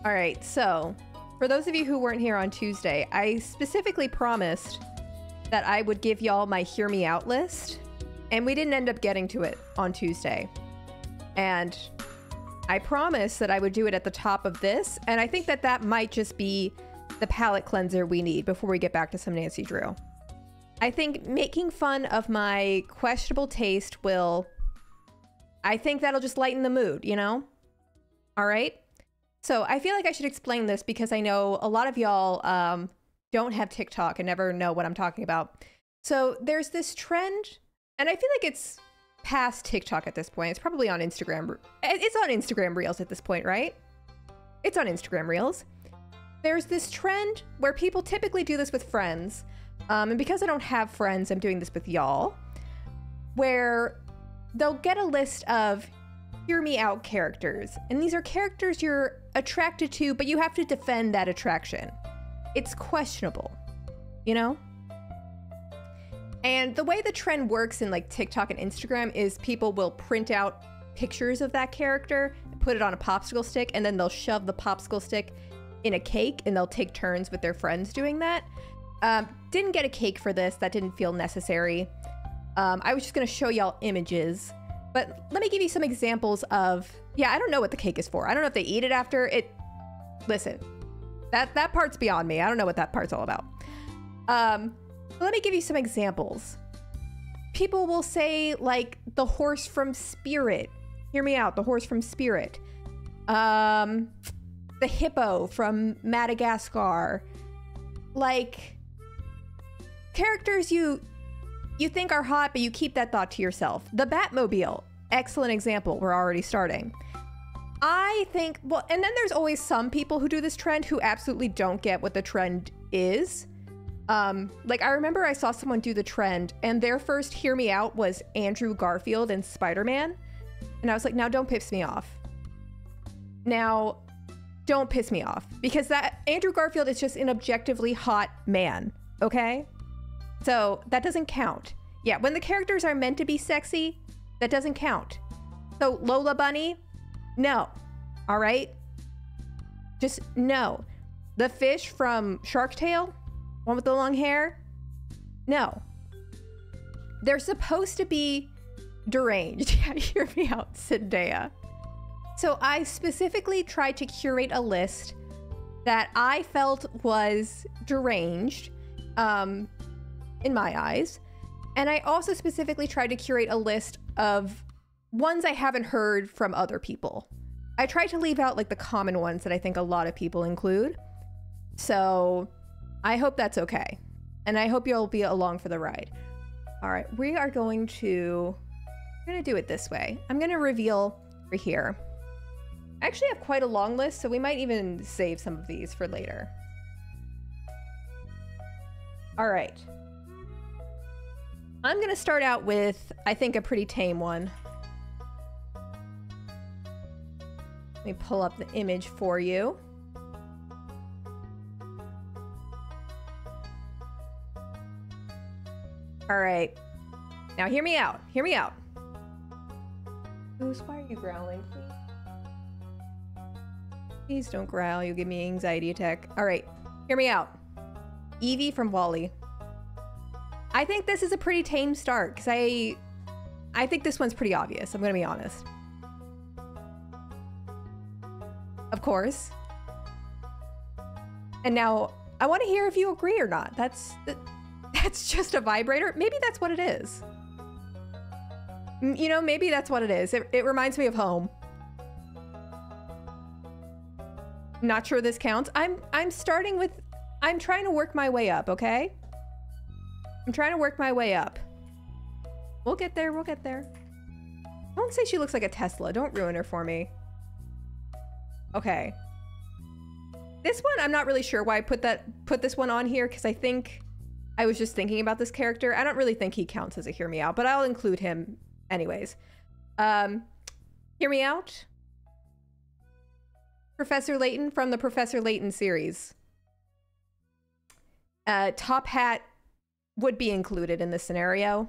All right, so for those of you who weren't here on Tuesday, I specifically promised that I would give y'all my Hear Me Out list, and we didn't end up getting to it on Tuesday. And I promised that I would do it at the top of this, and I think that that might just be the palate cleanser we need before we get back to some Nancy Drew. I think making fun of my questionable taste will... I think that'll just lighten the mood, you know? All right? So I feel like I should explain this because I know a lot of y'all don't have TikTok and never know what I'm talking about. So there's this trend, and I feel like it's past TikTok at this point. It's probably on Instagram. It's on Instagram Reels at this point, right? It's on Instagram Reels. There's this trend where people typically do this with friends. And because I don't have friends, I'm doing this with y'all, where they'll get a list of Hear Me Out characters. And these are characters you're attracted to, but you have to defend that attraction. It's questionable, you know? And the way the trend works in like TikTok and Instagram is people will print out pictures of that character, put it on a popsicle stick, and then they'll shove the popsicle stick in a cake, and they'll take turns with their friends doing that. Didn't get a cake for this. That didn't feel necessary. I was just going to show y'all images, but let me give you some examples of, yeah, I don't know what the cake is for. I don't know if they eat it after it. Listen, that part's beyond me. I don't know what that part's all about. Let me give you some examples. People will say like the horse from Spirit. Hear Me Out, the horse from Spirit. The hippo from Madagascar. Like characters you think are hot, but you keep that thought to yourself. The Batmobile, excellent example. We're already starting. I think, well, and then there's always some people who do this trend who absolutely don't get what the trend is. Like I remember I saw someone do the trend and their first Hear Me Out was Andrew Garfield and Spider-Man. And I was like, now don't piss me off. Now, don't piss me off, because that Andrew Garfield is just an objectively hot man, okay? So that doesn't count. Yeah, when the characters are meant to be sexy, that doesn't count. So Lola Bunny, no. All right? Just no. The fish from Shark Tale, one with the long hair, no. They're supposed to be deranged. Yeah, Hear Me Out, Zendaya. So I specifically tried to curate a list that I felt was deranged, in my eyes. And I also specifically tried to curate a list of ones I haven't heard from other people. I tried to leave out like the common ones that I think a lot of people include. So I hope that's okay. And I hope you'll be along for the ride. All right, we're going to do it this way. I'm going to reveal right here. I actually have quite a long list, so we might even save some of these for later. All right. I'm going to start out with, I think, a pretty tame one. Let me pull up the image for you. All right. Now hear me out. Hear me out. Goose, why are you growling, please? Please don't growl. You'll give me an anxiety attack. All right. Hear me out. Evie from WALL-E. I think this is a pretty tame start because I think this one's pretty obvious. I'm going to be honest. Of course. And now I want to hear if you agree or not. That's just a vibrator. Maybe that's what it is. You know, maybe that's what it is. It reminds me of home. Not sure this counts. I'm starting with, I'm trying to work my way up, okay? I'm trying to work my way up. We'll get there, we'll get there. Don't say she looks like a Tesla. Don't ruin her for me. Okay. This one, I'm not really sure why I put this one on here, because I think I was just thinking about this character. I don't really think he counts as a Hear Me Out, but I'll include him anyways. Hear Me Out. Professor Layton from the Professor Layton series. Top Hat would be included in this scenario.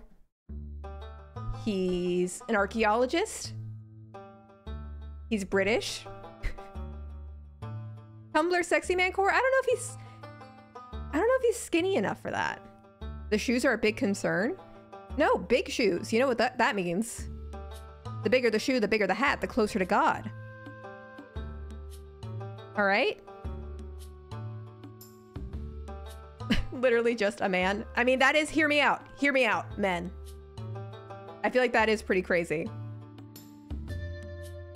He's an archaeologist. He's British. Tumblr sexy man core? I don't know if he's skinny enough for that. The shoes are a big concern. No, big shoes. You know what that means. The bigger the shoe, the bigger the hat, the closer to God. All right. Literally just a man. I mean, that is, hear me out. Hear me out, men. I feel like that is pretty crazy.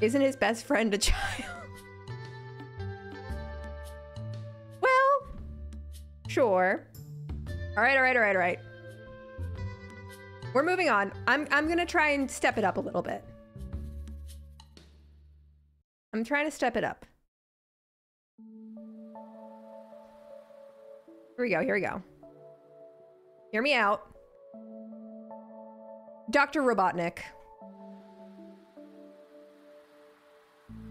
Isn't his best friend a child? Well, sure. All right. We're moving on. I'm gonna try and step it up a little bit. I'm trying to step it up. Here we go. Hear me out. Dr. Robotnik.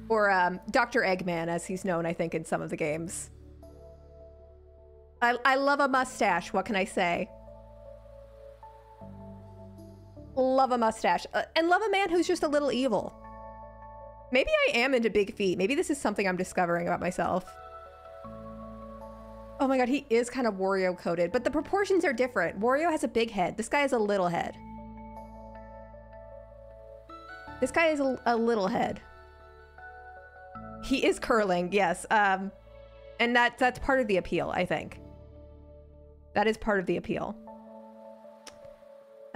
Or Dr. Eggman, as he's known, I think, in some of the games. I love a mustache, what can I say? Love a mustache. And love a man who's just a little evil. Maybe I am into big feet. Maybe this is something I'm discovering about myself. Oh my god, he is kind of Wario coded, but the proportions are different. Wario has a big head. This guy has a little head. This guy is a little head. He is curling, yes. And that's part of the appeal, I think. That is part of the appeal.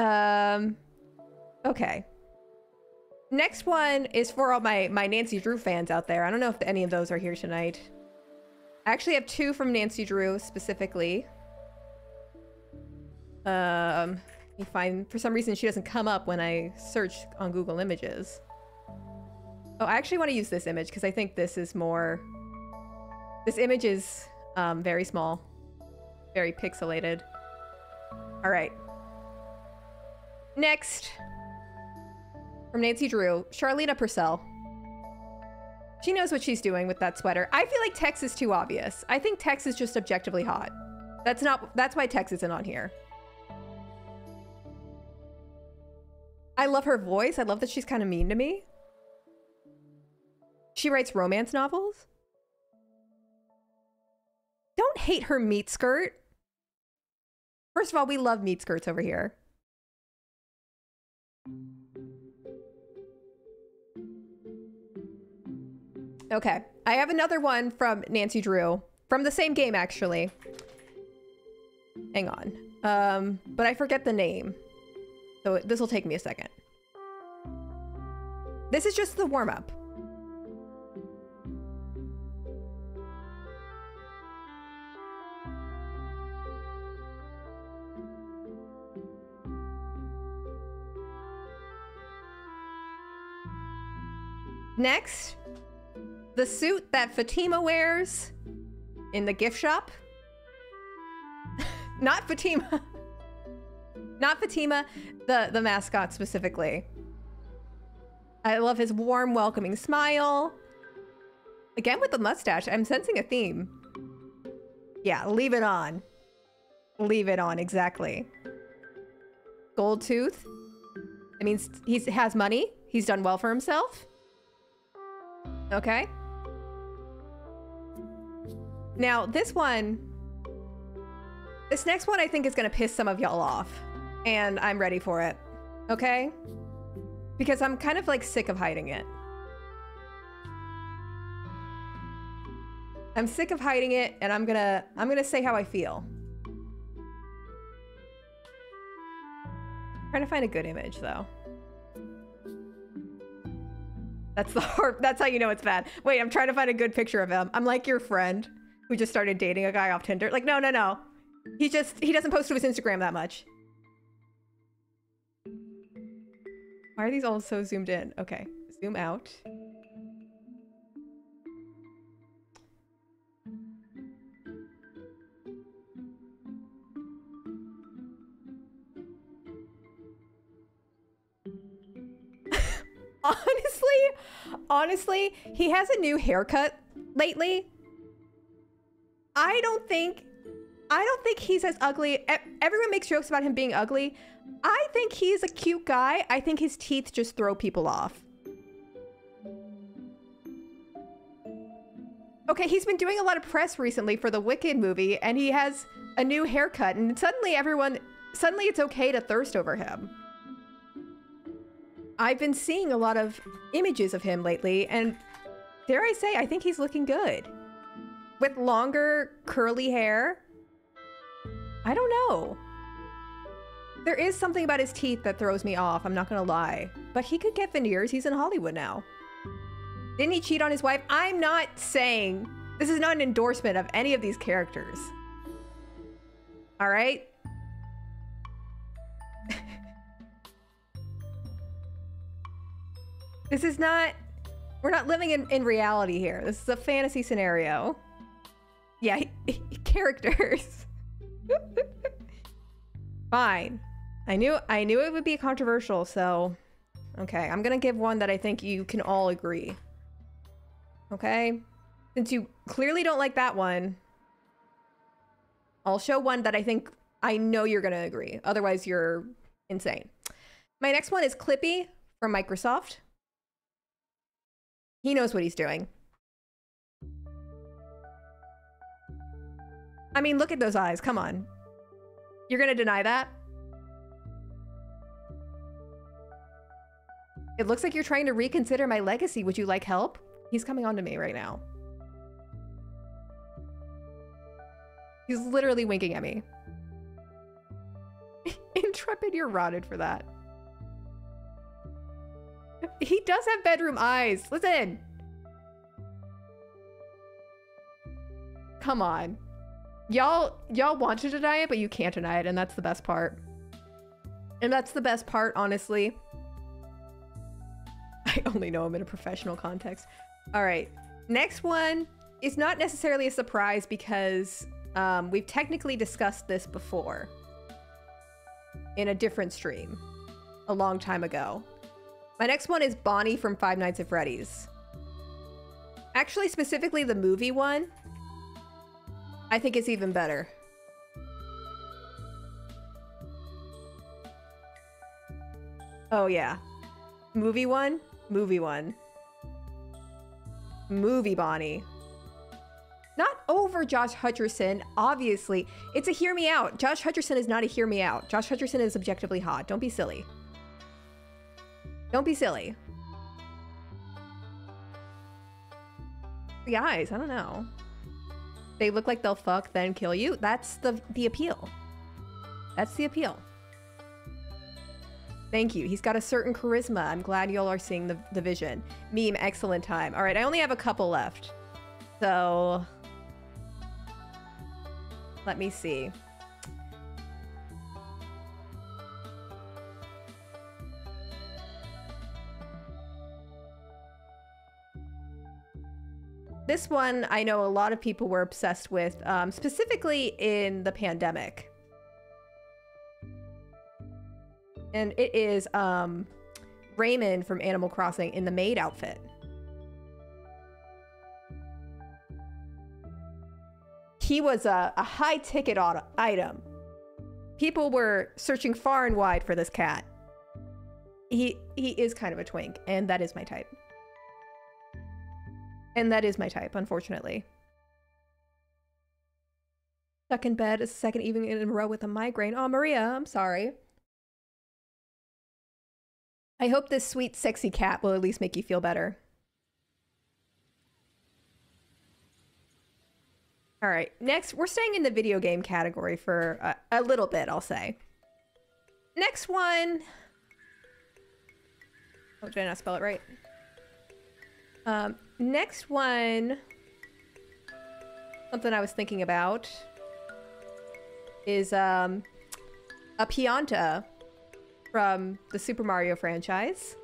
Okay. Next one is for all my Nancy Drew fans out there. I don't know if any of those are here tonight. I actually have two from Nancy Drew specifically. You find, for some reason, she doesn't come up when I search on Google Images. Oh, I actually want to use this image because I think this is more... This image is very small. Very pixelated. All right. Next. From Nancy Drew, Charlena Purcell. She knows what she's doing with that sweater. I feel like Tex is too obvious. I think Tex is just objectively hot. That's why Tex isn't on here. I love her voice. I love that she's kind of mean to me. She writes romance novels. Don't hate her meat skirt. First of all, we love meat skirts over here. Okay, I have another one from Nancy Drew. From the same game, actually. Hang on. But I forget the name. So this will take me a second. This is just the warm-up. Next, the suit that Fatima wears in the gift shop. Not Fatima. Not Fatima, the mascot specifically. I love his warm, welcoming smile. Again with the mustache, I'm sensing a theme. Yeah, leave it on. Leave it on, exactly. Gold tooth. It means he has money. He's done well for himself. Okay. Now, this next one I think is going to piss some of y'all off. And I'm ready for it. Okay? Because I'm kind of like sick of hiding it. I'm sick of hiding it, and I'm gonna say how I feel. I'm trying to find a good image though. That's how you know it's bad. Wait, I'm trying to find a good picture of him. I'm like your friend who just started dating a guy off Tinder. Like, no. He doesn't post to his Instagram that much. Why are these all so zoomed in? Okay, zoom out. Honestly, he has a new haircut lately. I don't think he's as ugly. Everyone makes jokes about him being ugly. I think he's a cute guy. I think his teeth just throw people off. Okay, he's been doing a lot of press recently for the Wicked movie, and he has a new haircut, and suddenly it's okay to thirst over him. I've been seeing a lot of images of him lately, and dare I say, I think he's looking good. With longer, curly hair. I don't know. There is something about his teeth that throws me off, I'm not gonna lie. But he could get veneers, he's in Hollywood now. Didn't he cheat on his wife? I'm not saying, this is not an endorsement of any of these characters. All right? This is not, we're not living in reality here. This is a fantasy scenario. Yeah, characters. Fine. I knew it would be controversial, so okay, I'm gonna give one that I think you can all agree. Okay? Since you clearly don't like that one, I'll show one that I know you're gonna agree. Otherwise, you're insane. My next one is Clippy from Microsoft. He knows what he's doing. I mean, look at those eyes. Come on. You're gonna deny that? It looks like you're trying to reconsider my legacy. Would you like help? He's coming on to me right now. He's literally winking at me. Intrepid, you're rotted for that. He does have bedroom eyes. Listen. Come on. Y'all want to deny it, but you can't deny it, and that's the best part. And that's the best part, honestly. I only know him in a professional context. All right. Next one is not necessarily a surprise because we've technically discussed this before in a different stream a long time ago. My next one is Bonnie from Five Nights at Freddy's. Actually, specifically the movie one, I think is even better. Oh yeah. Movie one, movie one. Movie Bonnie. Not over Josh Hutcherson, obviously. It's a hear me out. Josh Hutcherson is not a hear me out. Josh Hutcherson is objectively hot. Don't be silly. Don't be silly. The eyes, I don't know. They look like they'll fuck, then kill you. That's the appeal. That's the appeal. Thank you. He's got a certain charisma. I'm glad y'all are seeing the vision. Meme, excellent time. All right, I only have a couple left. So let me see. This one, I know a lot of people were obsessed with, specifically in the pandemic. And it is Raymond from Animal Crossing in the maid outfit. He was a high-ticket item. People were searching far and wide for this cat. He is kind of a twink, and that is my type. And that is my type, unfortunately. Stuck in bed a second evening in a row with a migraine. Oh, Maria, I'm sorry. I hope this sweet, sexy cat will at least make you feel better. All right, next, we're staying in the video game category for a little bit, I'll say. Next one. Oh, did I not spell it right? Next one, something I was thinking about is a Pianta from the Super Mario franchise.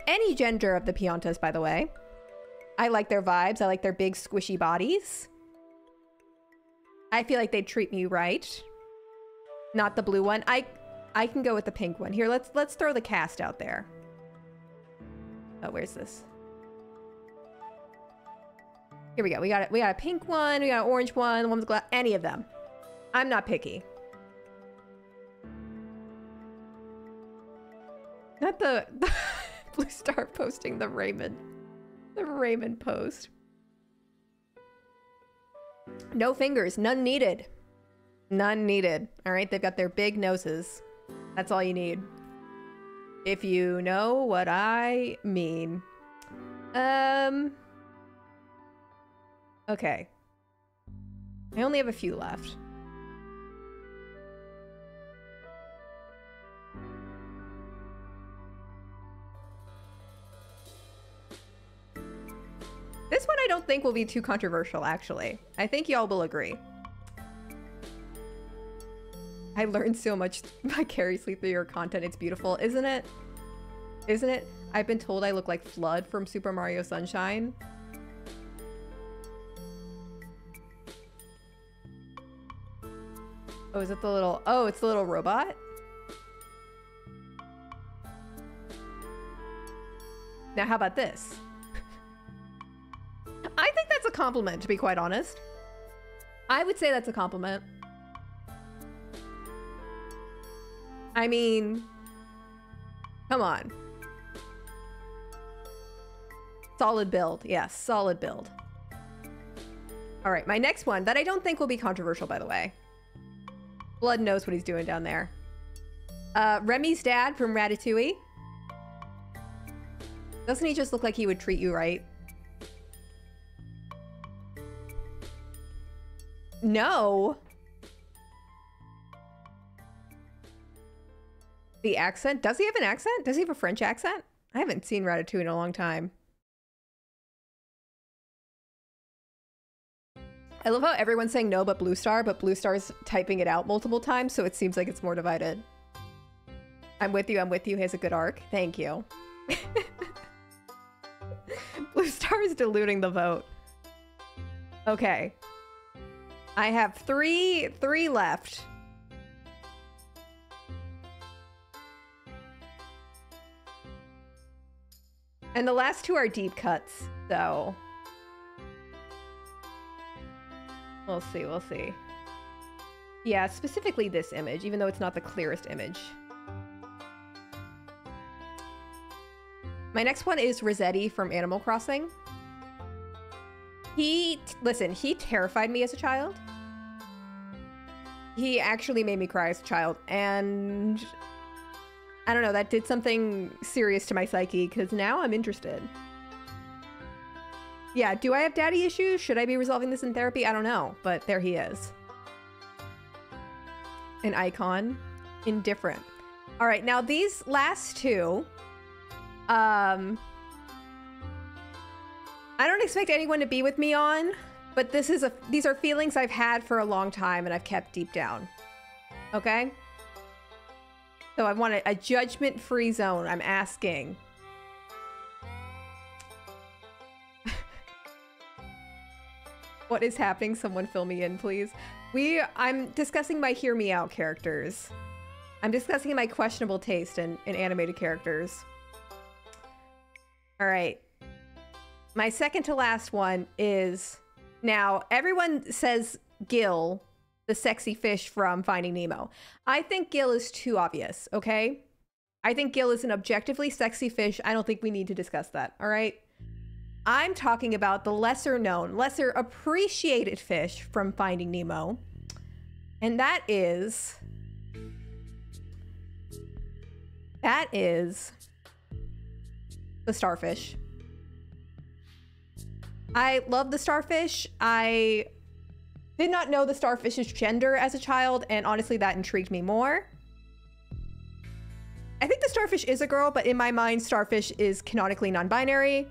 Any gender of the Piantas, by the way. I like their vibes. I like their big squishy bodies. I feel like they'd treat me right. Not the blue one. I can go with the pink one. Here, let's throw the cast out there. Oh, where's this? Here we go. We got a pink one. We got an orange one. The one with glass. Any of them. I'm not picky. Not the Blue Star posting the Raymond post. No fingers, none needed. None needed. All right, they've got their big noses. That's all you need. If you know what I mean. Okay. I only have a few left. This one I don't think will be too controversial, actually. I think y'all will agree. I learned so much vicariously through your content. It's beautiful, isn't it? Isn't it? I've been told I look like Flood from Super Mario Sunshine. Oh, is it the little... Oh, it's the little robot? Now, how about this? I think that's a compliment, to be quite honest. I would say that's a compliment. I mean, come on. Solid build. Yes, solid build. All right, my next one that I don't think will be controversial, by the way. Blood knows what he's doing down there. Remy's dad from Ratatouille. Doesn't he just look like he would treat you right? No. The accent? Does he have an accent? Does he have a French accent? I haven't seen Ratatouille in a long time. I love how everyone's saying no but Blue Star, but Blue Star's typing it out multiple times, so it seems like it's more divided. I'm with you, he has a good arc. Thank you. Blue Star is diluting the vote. Okay. I have three left. And the last two are deep cuts, so... We'll see, we'll see. Yeah, specifically this image, even though it's not the clearest image. My next one is Rossetti from Animal Crossing. Listen, he terrified me as a child. He actually made me cry as a child, and I don't know, that did something serious to my psyche, because now I'm interested. Yeah, do I have daddy issues? Should I be resolving this in therapy? I don't know, but there he is. An icon. Indifferent. All right, now these last two, I don't expect anyone to be with me on, but these are feelings I've had for a long time and I've kept deep down. Okay? So I want a judgment-free zone. I'm asking. What is happening? Someone fill me in, please. I'm discussing my hear me out characters. I'm discussing my questionable taste in animated characters. All right. My second to last one is... Now, everyone says Gil, the sexy fish from Finding Nemo. I think Gil is too obvious, okay? I think Gil is an objectively sexy fish. I don't think we need to discuss that, all right? I'm talking about the lesser known, lesser appreciated fish from Finding Nemo. And that is the starfish. I love the starfish. I did not know the starfish's gender as a child, and honestly, that intrigued me more. I think the starfish is a girl, but in my mind, starfish is canonically non-binary.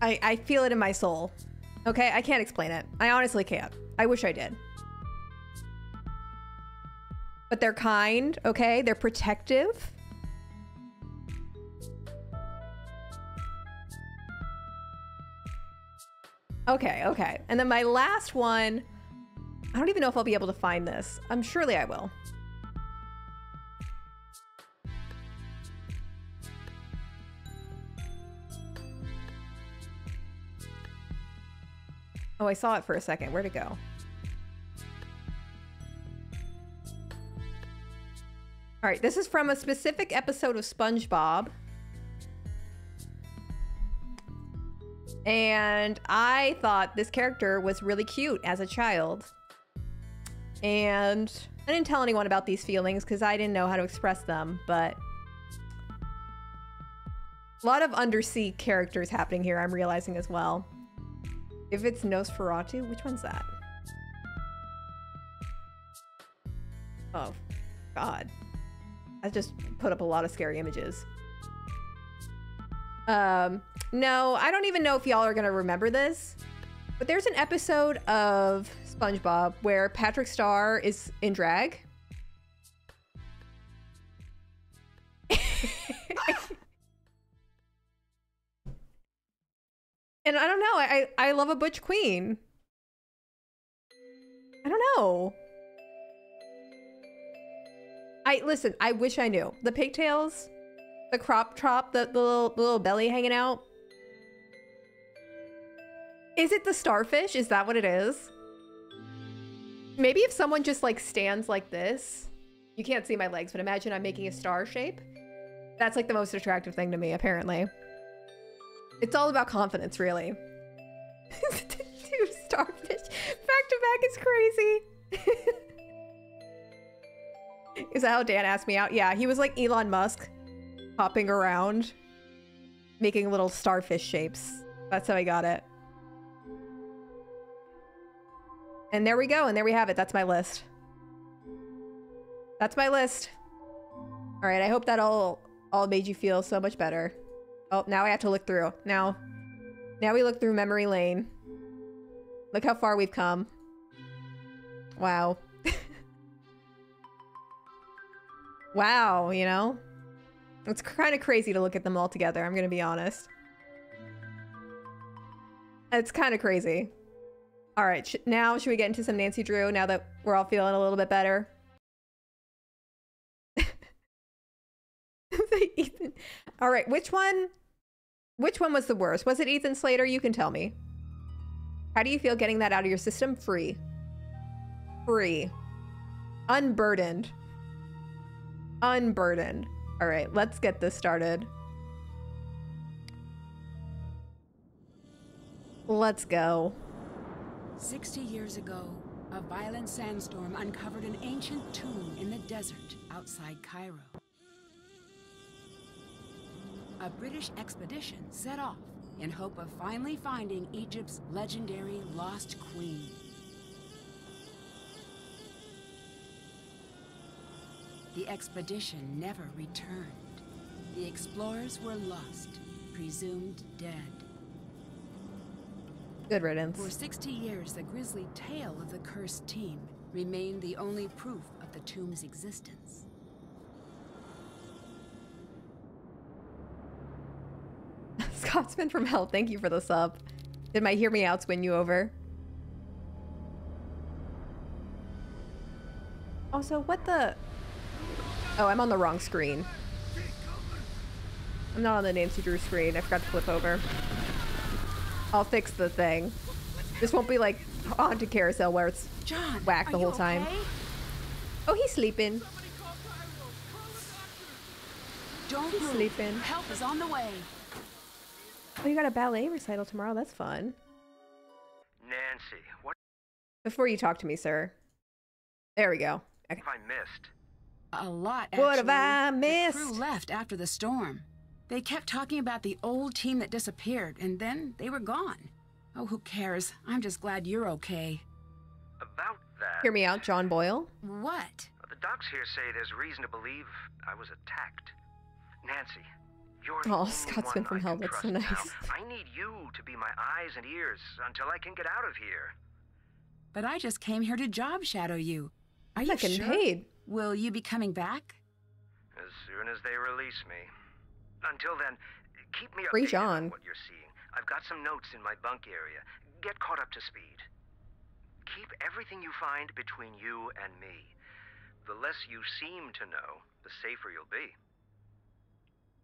I feel it in my soul. Okay, I can't explain it. I honestly can't. I wish I did. But they're kind, okay? They're protective. Okay, okay. And then my last one, I don't even know if I'll be able to find this. Surely I will. Oh, I saw it for a second. Where'd it go? All right, this is from a specific episode of SpongeBob. And I thought this character was really cute as a child. And I didn't tell anyone about these feelings because I didn't know how to express them, but a lot of undersea characters happening here, I'm realizing as well. If it's Nosferatu, which one's that? Oh, God. I just put up a lot of scary images. No, I don't even know if y'all are gonna remember this, but there's an episode of SpongeBob where Patrick Star is in drag. And I don't know, I love a butch queen. I don't know. Listen, I wish I knew. The pigtails, the crop top, the little belly hanging out. Is it the starfish? Is that what it is? Maybe if someone just like stands like this, you can't see my legs, but imagine I'm making a star shape. That's like the most attractive thing to me, apparently. It's all about confidence, really. Two starfish back to back is crazy. Is that how Dan asked me out? Yeah, he was like Elon Musk, hopping around, making little starfish shapes. That's how I got it. And there we go, and there we have it. That's my list. That's my list. All right, I hope that all made you feel so much better. Oh, now I have to look through. Now we look through memory lane. Look how far we've come. Wow. Wow, you know? It's kind of crazy to look at them all together, I'm gonna be honest. It's kind of crazy. All right, now should we get into some Nancy Drew now that we're all feeling a little bit better? Ethan. All right, which one was the worst? Was it Ethan Slater? You can tell me. How do you feel getting that out of your system? Free. Free. Unburdened. Unburdened. All right, let's get this started. Let's go. 60 years ago, a violent sandstorm uncovered an ancient tomb in the desert outside Cairo. A British expedition set off in hope of finally finding Egypt's legendary lost queen. The expedition never returned. The explorers were lost, presumed dead. Good riddance. For 60 years, the grisly tale of the cursed team remained the only proof of the tomb's existence. Scotsman from Hell, thank you for the sub. Did my hear me outs win you over? Also, what the... Oh, I'm on the wrong screen. I'm not on the Nancy Drew screen. I forgot to flip over. I'll fix the thing. This won't be like Haunted Carousel where it's John, whack the whole time. Okay? Oh, he's sleeping. Don't He's move. sleeping. Help is on the way. Oh, you got a ballet recital tomorrow. That's fun. Nancy, what Before you talk to me, sir. There we go. Okay. have I missed? A lot, actually. What have I missed? The crew left after the storm. They kept talking about the old team that disappeared, and then they were gone. Oh, who cares? I'm just glad you're okay. About that... Hear me out, John Boyle. What? The docs here say there's reason to believe I was attacked. Nancy, you're the Oh, only Scotsman one from I Hell, can that's so trust nice. now. I need you to be my eyes and ears until I can get out of here. But I just came here to job shadow you. Are I'm you not getting sure? paid. Will you be coming back? As soon as they release me. Until then, keep me Free updated John. on what you're seeing. I've got some notes in my bunk area. Get caught up to speed. Keep everything you find between you and me. The less you seem to know, the safer you'll be.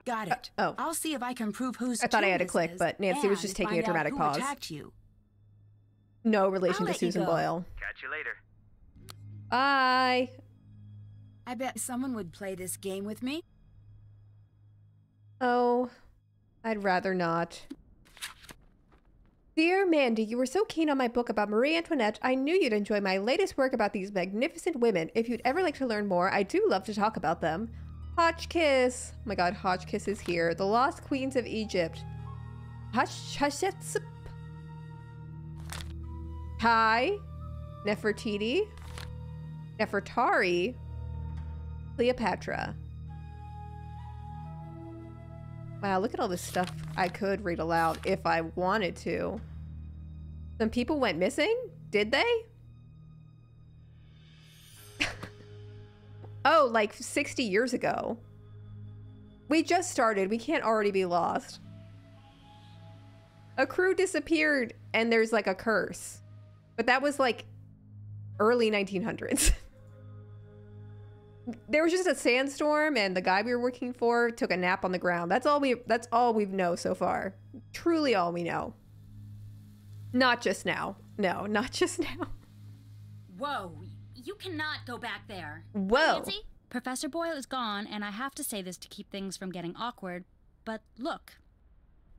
Got it. oh. I'll see if I can prove who's. I thought I had to click, but Nancy was just taking a dramatic who pause. Attacked you. No relation I'll to let you Susan go. Boyle. Catch you later. Bye. I bet someone would play this game with me. Oh, I'd rather not. Dear Mandy, you were so keen on my book about Marie Antoinette. I knew you'd enjoy my latest work about these magnificent women. If you'd ever like to learn more, I do love to talk about them. Hotchkiss. Oh my god, Hotchkiss is here. The Lost Queens of Egypt. Hatshepsut. Hi. Nefertiti. Nefertari. Cleopatra. Wow, look at all this stuff I could read aloud if I wanted to. Some people went missing? Did they? Oh, like 60 years ago. We just started. We can't already be lost. A crew disappeared and there's like a curse. But that was like early 1900s. There was just a sandstorm and the guy we were working for took a nap on the ground. That's all we know so far. Truly all we know. Not just now. No, not just now. Whoa, you cannot go back there. Whoa. Nancy, Professor Boyle is gone, and I have to say this to keep things from getting awkward, but look,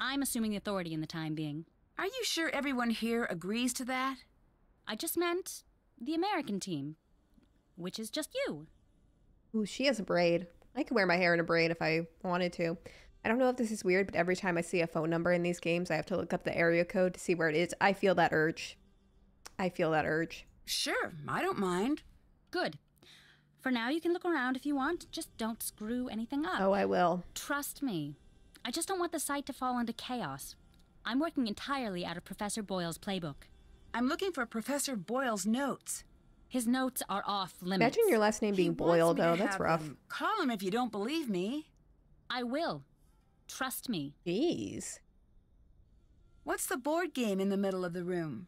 I'm assuming authority in the time being. Are you sure everyone here agrees to that? I just meant the American team, which is just you. Ooh, she has a braid. I could wear my hair in a braid if I wanted to. I don't know if this is weird, but every time I see a phone number in these games, I have to look up the area code to see where it is. I feel that urge. I feel that urge. Sure, I don't mind. Good. For now, you can look around if you want. Just don't screw anything up. Oh, I will. Trust me. I just don't want the site to fall into chaos. I'm working entirely out of Professor Boyle's playbook. I'm looking for Professor Boyle's notes. His notes are off limits. Imagine your last name being Boyle, though. That's have rough. them. Call him if you don't believe me. I will. Trust me. Jeez. What's the board game in the middle of the room?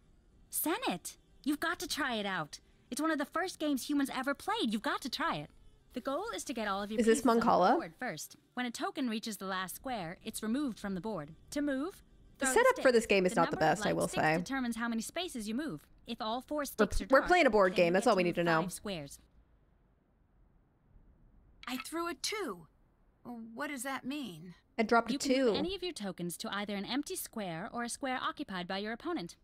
Senate! You've got to try it out. It's one of the first games humans ever played. You've got to try it. The goal is to get all of your Is this pieces on the Mancala? board first. When a token reaches the last square, it's removed from the board. To move, The throw setup stick. for this game is not the number of best, I light will sticks say. determines how many spaces you move. If all 4 sticks are We're dark, playing a board then game. you That's get all we to need to move know. 5 squares. I threw a 2. What does that mean? I dropped a You can move 2. any of your tokens to either an empty square or a square occupied by your opponent.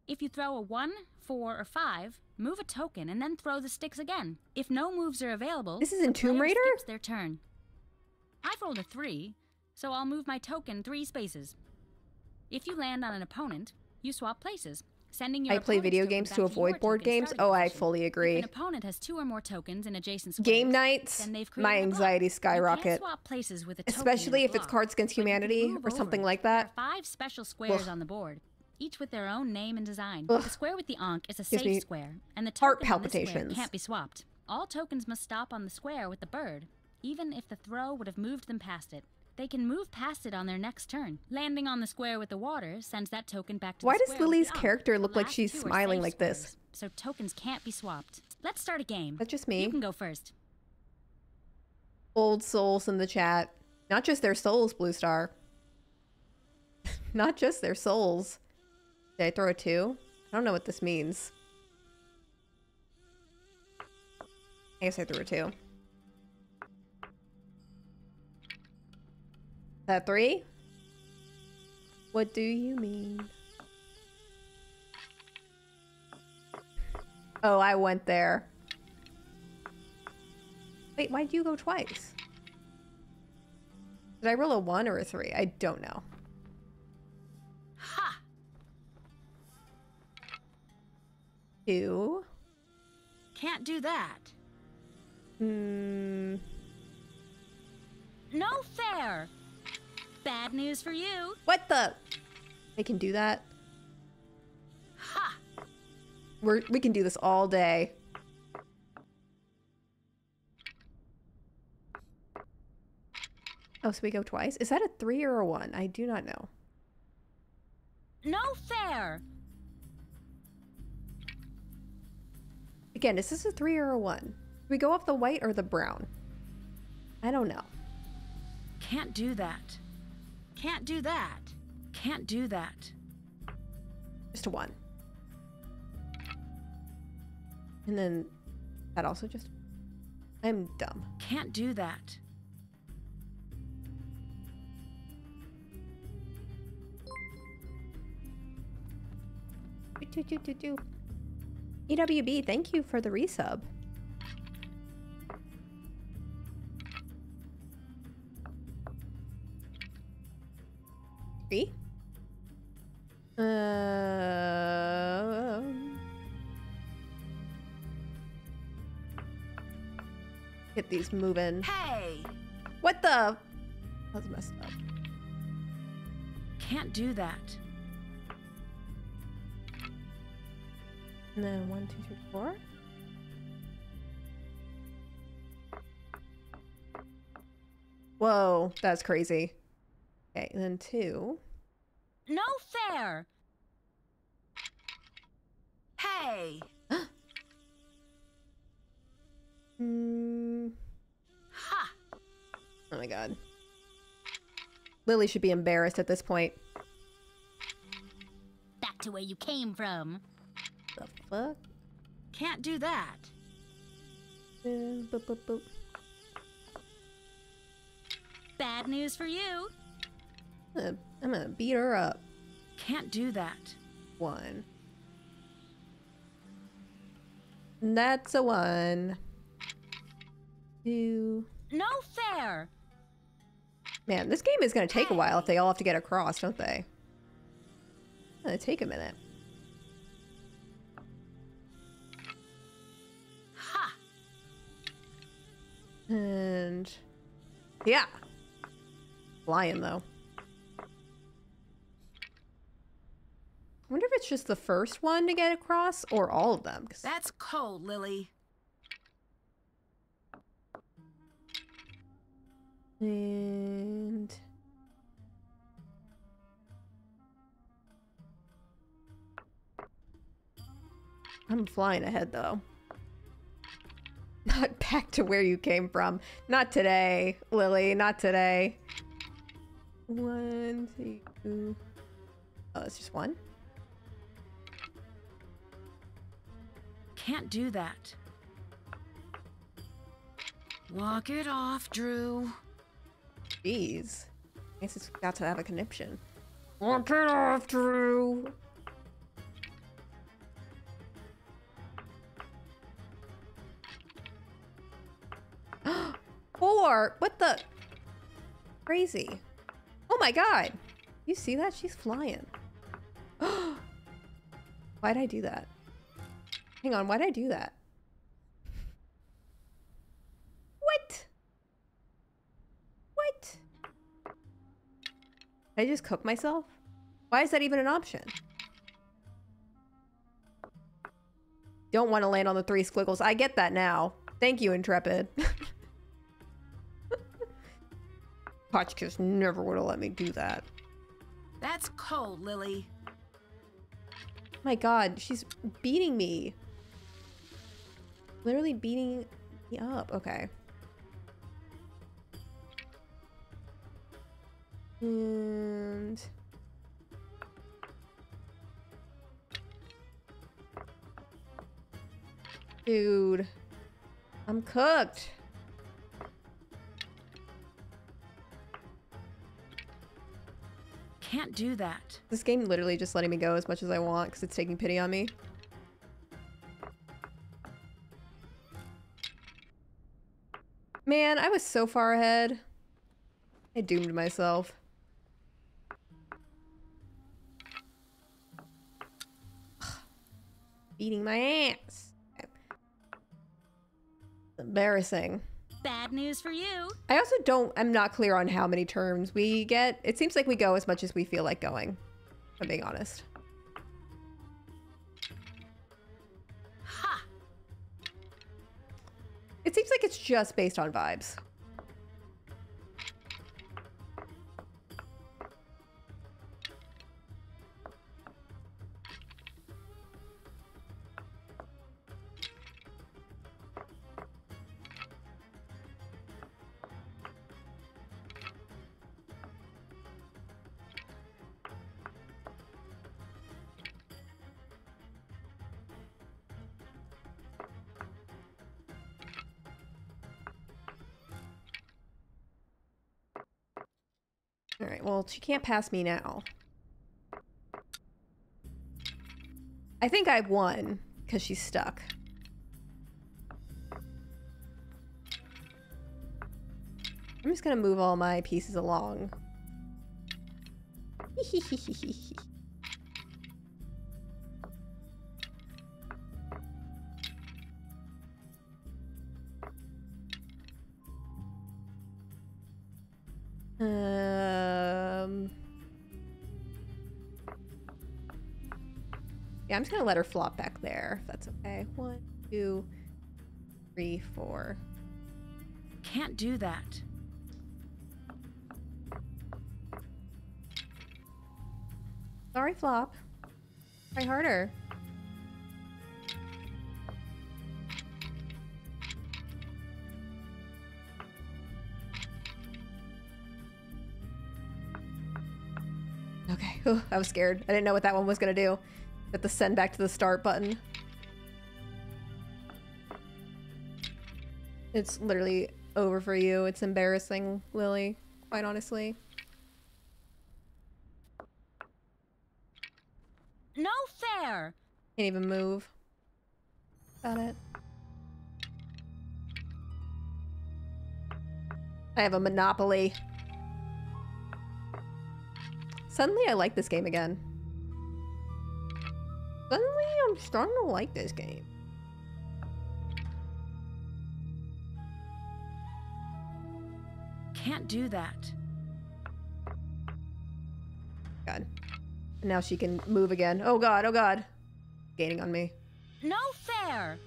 If you throw a 1, 4, or 5, move a token and then throw the sticks again. If no moves are available, This is in the Tomb player Raider? skips their turn. I've rolled a 3, so I'll move my token 3 spaces. If you land on an opponent, you swap places, sending your I play opponent's video token games back to your avoid board token games? starting Oh, I position. fully If agree. an opponent has 2 or more tokens in adjacent squares, Game nights, then they've my created a block. anxiety You can't skyrocket. swap places with a token in Especially a if it's block, Cards Against but you can Humanity move or something over. like There that. are 5 special squares Ugh. on the board, each with their own name and design. Ugh. The square with the ankh is a Gives me safe square, and the heart token on this square palpitations. can't be swapped. All tokens must stop on the square with the bird, even if the throw would have moved them past it. They can move past it on their next turn. Landing on the square with the water sends that token back to Why the does square with Lily's the ankh. character The look like last she's 2 are smiling safe like this? squares, so tokens can't be swapped. Let's start a game. That's just me. You can go first. Old souls in the chat. Not just their souls, Blue Star. Not just their souls. Did I throw a 2? I don't know what this means. I guess I threw a 2. That 3? What do you mean? Oh, I went there. Wait, why'd you go twice? Did I roll a 1 or a 3? I don't know. Ha! 2. Can't do that. Hmm. No fair! Bad news for you. What the? They can do that? Ha! We can do this all day. Oh, so we go twice? Is that a 3 or a 1? I do not know. No fair! Again, is this a 3 or a 1? Do we go off the white or the brown? I don't know. Can't do that. Can't do that. Can't do that. Just a 1. And then that also just... I'm dumb. Can't do that. EWB, thank you for the resub. Three? Get these moving. Hey! What the? That's messed up. Can't do that. And then 1, 2, 3, 4. Whoa, that's crazy. Okay, and then 2. No fair! Hey! Ha! Oh my god. Lily should be embarrassed at this point. Back to where you came from. The fuck? Can't do that. Boop, boop, boop. Bad news for you. I'm gonna beat her up. Can't do that. 1. And that's a 1. 2. No fair! Man, this game is gonna take a while if they all have to get across, don't they? It's gonna take a minute. Ha! And yeah. Flying though. I wonder if it's just the first one to get across or all of them. That's cold, Lily. And I'm flying ahead though. Not back to where you came from. Not today, Lily. Not today. 1, 2. Oh, it's just 1? Can't do that. Walk it off, Drew. Jeez. I guess it's got to have a conniption. Walk it off, Drew. Four. What the? Crazy. Oh my god. You see that? She's flying. Why'd I do that? Hang on, why'd I do that? What? What? Did I just cook myself? Why is that even an option? Don't want to land on the 3 squiggles. I get that now. Thank you, Intrepid. Hotchkiss never would have let me do that. That's cold, Lily. My god, she's beating me. Literally beating me up. Okay. And dude, I'm cooked. Can't do that. This game literally just letting me go as much as I want because it's taking pity on me. Man, I was so far ahead. I doomed myself. Beating my ass. Okay. Embarrassing. Bad news for you. I also I'm not clear on how many turns we get. It seems like we go as much as we feel like going, if I'm being honest. Ha! It seems like it's just based on vibes. Alright, well, she can't pass me now. I think I won because she's stuck. I'm just gonna move all my pieces along. Yeah, I'm just gonna let her flop back there, if that's okay. 1, 2, 3, 4. Can't do that. Sorry, Flop. Try harder. Okay. Ooh, I was scared. I didn't know what that one was gonna do. Hit the send back to the start button. It's literally over for you. It's embarrassing, Lily. Quite honestly. No fair! Can't even move. Got it. I have a monopoly. Suddenly I like this game again. Suddenly I'm starting to like this game. Can't do that. God. And now she can move again. Oh god, oh god. Gaining on me. No fair!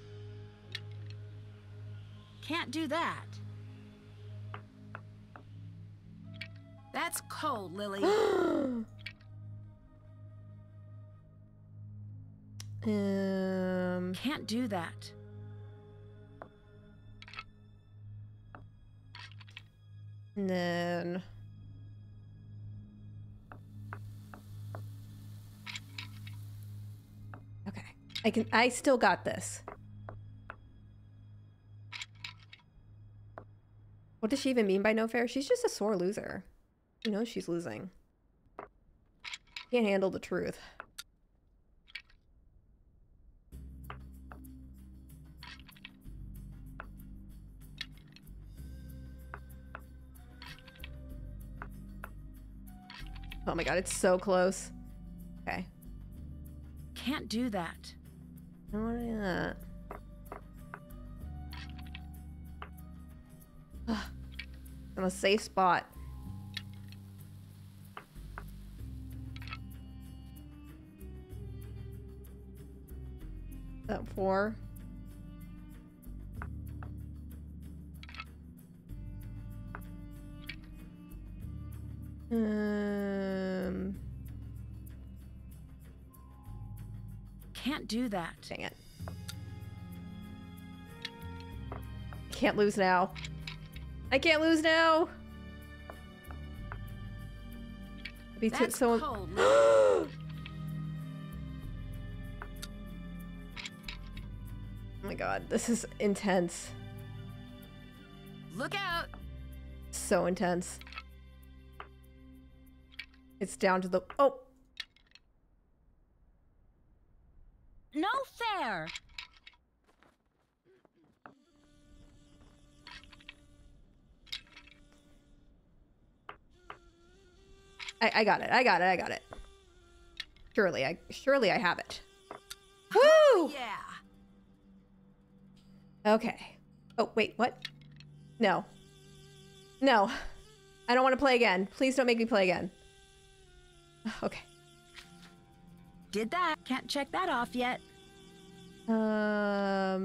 Can't do that. That's cold, Lily. Can't do that. And then okay. I still got this. What does she even mean by no fair? She's just a sore loser. She knows she's losing. Can't handle the truth. Oh my god, it's so close. Okay. Can't do that. I don't want to do that. I'm a safe spot. That 4. Can't do that. Dang it. Can't lose now. I can't lose now. That's so cold. Oh my god, this is intense. Look out. So intense. It's down to the oh. No fair! I got it. I got it. I got it. Surely I have it. Woo! Oh, yeah. Okay. Oh, wait, what? No. No. I don't want to play again. Please don't make me play again. Okay. Did that. Can't check that off yet. Well,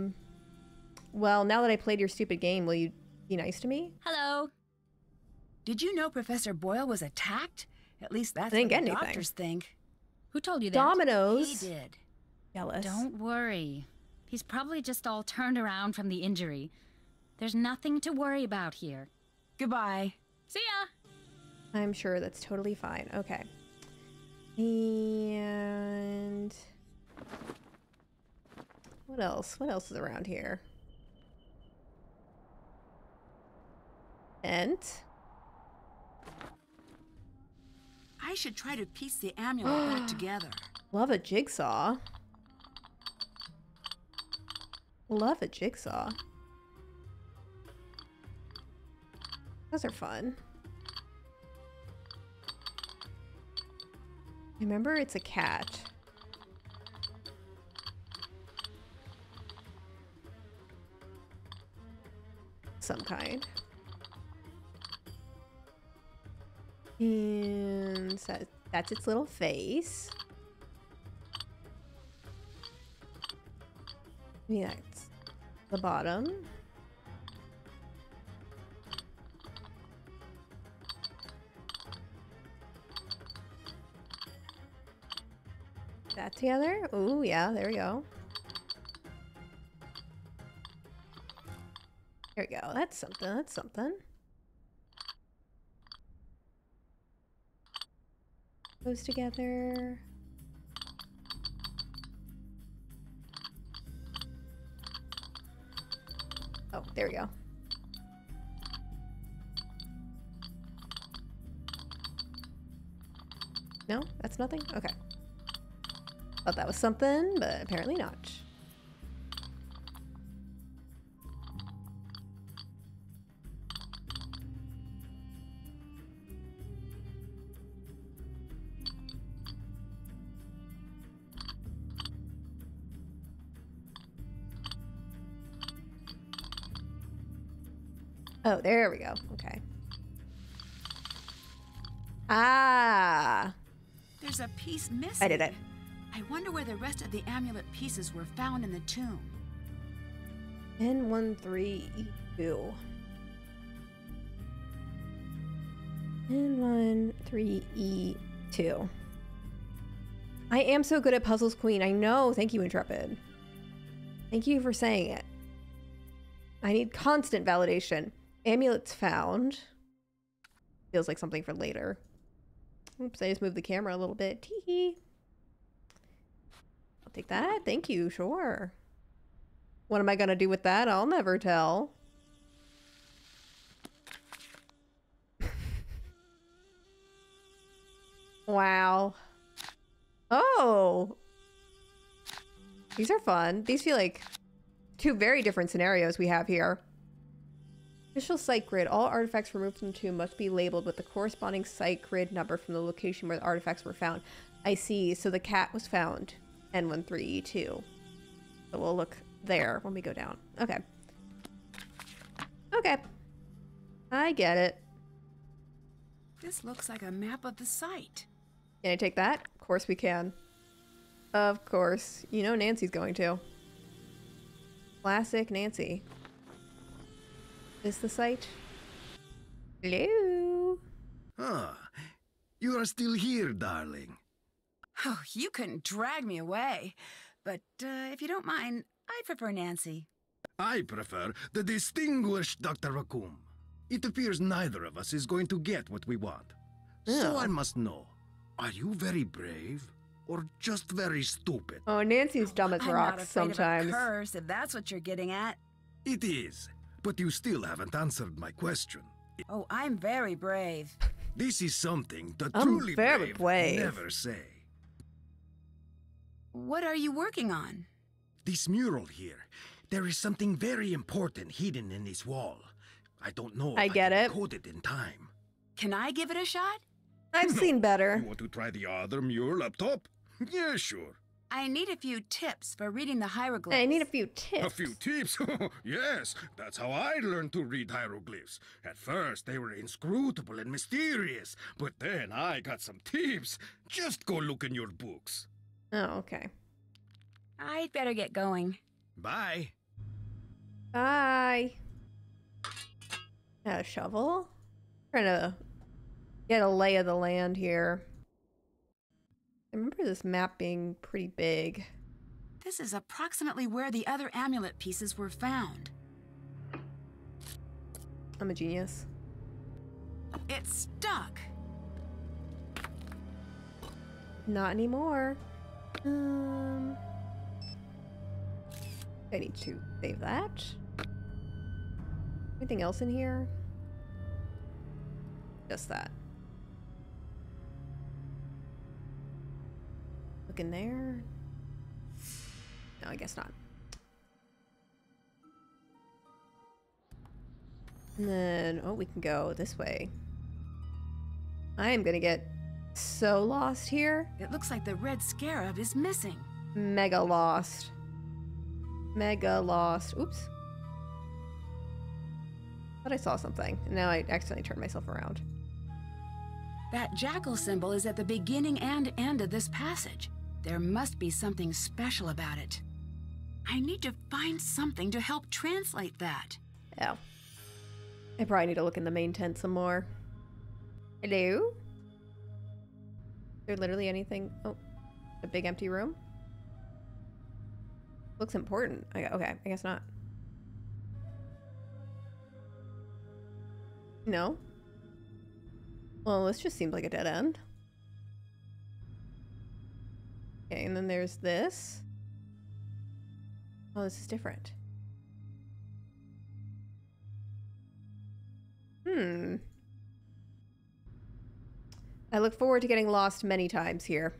now that I played your stupid game, will you be nice to me? Hello. Did you know Professor Boyle was attacked? At least that's I didn't what get the anything. doctors think. Who told you that? Dominoes. He did. Jealous. Don't worry. He's probably just all turned around from the injury. There's nothing to worry about here. Goodbye. See ya! I'm sure that's totally fine. Okay. And what else? What else is around here? Ent. I should try to piece the amulet back together. Love a jigsaw. Love a jigsaw. Those are fun. Remember, it's a cat. Some kind. And so that's its little face. Maybe that's the bottom. That together? Ooh, yeah, there we go. There we go. That's something. That's something. Those together. Oh, there we go. No, that's nothing? Okay. Thought that was something, but apparently not. Oh, there we go. Okay. Ah! There's a piece missing. I did it. I wonder where the rest of the amulet pieces were found in the tomb. N13E2. N13E2. I am so good at puzzles, Queen. I know. Thank you, Intrepid. Thank you for saying it. I need constant validation. Amulets found. Feels like something for later. Oops, I just moved the camera a little bit. Tee-hee. I'll take that. Thank you. Sure. What am I going to do with that? I'll never tell. Wow. Oh. These are fun. These feel like two very different scenarios we have here. Official site grid. All artifacts removed from the tomb must be labeled with the corresponding site grid number from the location where the artifacts were found. I see. So the cat was found. N13E2. So we'll look there when we go down. Okay. Okay. I get it. This looks like a map of the site. Can I take that? Of course we can. Of course. You know Nancy's going to. Classic Nancy. Is the site? Hello? Ah, you are still here, darling. Oh, you couldn't drag me away. But if you don't mind, I prefer Nancy. I prefer the distinguished Dr. Raccoon. It appears neither of us is going to get what we want. So I must know, are you very brave or just very stupid? Oh, Nancy's dumb as I'm not rocks afraid sometimes. of a curse, if that's what you're getting at. It is, but you still haven't answered my question. Oh, I'm very brave. This is something the I'm truly very brave. never say. What are you working on? This mural here, there is something very important hidden in this wall. I don't know if I get can it. decode it in time. Can I give it a shot? I've seen better. You want to try the other mural up top? Yeah, sure. I need a few tips for reading the hieroglyphs. I need a few tips. A few tips? Yes, that's how I learned to read hieroglyphs. At first, they were inscrutable and mysterious, but then I got some tips. Just go look in your books. Oh, okay. I'd better get going. Bye. Bye. Got a shovel? Trying to get a lay of the land here. I remember this map being pretty big. This is approximately where the other amulet pieces were found. I'm a genius. It's stuck. Not anymore. I need to save that. Anything else in here? Just that. Look in there. No, I guess not. And then, oh, we can go this way. I am gonna get so lost here. It looks like the red scarab is missing. Mega lost. Mega lost. Oops. Thought I saw something. And now I accidentally turned myself around. That jackal symbol is at the beginning and end of this passage. There must be something special about it. I need to find something to help translate that. Oh. I probably need to look in the main tent some more. Hello? Is there literally anything? Oh, a big empty room? Looks important. Okay, I guess not. No? Well, this just seems like a dead end. Okay, and then there's this. Oh, this is different. I look forward to getting lost many times here.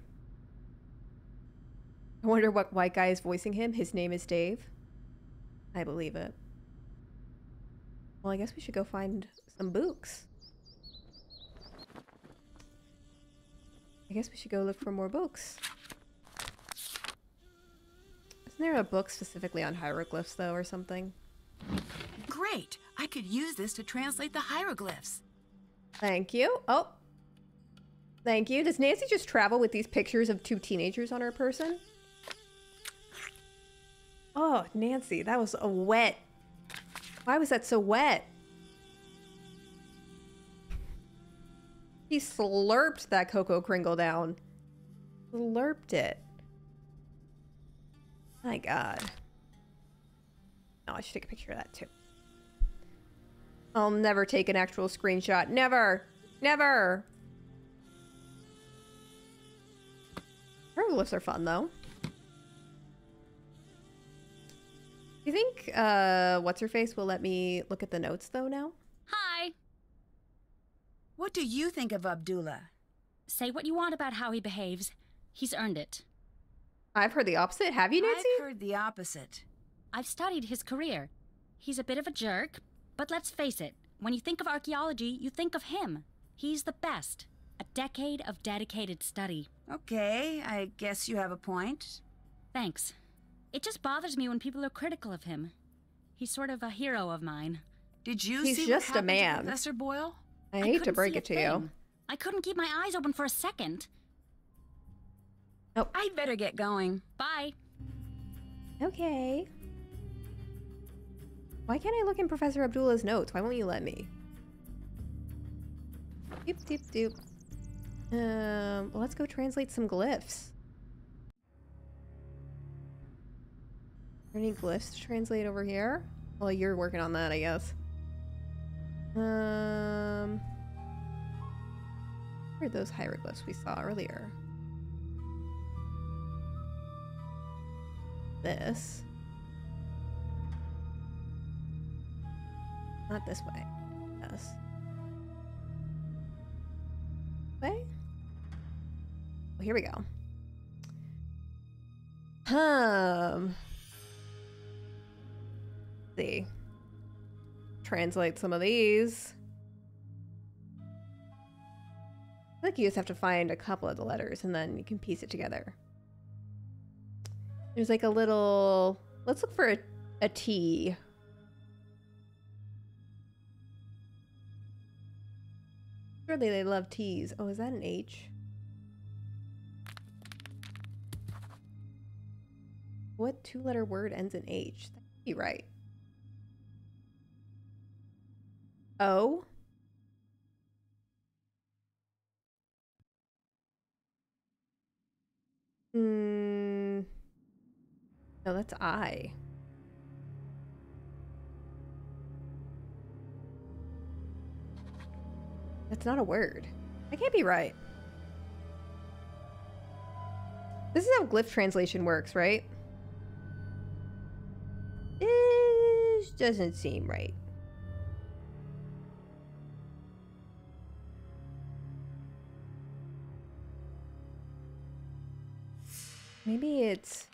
I wonder what white guy is voicing him. His name is Dave. I believe it. Well, I guess we should go find some books. I guess we should go look for more books. Isn't there a book specifically on hieroglyphs, though, or something? Great! I could use this to translate the hieroglyphs. Thank you. Oh. Thank you. Does Nancy just travel with these pictures of two teenagers on her person? Oh, Nancy, that was a wet. Why was that so wet? He slurped that Cocoa Kringle down. Slurped it. My God. Oh, I should take a picture of that too. I'll never take an actual screenshot. Never. Never. Hieroglyphs are fun, though. Do you think, what's-her-face will let me look at the notes, though, now? Hi! What do you think of Abdullah? Say what you want about how he behaves. He's earned it. I've heard the opposite. Have you, Nancy? I've heard the opposite. I've studied his career. He's a bit of a jerk, but let's face it, when you think of archaeology, you think of him. He's the best. A decade of dedicated study. Okay, I guess you have a point. Thanks. It just bothers me when people are critical of him. He's sort of a hero of mine. Did you He's see just what a happened man. to Professor Boyle? I hate to couldn't break see a it to you. thing. I couldn't keep my eyes open for a second. Oh. I'd better get going. Bye. Okay. Why can't I look in Professor Abdullah's notes? Why won't you let me? Doop, doop, doop. Well, let's go translate some glyphs. Are there any glyphs to translate over here? Well, you're working on that, I guess. Where are those hieroglyphs we saw earlier? This. Not this way. This. Way? Oh, here we go. Let's see. Translate some of these. I feel like you just have to find a couple of the letters and then you can piece it together. There's like a little... Let's look for a T. Surely they love T's. Oh, is that an H? What two-letter word ends in H? That could be right. O? No, that's I. That's not a word. That can't be right. This is how glyph translation works, right? It doesn't seem right. Maybe it's...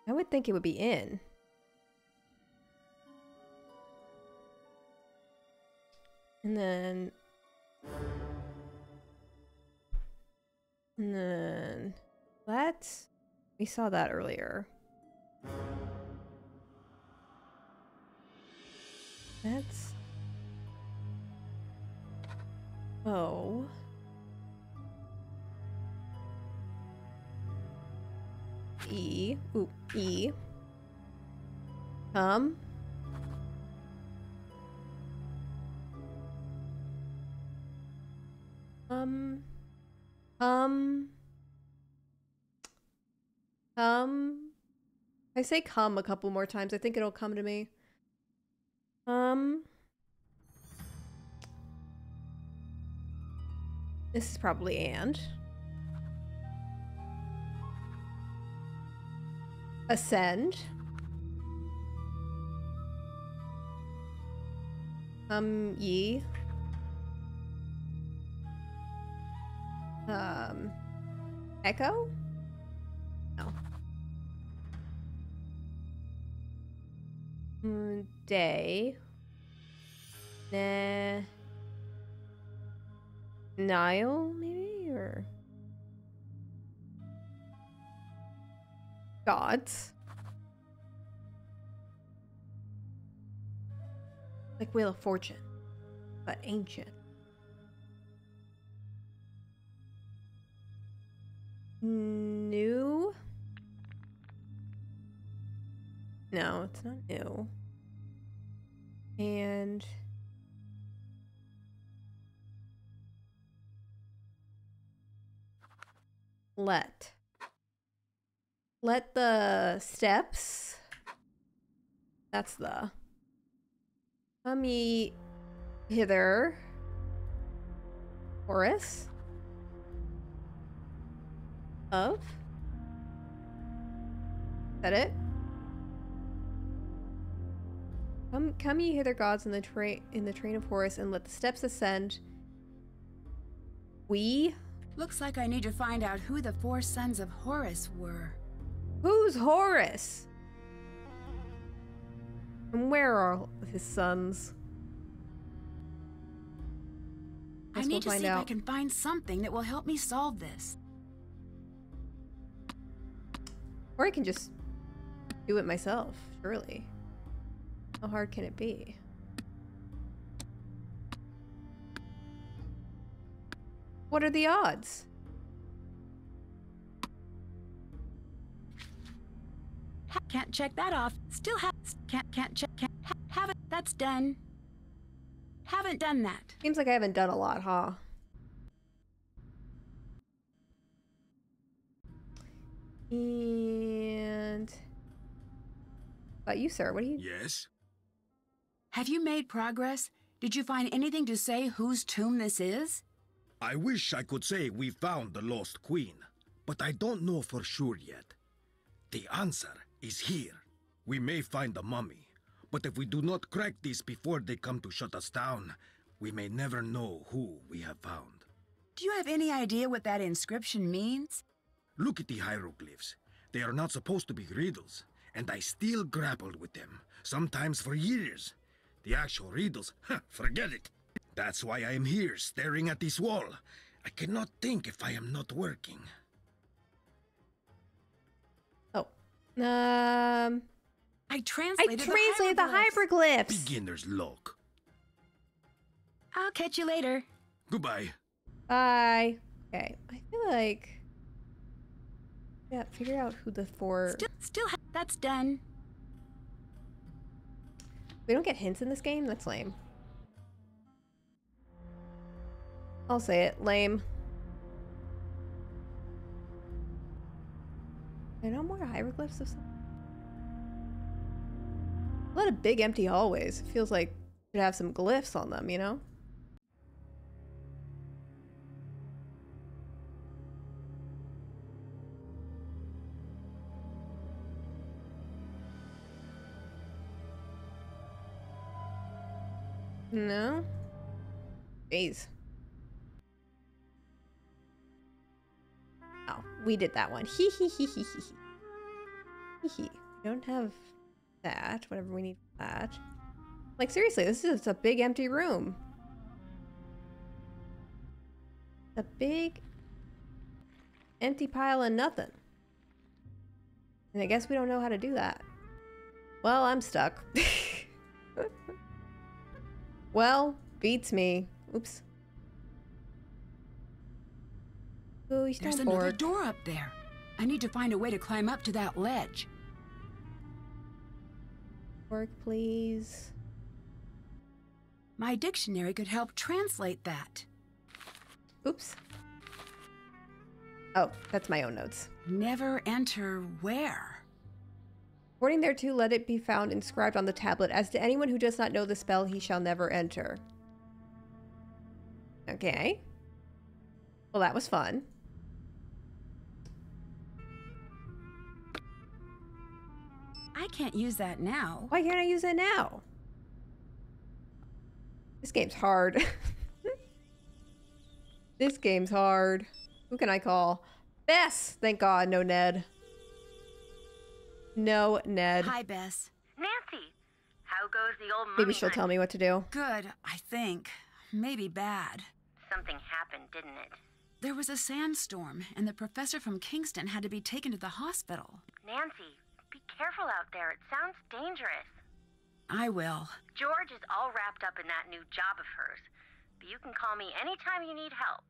I would think it would be in. And then that, we saw that earlier. That's, oh. E, ooh, E. Come. I say come a couple more times. I think it'll come to me. This is probably and. Ascend. Ye. Echo? No. Day. Nah. Nile, maybe? Or gods? Like Wheel of Fortune, but ancient. New? No, it's not new. And let the steps. That's the come ye hither, Horus. Of? Is that it? Come ye hither, gods, in the train of Horus, and let the steps ascend. We? Looks like I need to find out who the 4 sons of Horus were. Who's Horus? And where are his sons? I need to see if I can find something that will help me solve this. Or I can just do it myself, surely. How hard can it be? What are the odds? Can't check that off. Still can't check. Haven't. That's done. Haven't done that. Seems like I haven't done a lot, huh? And about you, sir. What do you? Yes? Have you made progress? Did you find anything to say whose tomb this is? I wish I could say we found the lost queen, but I don't know for sure yet. The answer is here. We may find the mummy, but if we do not crack this before they come to shut us down, we may never know who we have found. Do you have any idea what that inscription means? Look at the hieroglyphs. They are not supposed to be riddles, and I still grappled with them, sometimes for years. The actual riddles, forget it. That's why I am here, staring at this wall. I cannot think if I am not working. Oh. I translated the hieroglyphs. Beginner's luck. I'll catch you later. Goodbye. Bye. Okay, I feel like... Yeah, figure out who the 4... That's done. We don't get hints in this game? That's lame. I'll say it. Lame. Are there no more hieroglyphs of something? A lot of big empty hallways. It feels like it should have some glyphs on them, you know? No? Jeez. Oh, we did that one. Hee hee hee hee hee hee. Hee hee. We don't have that. Whatever we need for that. Like, seriously, this is a big empty room. A big empty pile of nothing. And I guess we don't know how to do that. Well, I'm stuck. Well, beats me. Oops. Oh, you There's stand another bored. door up there. I need to find a way to climb up to that ledge. Work, please. My dictionary could help translate that. Oops. Oh, that's my own notes. Never enter where? According thereto, let it be found inscribed on the tablet, as to anyone who does not know the spell, he shall never enter. Okay. Well, that was fun. I can't use that now. Why can't I use it now? This game's hard. This game's hard. Who can I call? Bess! Thank God, no Ned. No Ned. Hi, Bess. Nancy, how goes the old mummy Maybe she'll hunt? tell me what to do. Good, I think. Maybe bad. Something happened, didn't it? There was a sandstorm, and the professor from Kingston had to be taken to the hospital. Nancy, be careful out there. It sounds dangerous. I will. George is all wrapped up in that new job of hers, but you can call me anytime you need help.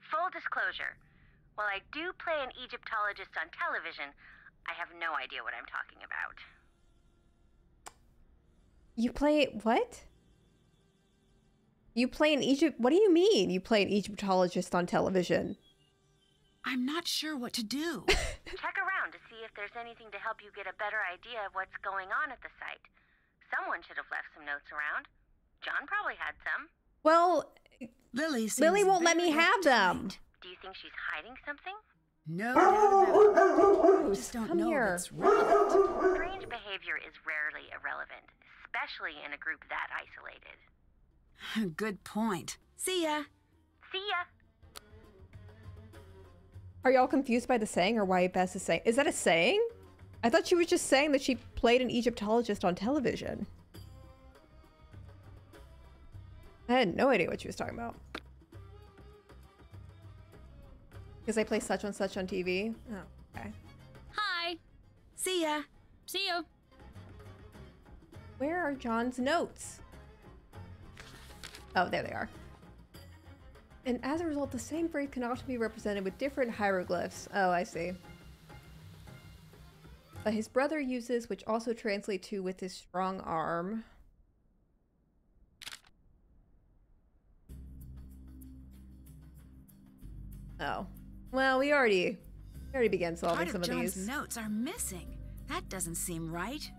Full disclosure, while I do play an Egyptologist on television, I have no idea what I'm talking about. You play what? You play an Egypt? What do you mean? You play an Egyptologist on television? I'm not sure what to do. Check around to see if there's anything to help you get a better idea of what's going on at the site. Someone should have left some notes around. John probably had some. Well, Lily won't let me very have them. uptight. Do you think she's hiding something? No doubt about it. Just don't Come know here. what's relevant. Strange behavior is rarely irrelevant, especially in a group that isolated. Good point. See ya. See ya! are y'all confused by the saying or why Bess is saying? Is that a saying? I thought she was just saying that she played an Egyptologist on television. I had no idea what she was talking about. Because I play such and such on TV? Oh, okay. Hi. See ya. See you. Where are John's notes? Oh, there they are. And as a result, the same phrase can often be represented with different hieroglyphs. Oh, I see. But his brother uses, which also translate to with his strong arm. Oh. Well, we already began solving Part some of of John's these. notes are missing. That doesn't seem right.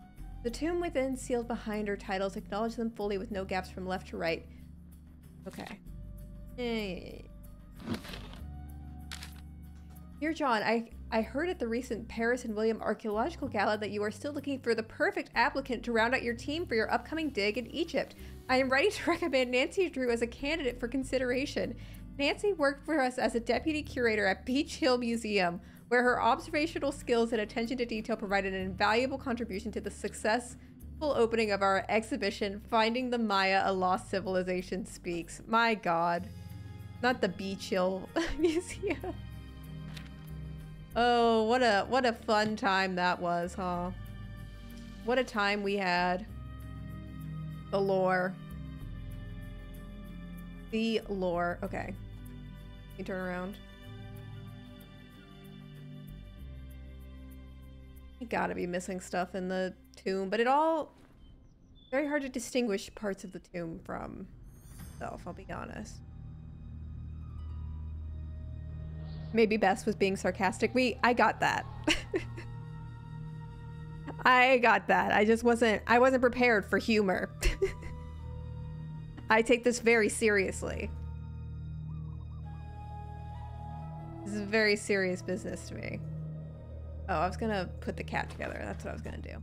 The tomb within, sealed behind her titles, acknowledge them fully with no gaps from left to right. Okay. Dear John, I heard at the recent Paris and William Archaeological Gala that you are still looking for the perfect applicant to round out your team for your upcoming dig in Egypt. I am ready to recommend Nancy Drew as a candidate for consideration. Nancy worked for us as a deputy curator at Beach Hill Museum, where her observational skills and attention to detail provided an invaluable contribution to the successful opening of our exhibition, Finding the Maya, A Lost Civilization Speaks. My God. Not the Beach Hill Museum. Oh, what a fun time that was, huh? What a time we had. The lore. The lore. Okay. You turn around. You gotta be missing stuff in the tomb, but it all very hard to distinguish parts of the tomb from itself, I'll be honest. Maybe Bess was being sarcastic. I got that. I got that. I wasn't prepared for humor. I take this very seriously. This is very serious business to me. Oh, I was gonna put the cat together. That's what I was gonna do.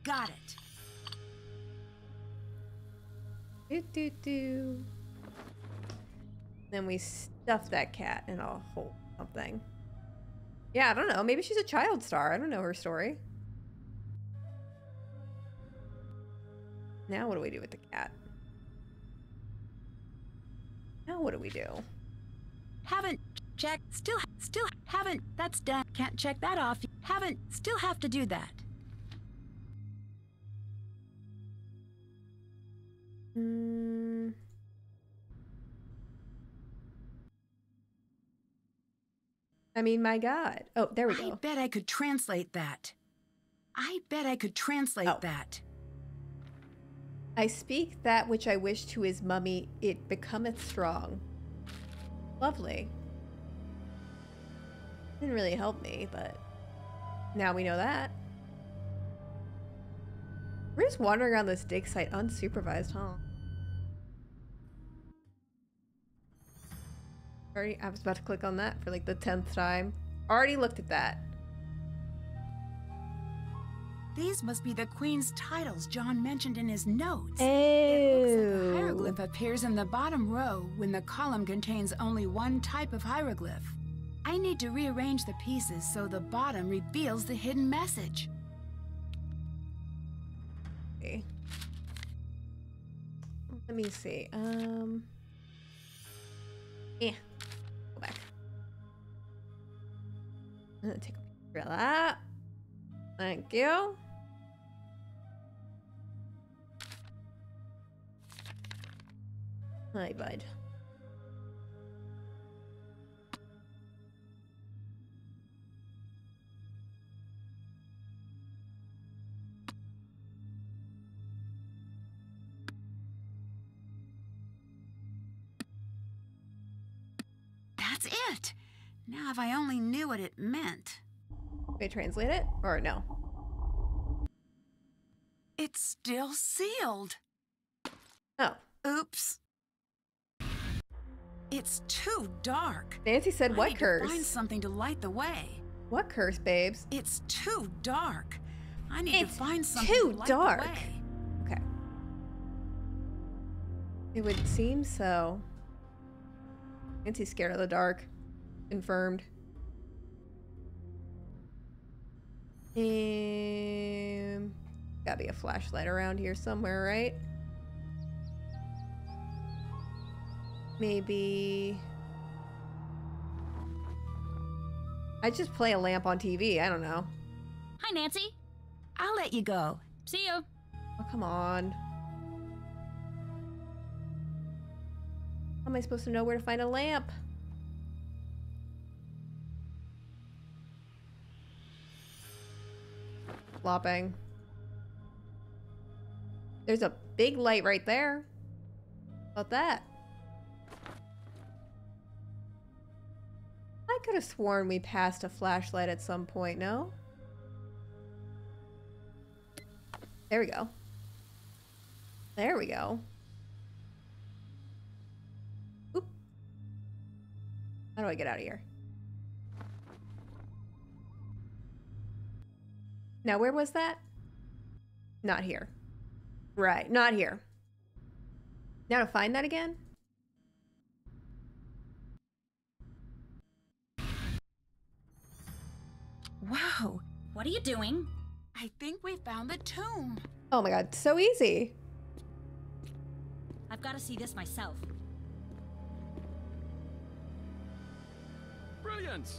Got it. Do. Then we stuff that cat in a hole something. Yeah, I don't know. Maybe she's a child star. I don't know her story. Now what do we do with the cat? Now what do we do? Haven't checked. Still haven't. That's done. Can't check that off. Haven't. Still have to do that. I mean, my God. Oh, there we go. I bet I could translate that. I bet I could translate that. I speak that which I wish to his mummy, it becometh strong. Lovely. Didn't really help me, but now we know that. We're just wandering around this dig site unsupervised, huh? Already, I was about to click on that for like the 10th time. Already looked at that. These must be the Queen's titles John mentioned in his notes. Oh. It looks like the hieroglyph appears in the bottom row when the column contains only one type of hieroglyph. I need to rearrange the pieces so the bottom reveals the hidden message. Okay. Let me see. Yeah. Go back. I'm gonna take a picture of that. Thank you. Hi, bud. That's it. Now if I only knew what it meant. Can I translate it? Or no? It's still sealed. Oh. Oops. It's too dark. Nancy said, I what need curse? to find something to light the way. What curse, babes? It's too dark. I need to find something too to light dark. the way. Okay. It would seem so. Nancy's scared of the dark. Confirmed. Gotta be a flashlight around here somewhere, right? Maybe... I just play a lamp on TV. I don't know. Hi, Nancy. I'll let you go. See you. Oh, come on. How am I supposed to know where to find a lamp? Flopping. There's a big light right there. How about that? I could have sworn we passed a flashlight at some point, no? There we go. There we go. Oop. How do I get out of here? Now, where was that? Not here. Right, not here. Now to find that again? Wow. What are you doing? I think we found the tomb. Oh my god, so easy. I've got to see this myself. Brilliant!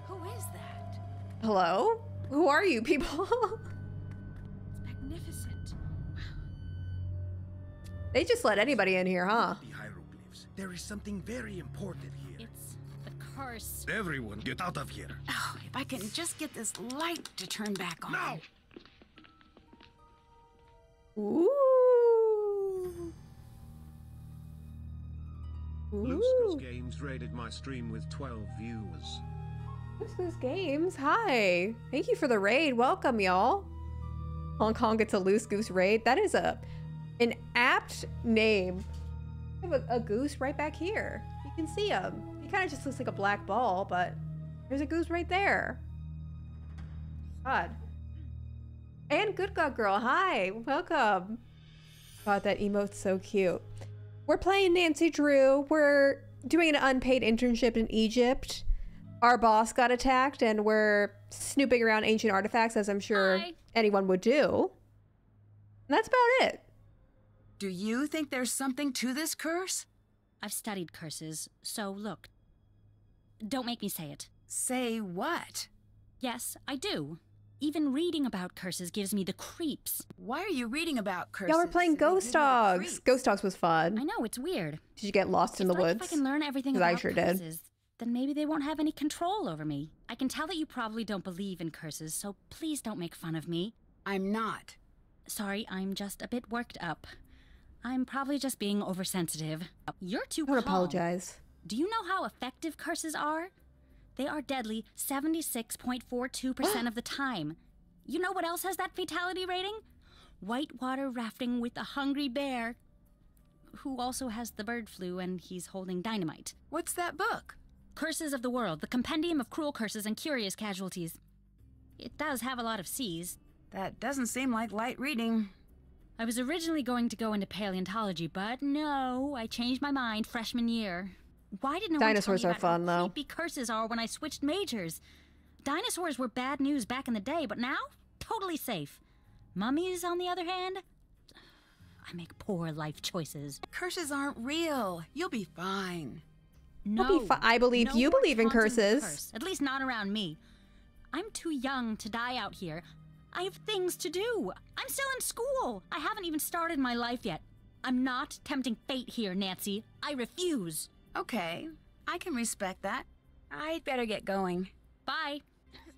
Who is that? Hello? Who are you people? It's magnificent. They just let anybody in here, huh? The hieroglyphs. There is something very important here. It's the curse. Everyone get out of here. Oh, if I can just get this light to turn back on. Now! Ooh. Bluescrew's Games raided my stream with 12 viewers. Loose Games, hi. Thank you for the raid. Welcome, y'all. Hong Kong gets a Loose Goose raid. That is an apt name. I have a goose right back here. You can see him. He kind of just looks like a black ball, but there's a goose right there. God. And Good God Girl, hi. Welcome. God, that emote's so cute. We're playing Nancy Drew. We're doing an unpaid internship in Egypt. Our boss got attacked, and we're snooping around ancient artifacts, as I'm sure anyone would do. And that's about it. Do you think there's something to this curse? I've studied curses, so look. Don't make me say it. Say what? Yes, I do. Even reading about curses gives me the creeps. Why are you reading about curses? Y'all were playing They give you Ghost the Dogs. creeps. Ghost Dogs was fun. I know, it's weird. Did you get lost in the It's like woods? if I can learn everything 'Cause I about sure did. curses, then maybe they won't have any control over me. I can tell that you probably don't believe in curses, so please don't make fun of me. I'm not. Sorry, I'm just a bit worked up. I'm probably just being oversensitive. You're too I don't calm. apologize. Do you know how effective curses are? They are deadly 76.42% of the time. You know what else has that fatality rating? Whitewater rafting with a hungry bear, who also has the bird flu and he's holding dynamite. What's that book? Curses of the World, the compendium of cruel curses and curious casualties. It does have a lot of C's. That doesn't seem like light reading. I was originally going to go into paleontology, but no, I changed my mind freshman year. Why did no Dinosaurs one are tell me fun, about how though. creepy curses are when I switched majors? Dinosaurs were bad news back in the day, but now, totally safe. Mummies, on the other hand, I make poor life choices. Curses aren't real. You'll be fine. No, You'll be I believe no you more believe in taunting the curses. curse, at least not around me. I'm too young to die out here. I have things to do. I'm still in school. I haven't even started my life yet. I'm not tempting fate here, Nancy. I refuse. Okay, I can respect that. I'd better get going. Bye.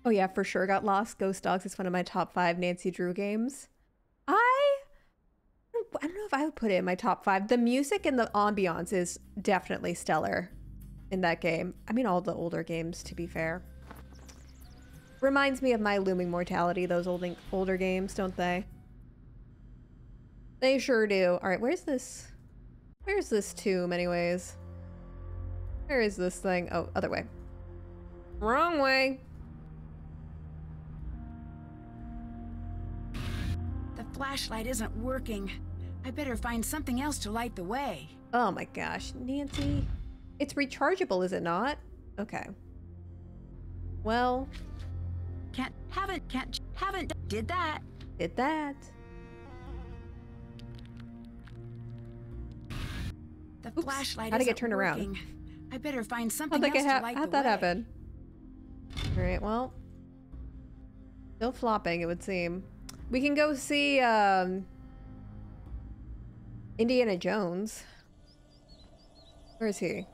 Oh yeah, for sure got lost. Ghost Dogs is one of my top 5 Nancy Drew games. I don't know if I would put it in my top 5. The music and the ambiance is definitely stellar in that game. I mean, all the older games, to be fair. Reminds me of My Looming Mortality, those older games, don't they? They sure do. All right, where's this? Where's this tomb, anyways? Where is this thing? Oh, other way. Wrong way. The flashlight isn't working. I better find something else to light the way. Oh my gosh, Nancy. It's rechargeable, is it not? Okay. Well, Haven't, did that. did that. The Oops, flashlight how'd I isn't get turned around? working. I better find something How'd else to light how'd the that way. happen? Alright, well. Still flopping, it would seem. We can go see, Indiana Jones. Where is he?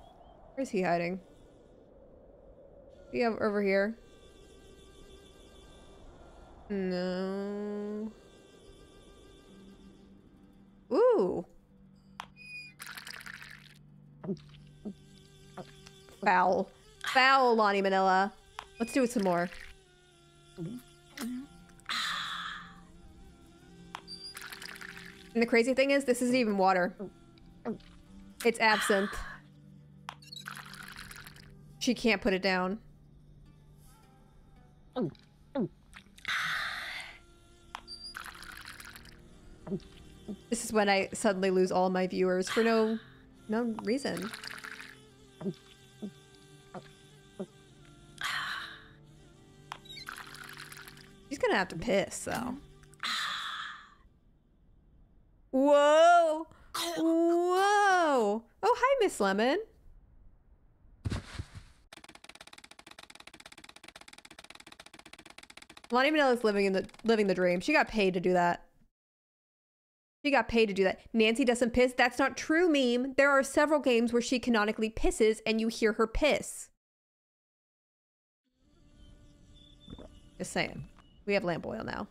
Where's he hiding? He over here? No. Ooh. Foul. Foul, Lonnie Manila. Let's do it some more. And the crazy thing is, this isn't even water. It's absinthe. She can't put it down. This is when I suddenly lose all my viewers for no reason. She's gonna have to piss, though. Whoa! Whoa! Oh, hi, Miss Lemon. Lonnie Manila's living the dream. She got paid to do that. She got paid to do that. Nancy doesn't piss. That's not true, meme. There are several games where she canonically pisses and you hear her piss. Just saying. We have lamp oil now.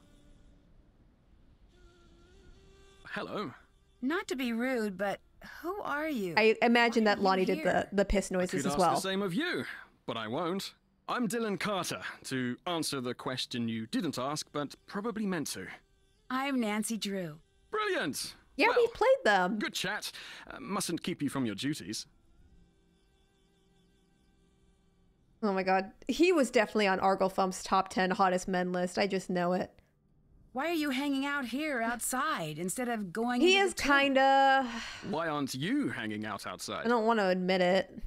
Hello. Not to be rude, but who are you? I imagine Why are that you Lonnie did here? the piss I noises could as ask well. the same of you, but I won't. I'm Dylan Carter, to answer the question you didn't ask, but probably meant to. I'm Nancy Drew. Brilliant! Yeah, Well, we played them. good chat. Mustn't keep you from your duties. Oh my god. He was definitely on Arglefump's top 10 hottest men list. I just know it. Why are you hanging out here outside instead of going He into is the tomb? kinda... Why aren't you hanging out outside? I don't want to admit it.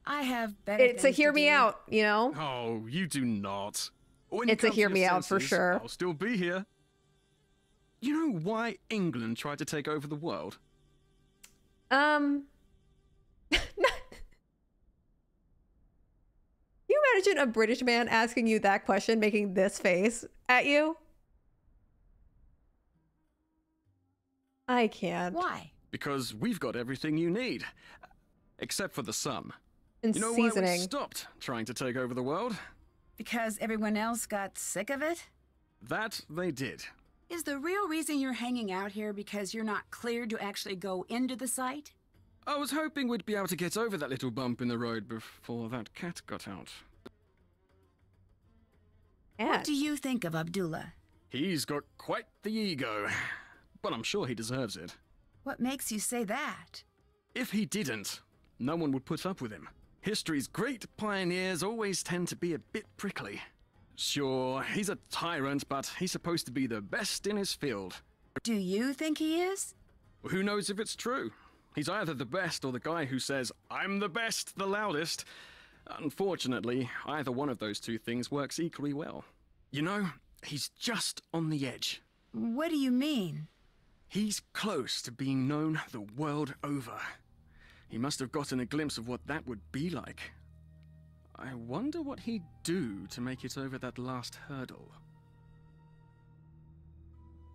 I have better It's a things to hear me do. out, you know? Oh, you do not. When you It's a come to hear your me out for senses, sure. I'll still be here. You know why England tried to take over the world? You imagine a British man asking you that question, making this face at you? I can't. Why? Because we've got everything you need. Except for the sun. And You know why we seasoning. stopped trying to take over the world? Because everyone else got sick of it? That they did. Is the real reason you're hanging out here because you're not cleared to actually go into the site? I was hoping we'd be able to get over that little bump in the road before that cat got out. What do you think of Abdullah? He's got quite the ego, but I'm sure he deserves it. What makes you say that? If he didn't, no one would put up with him. History's great pioneers always tend to be a bit prickly. Sure, he's a tyrant, but he's supposed to be the best in his field. Do you think he is? Who knows if it's true? He's either the best or the guy who says, "I'm the best, the loudest." Unfortunately, either one of those two things works equally well. You know, he's just on the edge. What do you mean? He's close to being known the world over. He must have gotten a glimpse of what that would be like. I wonder what he'd do to make it over that last hurdle.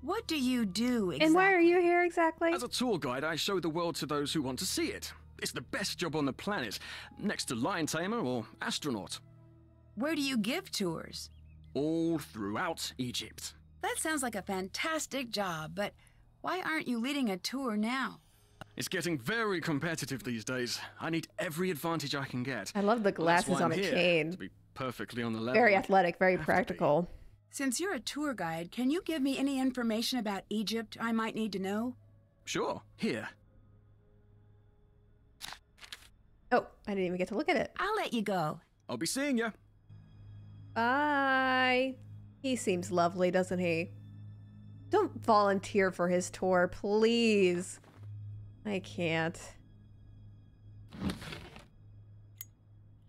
What do you do exactly? And why are you here exactly? As a tour guide, I show the world to those who want to see it. It's the best job on the planet, next to lion tamer or astronaut. Where do you give tours? All throughout Egypt. That sounds like a fantastic job, but why aren't you leading a tour now? It's getting very competitive these days. I need every advantage I can get. I love the Well, that's glasses why on I'm a here, cane. to be perfectly on the level. Very athletic, very Have to be. practical. Since you're a tour guide, can you give me any information about Egypt I might need to know? Sure, here. Oh, I didn't even get to look at it. I'll let you go. I'll be seeing you. Bye. He seems lovely, doesn't he? Don't volunteer for his tour, please. I can't.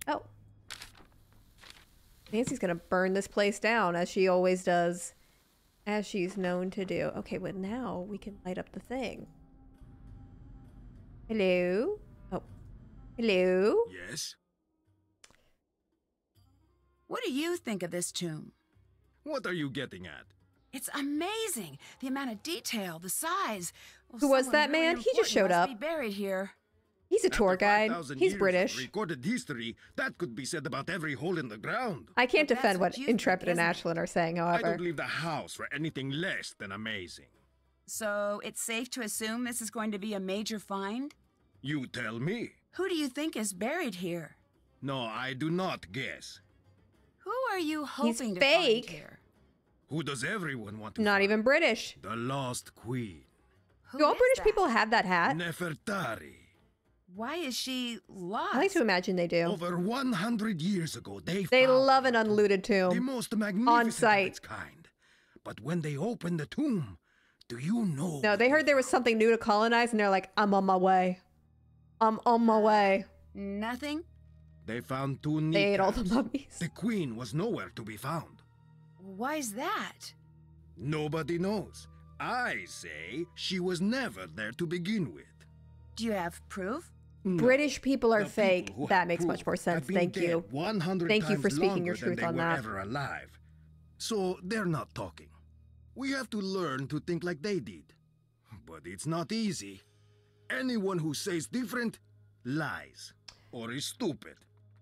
Oh. Nancy's gonna burn this place down, as she always does. As she's known to do. Okay, but now we can light up the thing. Hello? Oh. Hello? Yes? What do you think of this tomb? What are you getting at? It's amazing. The amount of detail, the size. Well, Who was someone that really man? He just important showed must up. Be buried here. He's a tour After guide. 5,000 He's years of British. recorded history, that could be said about every hole in the ground. I can't But that's defend what what you think, Intrepid and isn't it? Ashlyn are saying, I however. don't leave the house for anything less than amazing. So it's safe to assume this is going to be a major find? You tell me. Who do you think is buried here? No, I do not guess. Who are you He's hoping to fake. find here? Who does everyone want to Not find? even British. The Lost Queen. Who Do all is British that? people have that hat? Nefertari. Why is she lost? I like to imagine they do. Over 100 years ago, they They found love an unlooted the tomb. most magnificent site. of its kind. But when they opened the tomb, do you know? No, they heard there was something new to colonize, and they're like, I'm on my way. I'm on my way. Nothing? They found two kneecaps. They ate all the mummies. The queen was nowhere to be found. Why's that? Nobody knows. I say she was never there to begin with. Do you have proof? No. British people are The fake. people who That have makes much proof more have sense. been Thank dead you. 100 Thank you for times speaking your longer than truth they on were that. ever alive. So they're not talking. We have to learn to think like they did. But it's not easy. Anyone who says different lies or is stupid.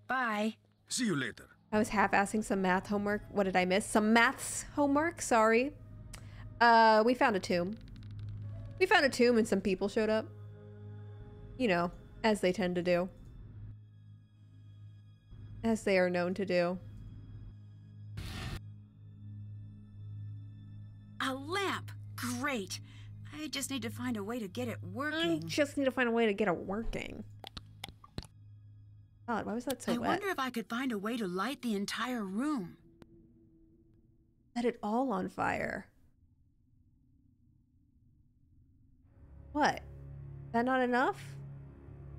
Bye. See you later. I was half-assing some math homework. What did I miss? Some maths homework? Sorry. We found a tomb. We found a tomb and some people showed up. You know, as they tend to do. As they are known to do. A lamp. Great. I just need to find a way to get it I working. just need to find a way to get it working. God, why was that so I wet? wonder if I could find a way to light the entire room. Set it all on fire. What? Is that not enough?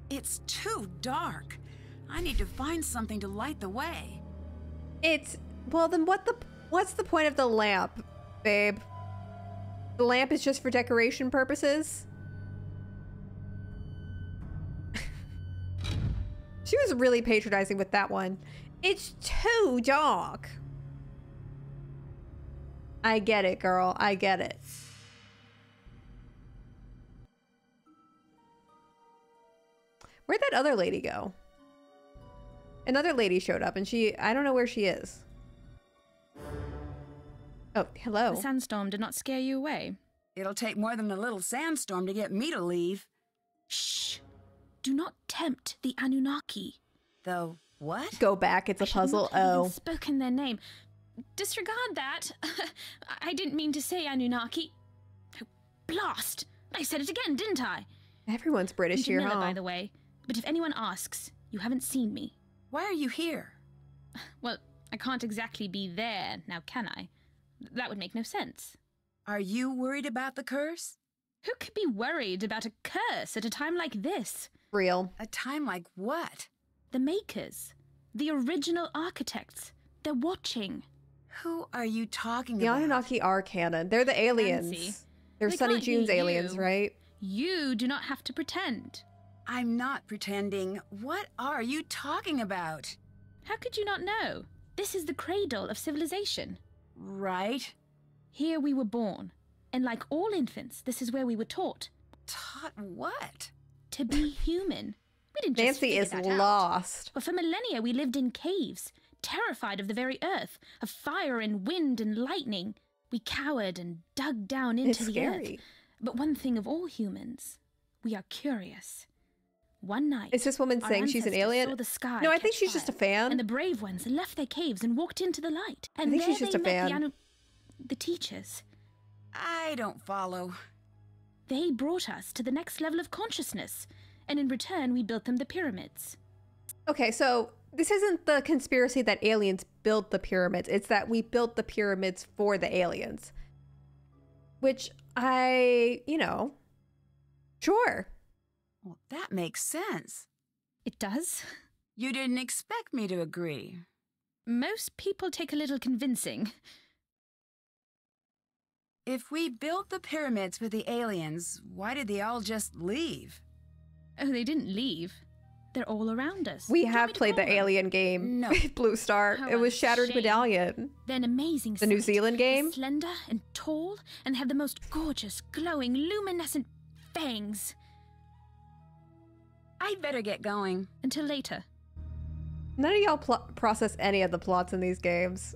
It's too dark. I need to find something to light the way. It's well then what's the point of the lamp, babe? The lamp is just for decoration purposes? She was really patronizing with that one. It's too dark. I get it, girl. I get it. Where'd that other lady go? Another lady showed up and I don't know where she is. Oh, hello. The sandstorm did not scare you away. It'll take more than a little sandstorm to get me to leave. Shh. Do not tempt the Anunnaki. Though, what? Go back. It's a puzzle. Oh. Spoken their name. Disregard that. I didn't mean to say Anunnaki. Oh, blast! I said it again, didn't I? Everyone's British here, Miller, huh? by the way. But if anyone asks, you haven't seen me. Why are you here? Well, I can't exactly be there, now can I? That would make no sense. Are you worried about the curse? Who could be worried about a curse at a time like this? Real. A time like what? The makers. The original architects. They're watching. Who are you talking The about? Anunnaki are canon. They're the aliens. Fancy. They're They Sunny can't be June's aliens, you. right? You do not have to pretend. I'm not pretending. What are you talking about? How could you not know? This is the cradle of civilization. Right? Here we were born. And like all infants, this is where we were taught. Taught what? To be human. We didn't just Nancy figure is that out. lost. But for millennia we lived in caves, terrified of the very earth, of fire and wind and lightning. We cowered and dug down into It's the scary. earth. But one thing of all humans, we are curious. One night, Is this woman our saying she's an ancestors alien? saw the sky No, I think catch she's just a fire, fan. And the brave ones left their caves and walked into the light. And think there she's just they a met fan. the teachers. I don't follow. They brought us to the next level of consciousness, and in return we built them the pyramids. Okay, so this isn't the conspiracy that aliens built the pyramids. It's that we built the pyramids for the aliens. Which sure. Well, that makes sense. It does. You didn't expect me to agree. Most people take a little convincing. If we built the pyramids for the aliens, why did they all just leave? Oh, they didn't leave. They're all around us. We Do you want have me to played the call them? alien game. No. Blue Star. How It was a Shattered shame. Medallion. They're an amazing The New sight. Zealand They're game? slender and tall, and have the most gorgeous, glowing, luminescent fangs. I'd better get going. Until later. None of y'all process any of the plots in these games.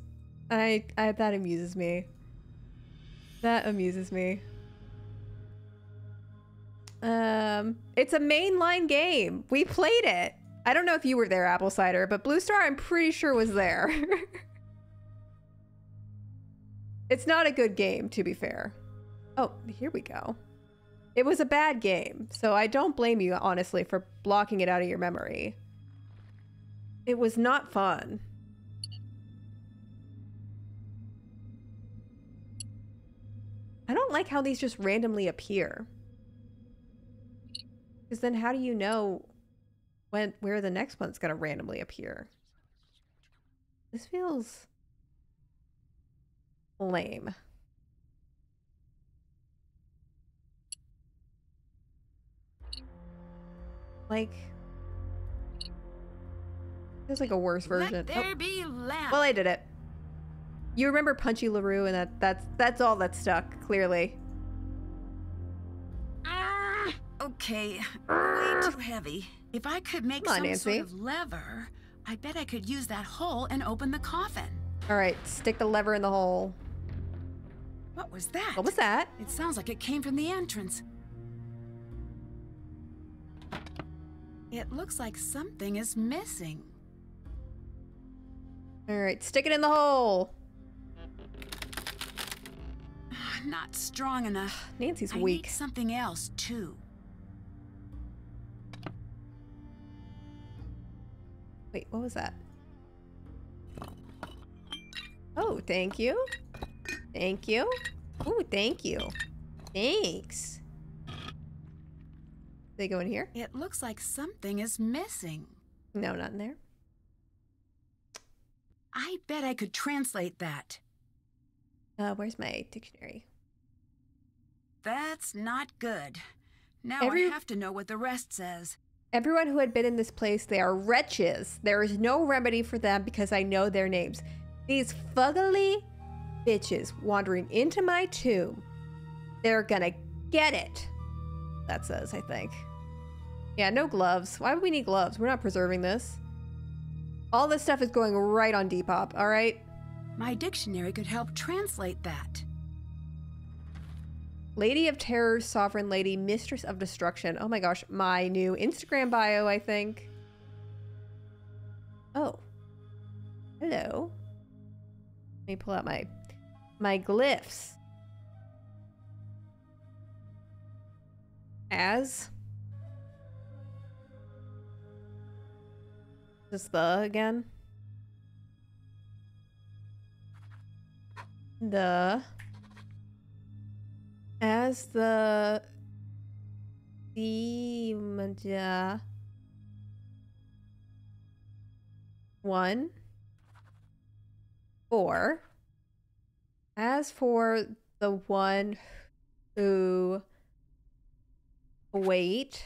That amuses me. That amuses me. It's a mainline game. We played it. I don't know if you were there, Apple Cider, but Blue Star, I'm pretty sure was there. It's not a good game, to be fair. Oh, here we go. It was a bad game, so I don't blame you, honestly, for blocking it out of your memory. It was not fun. I don't like how these just randomly appear. Because then how do you know where the next one's gonna randomly appear? This feels lame. Like, feels like a worse version. Let there be lamp. Well, I did it. You remember Punchy LaRue, and that's all that stuck, clearly. Ah, okay, way too heavy. If I could make Come on, some Nancy. sort of lever, I bet I could use that hole and open the coffin. All right, stick the lever in the hole. What was that? What was that? It sounds like it came from the entrance. It looks like something is missing. All right, stick it in the hole. Not strong enough. Nancy's I weak. need something else, too. Wait, what was that? Oh, thank you. Thank you. Oh, thank you. Thanks. They go in here? It looks like something is missing. No, not in there. I bet I could translate that. Where's my dictionary? That's not good. Now Every- I have to know what the rest says. Everyone who had been in this place, they are wretches. There is no remedy for them because I know their names. These fuggly bitches wandering into my tomb. They're gonna get it. That says, I think. Yeah, no gloves. Why would we need gloves? We're not preserving this. All this stuff is going right on Depop, all right? My dictionary could help translate that. Lady of Terror, Sovereign Lady, Mistress of Destruction. Oh my gosh, my new Instagram bio, I think. Oh. Hello. Let me pull out my glyphs. As. Just the again. The. As the Maja 1 4. As for the one who await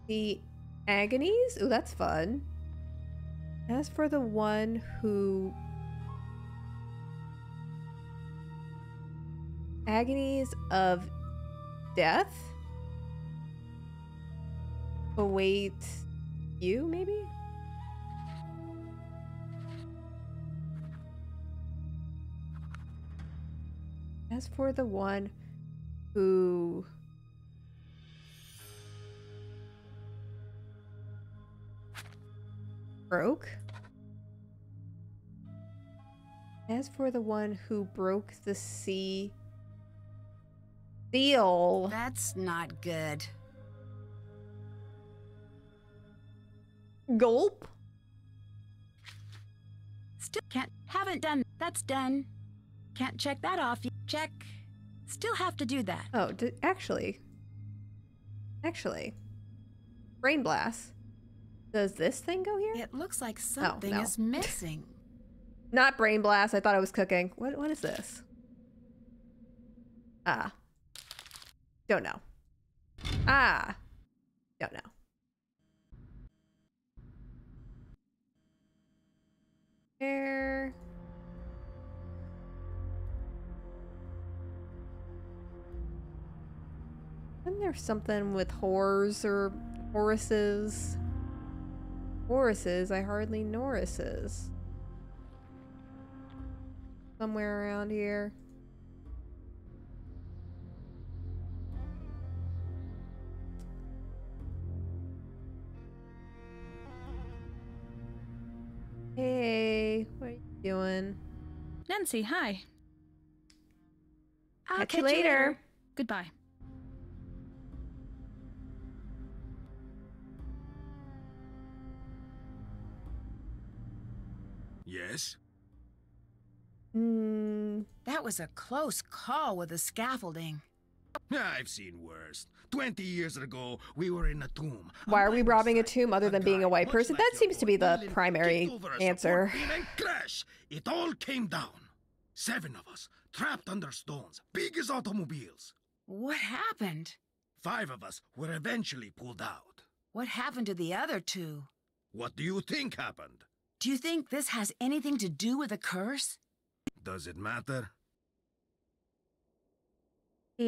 the agonies, ooh, that's fun. As for the one who agonies of death await you, maybe? As for the one who broke. As for the one who broke the sea seal. That's not good. Gulp. Still haven't done. That's done. Can't check that off. Check. Still have to do that. Oh, actually. Brain blast. Does this thing go here? It looks like something is missing. Not brain blast. I thought I was cooking. What is this? Ah. Don't know. Ah. Don't know. There. Isn't there something with whores or Horuses? Horuses, I hardly Norrises. Somewhere around here. Hey, what are you doing? Nancy, hi. I'll Catch you later. Goodbye. Yes? That was a close call with the scaffolding. I've seen worse. 20 years ago, we were in a tomb. Why are we robbing a tomb other than being a white person? That seems to be the primary answer. And crash! It all came down. 7 of us, trapped under stones, big as automobiles. What happened? 5 of us were eventually pulled out. What happened to the other 2? What do you think happened? Do you think this has anything to do with a curse? Does it matter? What do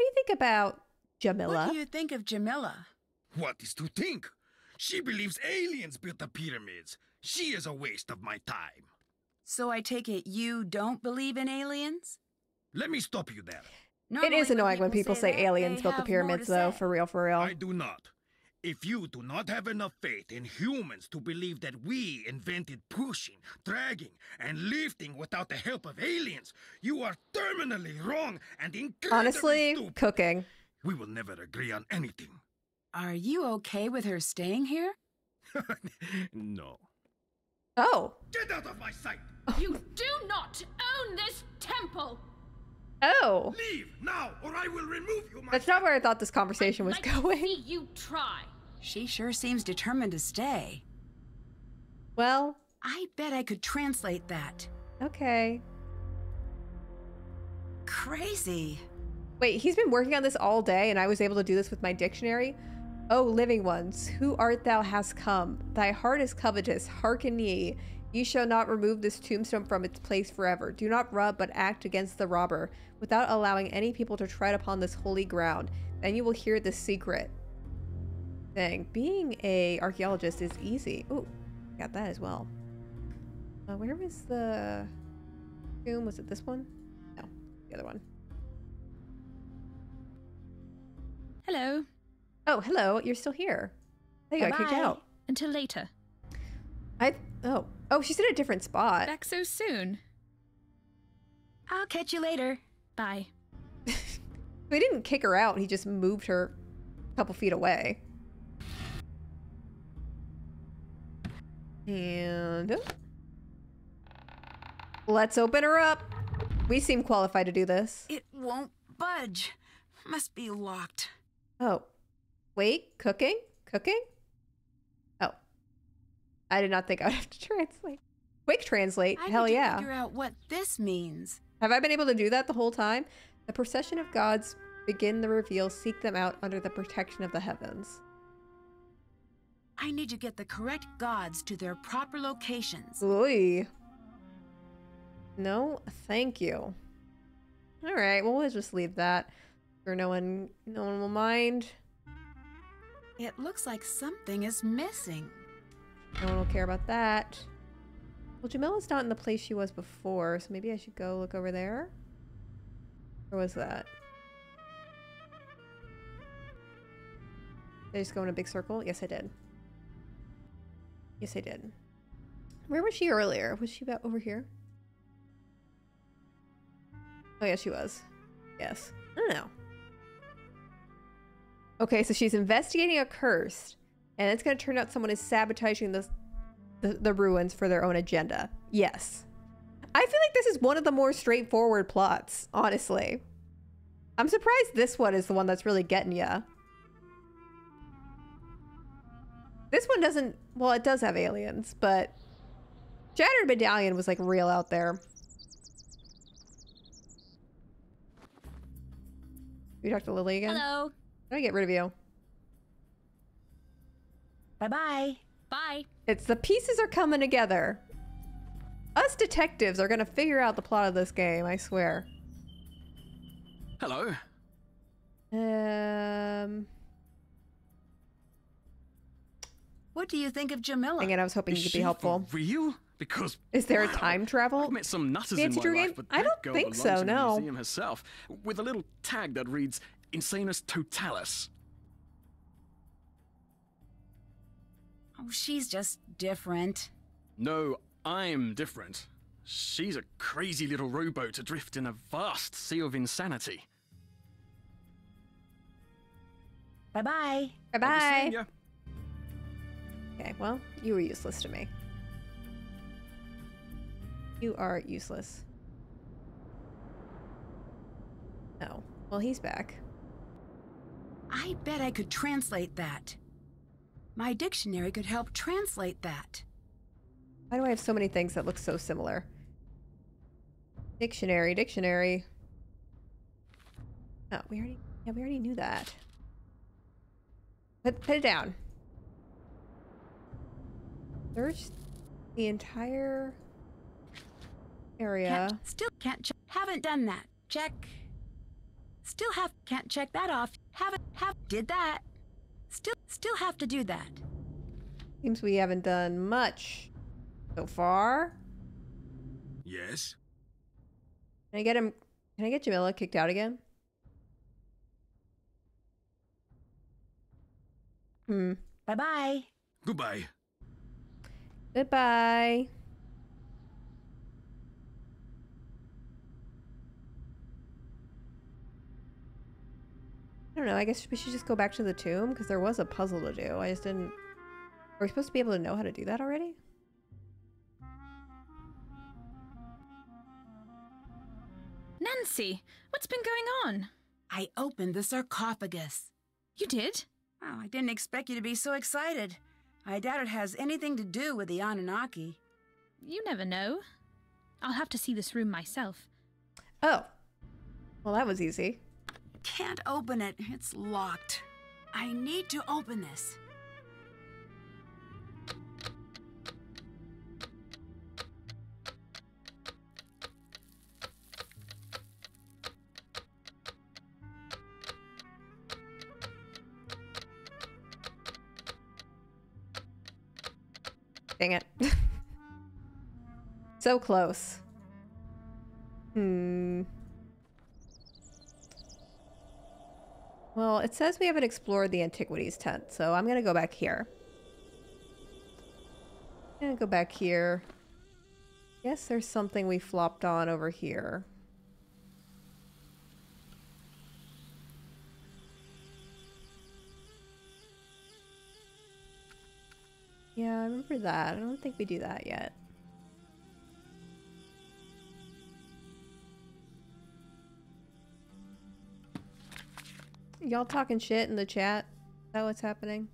you think about Jamila? What do you think of Jamila? What is to think? She believes aliens built the pyramids. She is a waste of my time. So I take it you don't believe in aliens? Let me stop you there. It is annoying when people say that, aliens they built the have more to pyramids, though, say. for real. I do not. If you do not have enough faith in humans to believe that we invented pushing, dragging, and lifting without the help of aliens, you are terminally wrong and incredibly Honestly, stupid. cooking. We will never agree on anything. Are you okay with her staying here? No. Oh. Get out of my sight! You do not own this temple! Oh. Leave now, or I will remove you. That's not where I thought this conversation was Like to going. see you try. She sure seems determined to stay. Well, I bet I could translate that. okay. Crazy. Wait, he's been working on this all day and I was able to do this with my dictionary? Oh, living ones, who art thou hast come? Thy heart is covetous, hearken ye. Ye shall not remove this tombstone from its place forever. Do not rob, but act against the robber, without allowing any people to tread upon this holy ground. Then you will hear the secret thing. Being a archaeologist is easy. Ooh, got that as well. Where was the tomb? Was it this one? No, the other one. Hello. Oh, hello. You're still here. I got kicked out. Until later. Oh, she's in a different spot. Back so soon. I'll catch you later. Bye. We didn't kick her out. He just moved her a couple feet away. And let's open her up. We seem qualified to do this. It won't budge. Must be locked. Oh, wait, cooking? Cooking? Oh, I did not think I would have to translate. Quick translate, hell yeah. I need to figure out what this means. Have I been able to do that the whole time? The procession of gods begin the reveal, seek them out under the protection of the heavens. I need to get the correct gods to their proper locations. Oy. No, thank you. All right, well, we'll just leave that. Sure, no one will mind. It looks like something is missing. No one will care about that. Well, Jamila's not in the place she was before, so maybe I should go look over there. Where was that? Did I just go in a big circle? Yes, I did. Yes, I did. Where was she earlier? Was she about over here? Oh, yeah, she was. Yes. I don't know. Okay, so she's investigating a curse, and it's going to turn out someone is sabotaging the ruins for their own agenda. Yes. I feel like this is one of the more straightforward plots, honestly. I'm surprised this one is the one that's really getting ya. This one doesn't... Well, it does have aliens, but... Shattered Medallion was, like, real out there. You talk to Lily again? Hello. How do I get rid of you? Bye-bye. Bye. It's the pieces are coming together. Us detectives are gonna figure out the plot of this game, I swear. Hello. What do you think of Jamila? Again, I was hoping you could be helpful. For real? Because is there wow, time travel? I've met some nutters Fancy in my game? life, but I don't that girl think belongs so. in the No. museum herself, with a little tag that reads "Insanus Totalis." Oh, she's just different. No, I'm different. She's a crazy little rowboat adrift in a vast sea of insanity. Bye-bye. Bye-bye. Ya. Okay, well, you were useless to me. You are useless. Oh, well, he's back. I bet I could translate that. My dictionary could help translate that. Why do I have so many things that look so similar? Dictionary. Oh, we already knew that. Put it down. Search the entire area. Can't check. Haven't done that. Check. Can't check that off. Did that. Still have to do that. Seems we haven't done much so far. Yes? Can I get Jamila kicked out again? Bye-bye. Goodbye. Goodbye. I don't know, I guess we should just go back to the tomb, because there was a puzzle to do. I just didn't... Are we supposed to be able to know how to do that already? Nancy, what's been going on? I opened the sarcophagus. You did? Oh, I didn't expect you to be so excited. I doubt it has anything to do with the Anunnaki. You never know. I'll have to see this room myself. Oh. Well, that was easy. can't open it. It's locked. I need to open this. Dang it. So close. Well, it says we haven't explored the antiquities tent, so I'm gonna go back here. I'm gonna go back here. Guess there's something we flopped on over here. Yeah, I remember that. I don't think we do that yet. Y'all talking shit in the chat? Is that what's happening?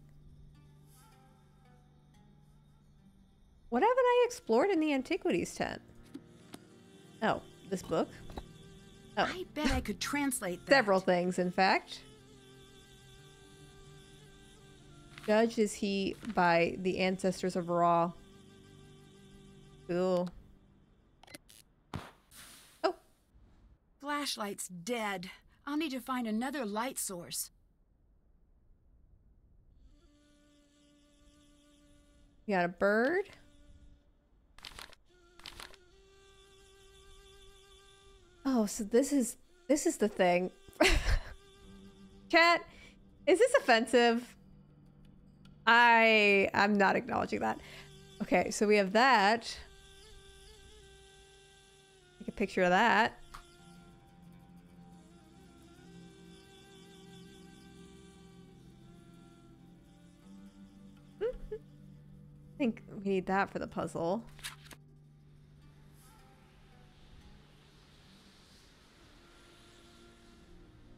What haven't I explored in the antiquities tent? Oh, this book? Oh. I bet I could translate that. Several things, in fact. Judged is he by the ancestors of Ra. Cool. Oh. Flashlight's dead. I'll need to find another light source. You got a bird? Oh, so this is the thing. Chat, is this offensive? I'm not acknowledging that. Okay, so we have that. Take a picture of that. I think we need that for the puzzle.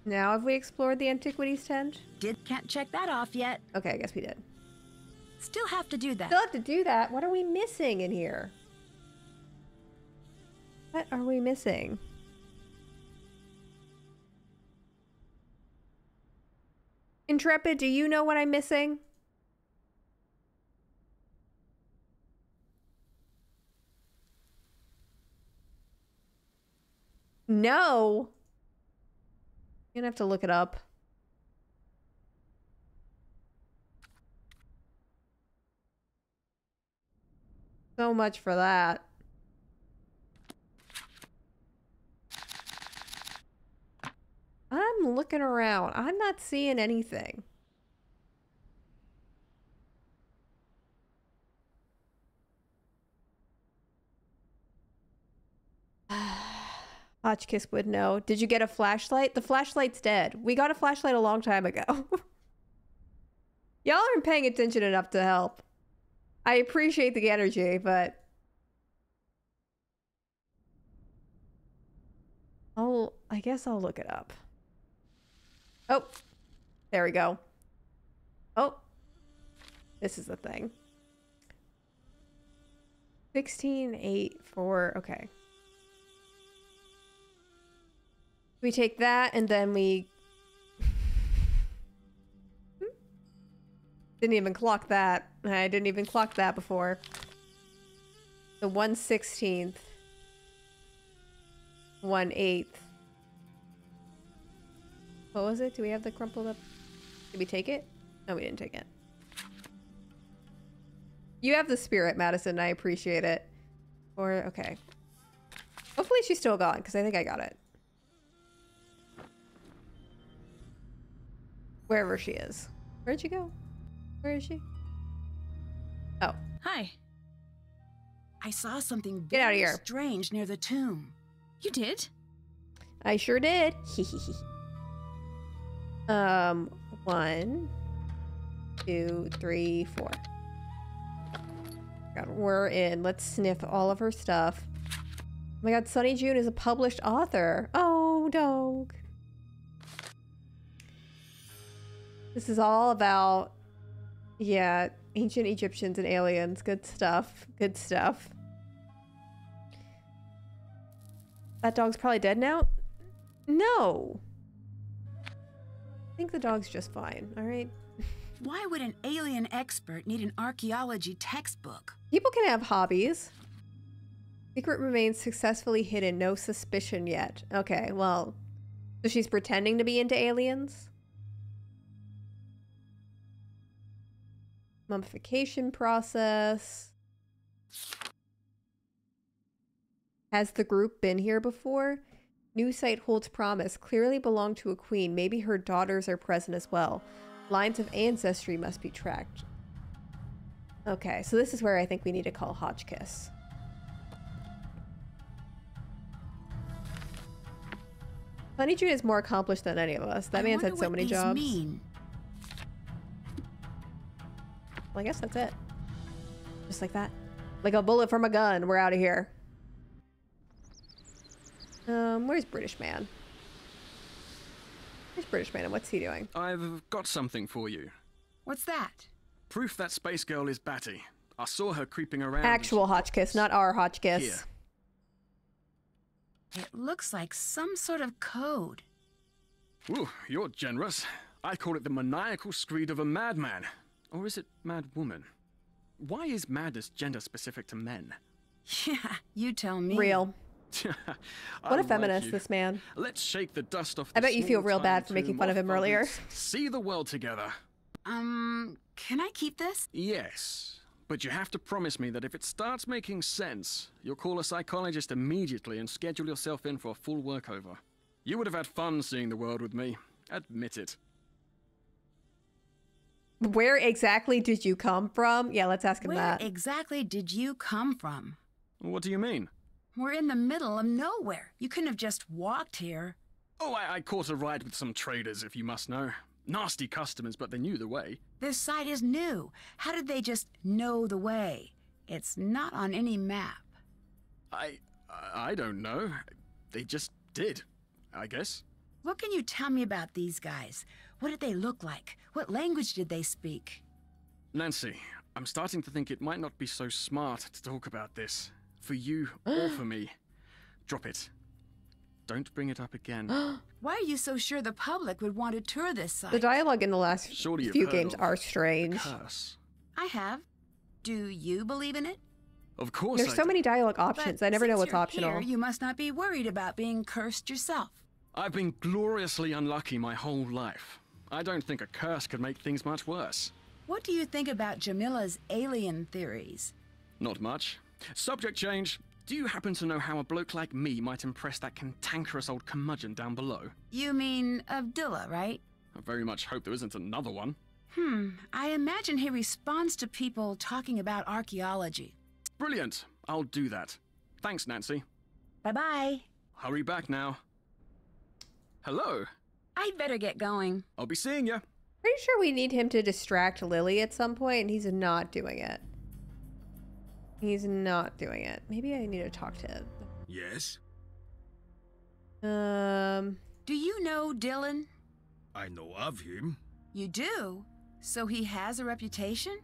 Now have we explored the antiquities tent? Can't check that off yet. Okay, I guess we did. Still have to do that. Still have to do that? What are we missing in here? What are we missing? Intrepid, do you know what I'm missing? No. You're gonna have to look it up. So much for that. I'm looking around. I'm not seeing anything. Hotchkiss would know. Did you get a flashlight? The flashlight's dead. We got a flashlight a long time ago. Y'all aren't paying attention enough to help. I appreciate the energy, but... I guess I'll look it up. Oh. There we go. Oh. This is the thing. 16, 8, 4. Okay. We take that and then we... Didn't even clock that. I didn't even clock that before. The 1/16. 1/8. What was it? Do we have the crumpled up? Did we take it? No, we didn't take it. You have the spirit, Madison. I appreciate it. Or, okay. Hopefully she's still gone, because I think I got it. Wherever she is. Where'd she go? Where is she? Oh. Hi. I saw something Get out of very here. strange near the tomb. You did? I sure did. 1, 2, 3, 4. God, we're in. Let's sniff all of her stuff. Oh my god, Sunny June is a published author. Oh, dog. This is all about, yeah, ancient Egyptians and aliens. Good stuff. Good stuff. That dog's probably dead now? No. I think the dog's just fine, all right? Why would an alien expert need an archaeology textbook? People can have hobbies. Secret remains successfully hidden. No suspicion yet. Okay, well, so she's pretending to be into aliens? Mummification process. Has the group been here before? New site holds promise. Clearly belonged to a queen. Maybe her daughters are present as well. Lines of ancestry must be tracked. Okay, so this is where I think we need to call Hotchkiss. Honey June is more accomplished than any of us. That man's had so many jobs. Mean. Well, I guess that's it. Just like that. Like a bullet from a gun. We're out of here. Where's British Man? Where's British Man and what's he doing? I've got something for you. What's that? Proof that space girl is Batty. I saw her creeping around. Actual Hotchkiss, not our Hotchkiss. Here. It looks like some sort of code. Ooh, you're generous. I call it the maniacal screed of a madman. Or is it mad woman? Why is madness gender specific to men? Yeah, you tell me. Real. What a feminist, this man. Let's shake the dust off. I bet you feel real bad for making fun of him earlier. See the world together. Can I keep this? Yes, but you have to promise me that if it starts making sense, you'll call a psychologist immediately and schedule yourself in for a full workover. You would have had fun seeing the world with me. Admit it. Where exactly did you come from? Yeah, let's ask him that. Where exactly did you come from? What do you mean? We're in the middle of nowhere. You couldn't have just walked here. Oh, I caught a ride with some traders, if you must know. Nasty customers, but they knew the way. This site is new. How did they just know the way? It's not on any map. I don't know. They just did, I guess. What can you tell me about these guys? What did they look like? What language did they speak? Nancy, I'm starting to think it might not be so smart to talk about this. For you or for me. Drop it. Don't bring it up again. Why are you so sure the public would want to tour this site? The dialogue in the last few games are strange. Curse. I have. Do you believe in it? Of course There's so many dialogue options. I never know what's you're optional. Here, you must not be worried about being cursed yourself. I've been gloriously unlucky my whole life. I don't think a curse could make things much worse. What do you think about Jamila's alien theories? Not much. Subject change. Do you happen to know how a bloke like me might impress that cantankerous old curmudgeon down below? You mean Abdullah, right? I very much hope there isn't another one. I imagine he responds to people talking about archaeology. Brilliant. I'll do that. Thanks, Nancy. Bye-bye. Hurry back now. Hello. I'd better get going. I'll be seeing you. Pretty sure we need him to distract Lily at some point, and he's not doing it. He's not doing it. Maybe I need to talk to him. Yes? Do you know Dylan? I know of him. You do? So he has a reputation?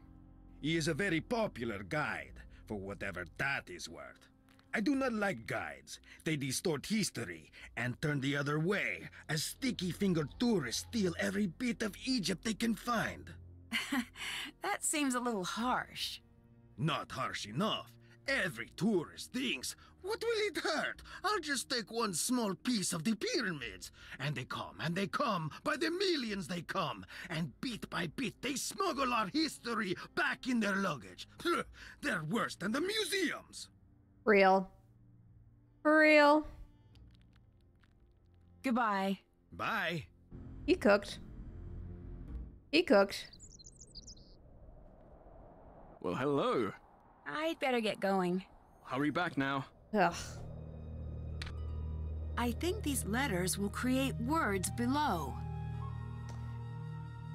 He is a very popular guide, for whatever that is worth. I do not like guides. They distort history and turn the other way, as sticky-fingered tourists steal every bit of Egypt they can find. That seems a little harsh. Not harsh enough. Every tourist thinks, what will it hurt? I'll just take one small piece of the pyramids. And they come, by the millions they come. And bit by bit they smuggle our history back in their luggage. They're worse than the museums. Real. For real. Goodbye. Bye. He cooked. He cooked. Well, hello. I'd better get going. Hurry back now. Ugh. I think these letters will create words below.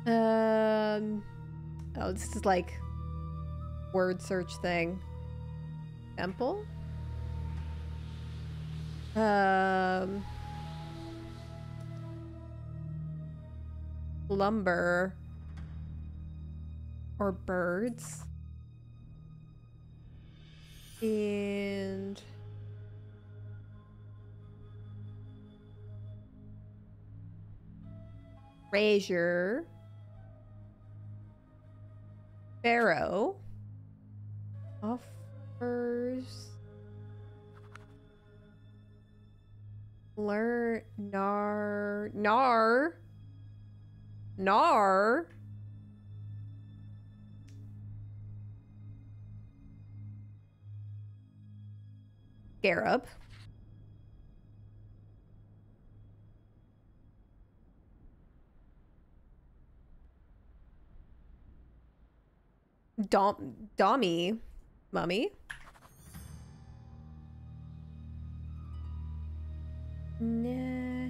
Oh, this is like word search thing. Temple? Lumber. Or birds. And Fraser. Pharaoh. Offers. Nar. Scarab. Dommy. Mummy. Nah.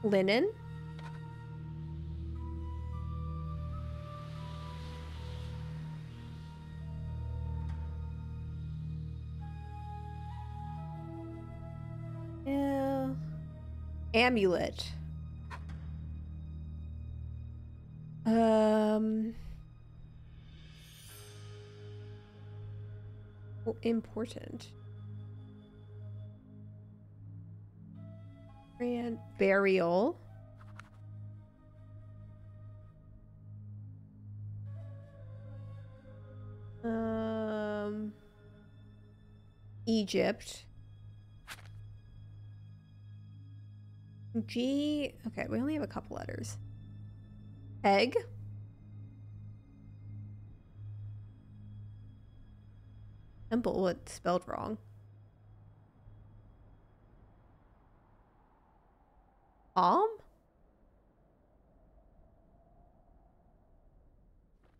Linen. Yeah. Amulet. Important. Grand burial. Egypt. G. Okay, we only have a couple letters. Egg. Simple, it's spelled wrong.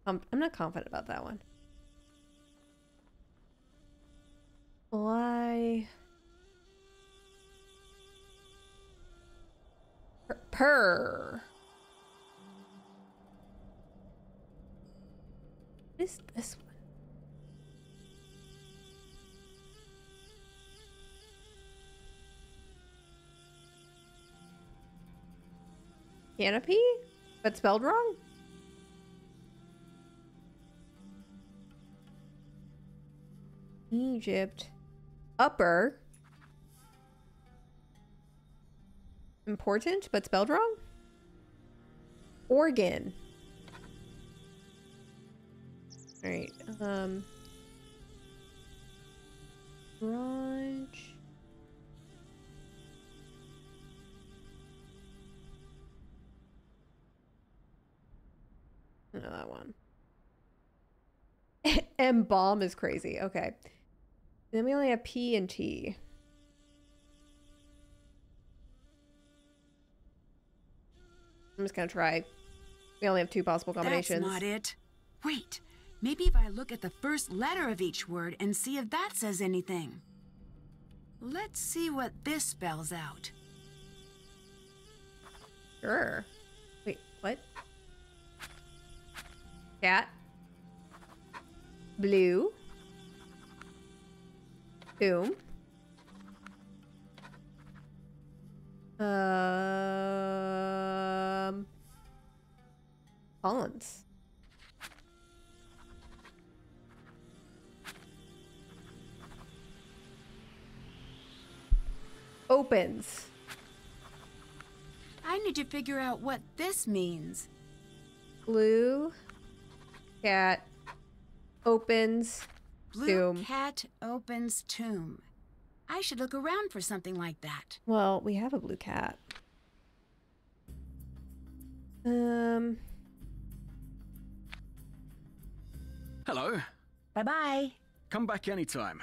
I'm not confident about that one. Why? Purr. What is this one? Canopy? But spelled wrong? Egypt. Upper. Important, but spelled wrong? Organ. Alright, Brunch. I know that one. Embalm is crazy. Okay. Then we only have P and T. I'm just gonna try. We only have two possible combinations. That's not it. Wait. Maybe if I look at the first letter of each word and see if that says anything. Let's see what this spells out. Sure. Wait, what? Cat. Blue. Boom. Collins. Opens. I need to figure out what this means. Blue cat opens Blue tomb. cat opens tomb. I should look around for something like that. Well, we have a blue cat. Hello. Bye-bye. Come back anytime.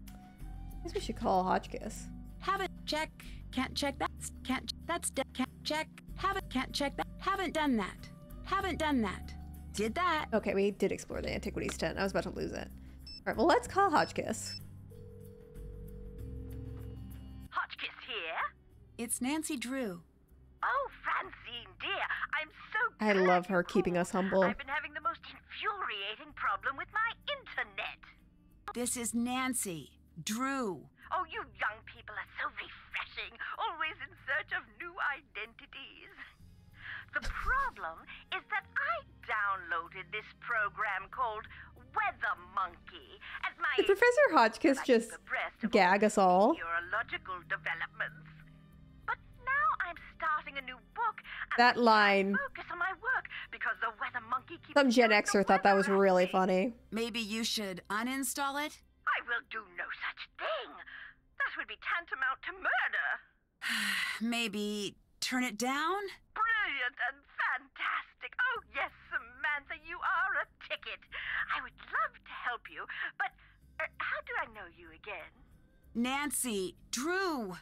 I guess we should call Hotchkiss. Have it. Check. Can't check that. Can't. That's can't check. Haven't. Can't check that. Haven't done that. Haven't done that. Did that. Okay, we did explore the Antiquities tent. I was about to lose it. All right, well, let's call Hotchkiss. Hotchkiss here? It's Nancy Drew. Oh, Francine, dear. I'm so I glad love you her keeping called. us humble. I've been having the most infuriating problem with my internet. This is Nancy Drew. Oh, you young people are so refreshing, always in search of new identities. The problem is that I downloaded this program called Weather Monkey at my Did Professor Hotchkiss just gag us all? meteorological developments. But now That line. Focus on my work because the weather monkey keeps Some Gen throwing Xer the thought that was weather at really me. funny. Maybe you should uninstall it? I will do no such thing. That would be tantamount to murder. Maybe turn it down? Brilliant and fantastic. Oh, yes, Samantha, you are a ticket. I would love to help you, but how do I know you again? Nancy, Drew.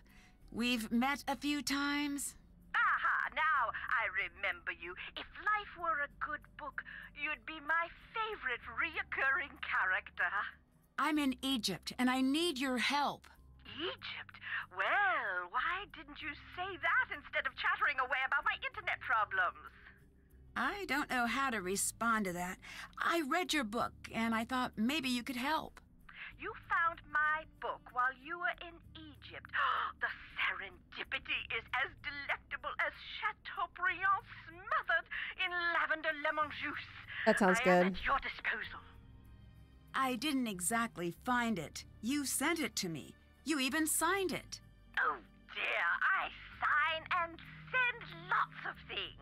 We've met a few times. Aha, now I remember you. If life were a good book, you'd be my favorite reoccurring character. I'm in Egypt, and I need your help. Egypt? Well, why didn't you say that instead of chattering away about my internet problems? I don't know how to respond to that. I read your book, and I thought maybe you could help. You found my book while you were in Egypt. The serendipity is as delectable as Chateaubriand smothered in lavender lemon juice. That sounds I good. am at your disposal. I didn't exactly find it. You sent it to me. You even signed it. Oh dear, I sign and send lots of things.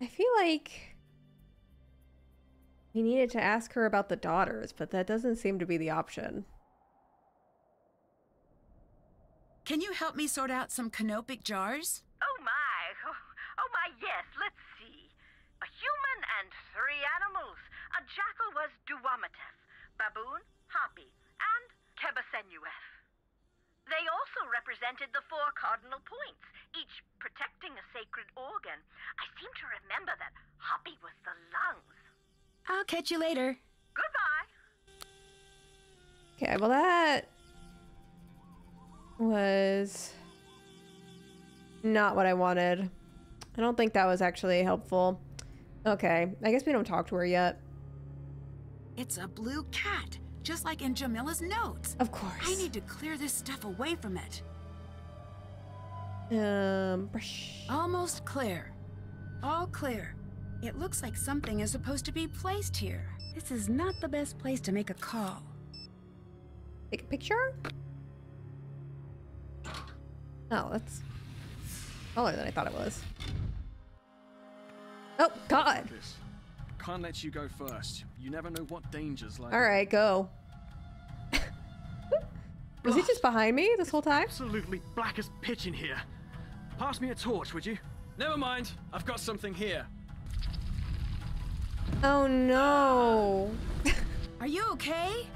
I feel like we needed to ask her about the daughters, but that doesn't seem to be the option. Can you help me sort out some canopic jars? Oh my, yes, let's see. A human and 3 animals. A jackal was Duwamatef, baboon, Hapi, and Kebasenuef. They also represented the 4 cardinal points, each protecting a sacred organ. I seem to remember that Hapi was the lungs. I'll catch you later. Goodbye. Okay, well that was not what I wanted. I don't think that was actually helpful. Okay, I guess we don't talk to her yet. It's a blue cat, just like in Jamila's notes. Of course. I need to clear this stuff away from it. Brush. Almost clear. All clear. It looks like something is supposed to be placed here. This is not the best place to make a call. Take a picture? Oh, that's smaller than I thought it was. Oh, God. This. Can't let you go first. You never know what dangers lie. All right, go. Was he just behind me this whole time? Absolutely black as pitch in here. Pass me a torch, would you? Never mind. I've got something here. Oh, no. Are you okay?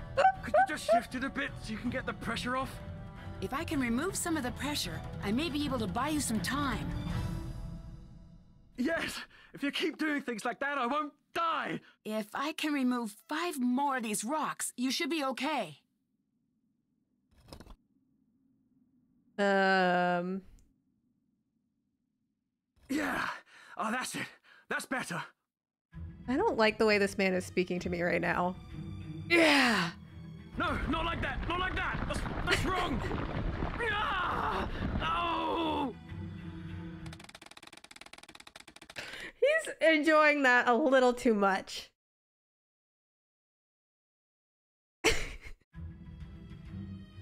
Could you just shift it a bit so you can get the pressure off? If I can remove some of the pressure, I may be able to buy you some time. Yes. If you keep doing things like that, I won't die. If I can remove 5 more of these rocks, you should be okay. Yeah. Oh, that's it. That's better. I don't like the way this man is speaking to me right now. Yeah. No, not like that. Not like that. That's wrong. Yeah. No. He's enjoying that a little too much.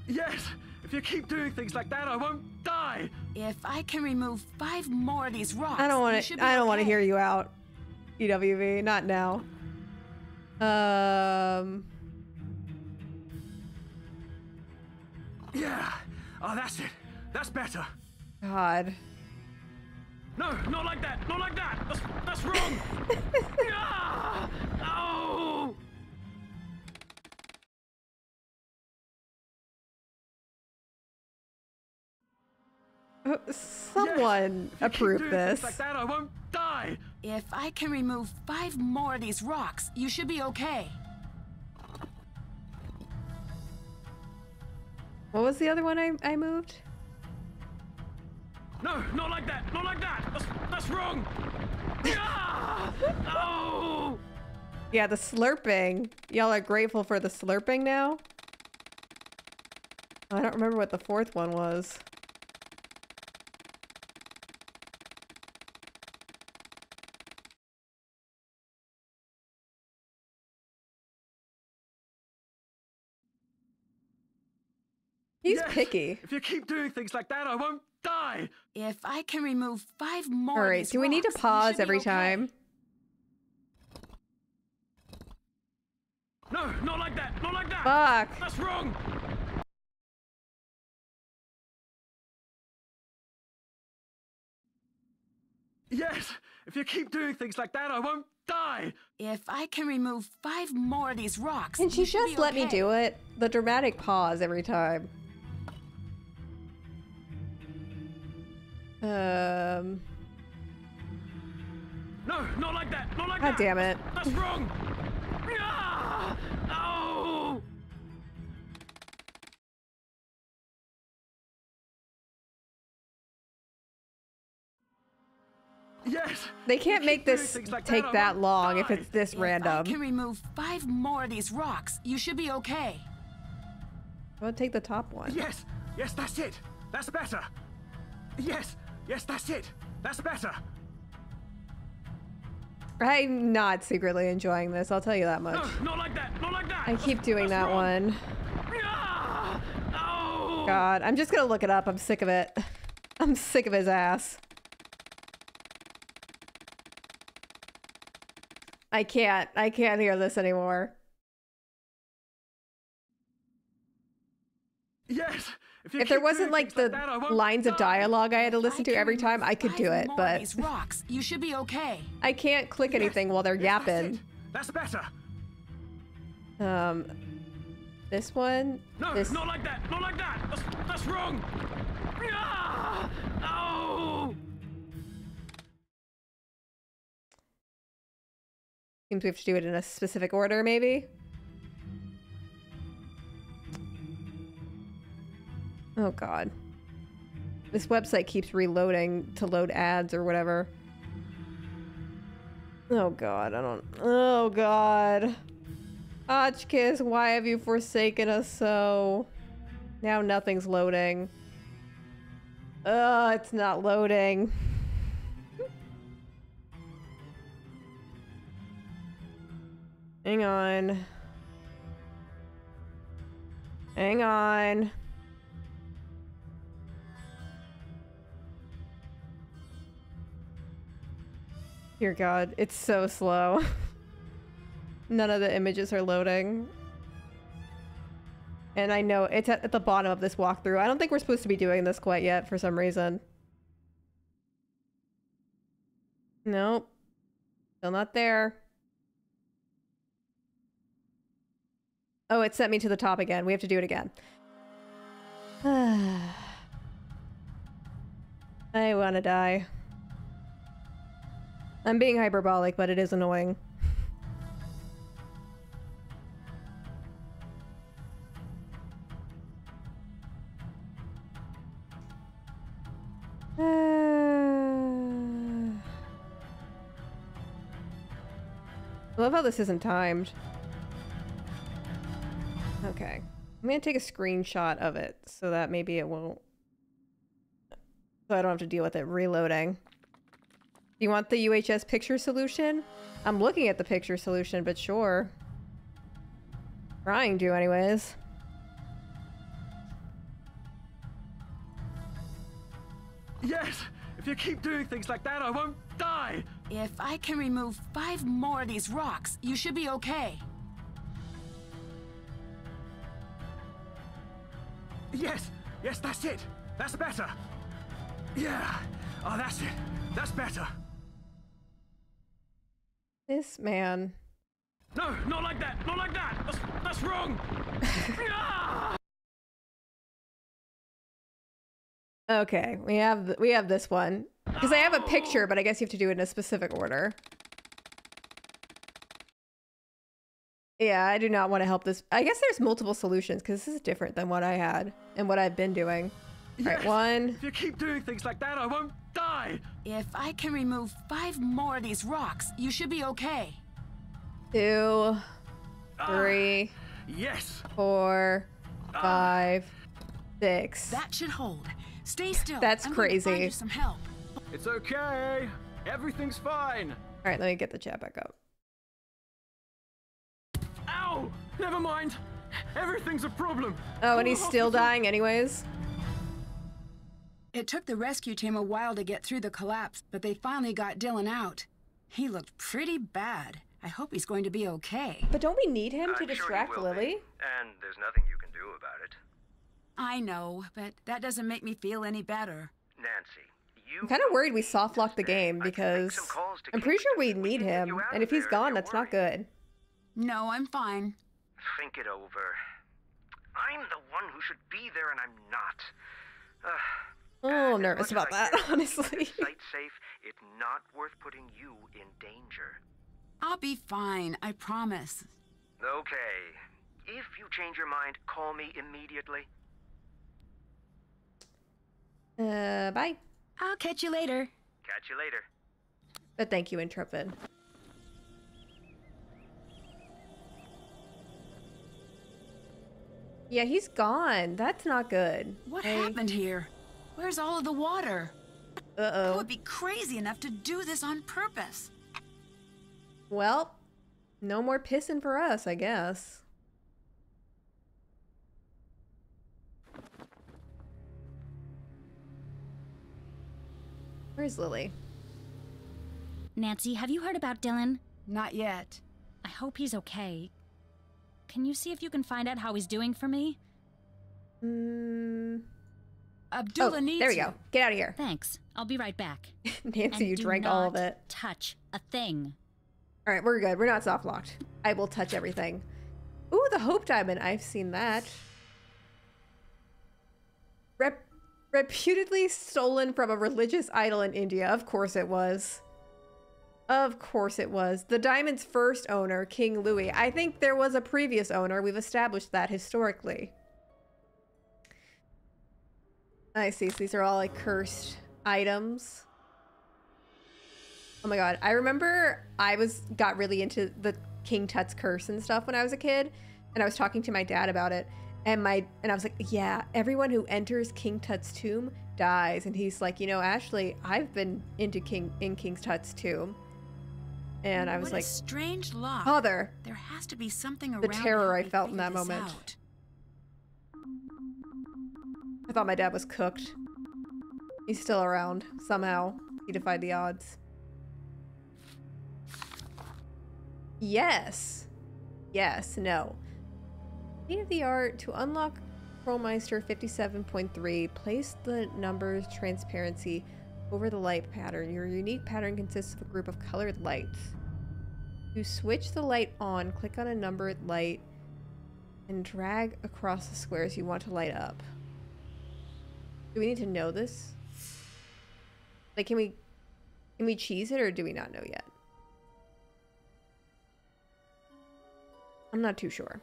Yes. If you keep doing things like that, I won't die. If I can remove 5 more of these rocks, I don't want you to. should be I don't want to okay. hear you out, EWV. Not now. Yeah. Oh, that's it. That's better. God. No, not like that. Not like that. That's wrong. Ah! Oh! Someone Yes. If you keep approve doing this. things like that, I won't die. If I can remove 5 more of these rocks, you should be okay. What was the other one I moved? No, not like that. Not like that. That's wrong. Ah! Oh! Yeah, the slurping. Y'all are grateful for the slurping now? I don't remember what the 4th one was. He's Yes! picky. If you keep doing things like that, I won't die! If I can remove 5 more All of right, these do we need to rocks, you pause should be every okay. time? No, not like that! Not like that! Fuck. That's wrong! Yes! If you keep doing things like that, I won't die! If I can remove 5 more of these rocks, Can she you should just be let me okay. do it? The dramatic pause every time. No, not like that! Not like God that! damn it. That's wrong! Ah! Oh! Yes! They can't make this things like take that, I that won't long if die. it's this If I random. can remove 5 more of these rocks, you should be okay. I'll take the top one. Yes! Yes, that's it! That's better! Yes! Yes, that's it! That's better! I'm not secretly enjoying this, I'll tell you that much. No, not like that! Not like that! I keep doing That's that wrong. one. Ah! Oh! God, I'm just gonna look it up. I'm sick of it. I'm sick of his ass. I can't hear this anymore. Yes! If there wasn't like the lines of dialogue I had to listen to every time, I could do it, but These rocks, you should be okay. I can't click anything while they're yapping. That's better! This one? No, This... not like that! Not like that! That's wrong! Ah! Oh! Seems we have to do it in a specific order, maybe? Oh god. This website keeps reloading to load ads or whatever. Oh god, I don't... Oh god. Hotchkiss, why have you forsaken us so? Now nothing's loading. It's not loading. Hang on. Hang on. Dear God, it's so slow. None of the images are loading. And I know it's at the bottom of this walkthrough. I don't think we're supposed to be doing this quite yet for some reason. Nope. Still not there. Oh, it sent me to the top again. We have to do it again. I want to die. I'm being hyperbolic, but it is annoying. I love how this isn't timed. Okay. I'm gonna take a screenshot of it so that maybe it won't... So I don't have to deal with it reloading. Do you want the UHS picture solution? I'm looking at the picture solution, but sure. Trying to, anyways. Yes! If you keep doing things like that, I won't die! If I can remove 5 more of these rocks, you should be okay. Yes! Yes, that's it! That's better! Yeah! Oh, that's it! That's better! This man. No, not like that! Not like that! That's wrong! Ah! Okay, we have this one. Because I have a picture, but I guess you have to do it in a specific order. Yeah, I do not want to help this. I guess there's multiple solutions, because this is different than what I had and what I've been doing. Yes. Alright, one. If you keep doing things like that, I won't die! If I can remove 5 more of these rocks, you should be okay. 2, 3, yes. 4, 5, 6. That should hold. Stay still. That's I'm going to find crazy. you some help. It's okay! Everything's fine! Alright, let me get the chat back up. Ow! Never mind! Everything's a problem. Oh, and he's still dying anyways. It took the rescue team a while to get through the collapse, but they finally got Dylan out. He looked pretty bad. I hope he's going to be okay. But don't we need him to I'm distract sure he will be, Lily? and there's nothing you can do about it. I know, but that doesn't make me feel any better. Nancy, you... I'm kind of worried we soft-locked the game because I'm pretty sure we need him, and if he's gone, that's not good. No, I'm fine. Think it over. I'm the one who should be there, and I'm not. Oh, I'm As nervous much as about I that, care to keep honestly. this site safe, it's not worth putting you in danger. I'll be fine, I promise. Okay. If you change your mind, call me immediately. Bye. I'll catch you later. Catch you later. But thank you, Intrepid. Yeah, he's gone. That's not good. What happened here? Where's all of the water? Uh-oh. Who would be crazy enough to do this on purpose? Well, no more pissing for us, I guess. Where's Lily? Nancy, have you heard about Dylan? Not yet. I hope he's okay. Can you see if you can find out how he's doing for me? Abdullah needs there we you. go. Get out of here. Thanks. I'll be right back. Nancy, And you do drank all of not it. touch a thing. All right, we're good. We're not soft locked. I will touch everything. Ooh, the Hope Diamond. I've seen that. Reputedly stolen from a religious idol in India. Of course it was. Of course it was. The diamond's first owner, King Louis. I think there was a previous owner. We've established that historically. I see. So these are all like cursed items. Oh my god. I remember I got really into the King Tut's curse and stuff when I was a kid. And I was talking to my dad about it. And I was like, yeah, everyone who enters King Tut's tomb dies. And he's like, you know, Ashley, I've been into King Tut's tomb. And I was what like, a strange lock. Father. There has to be something around The terror I to help me felt in figure that this moment. out. I thought my dad was cooked. He's still around. Somehow. He defied the odds. Yes. Yes. No. State of the art. To unlock Chromeister 57.3, place the numbers transparency over the light pattern. Your unique pattern consists of a group of colored lights. To switch the light on, click on a numbered light and drag across the squares you want to light up. Do we need to know this? Like, can we cheese it, or do we not know yet? I'm not too sure.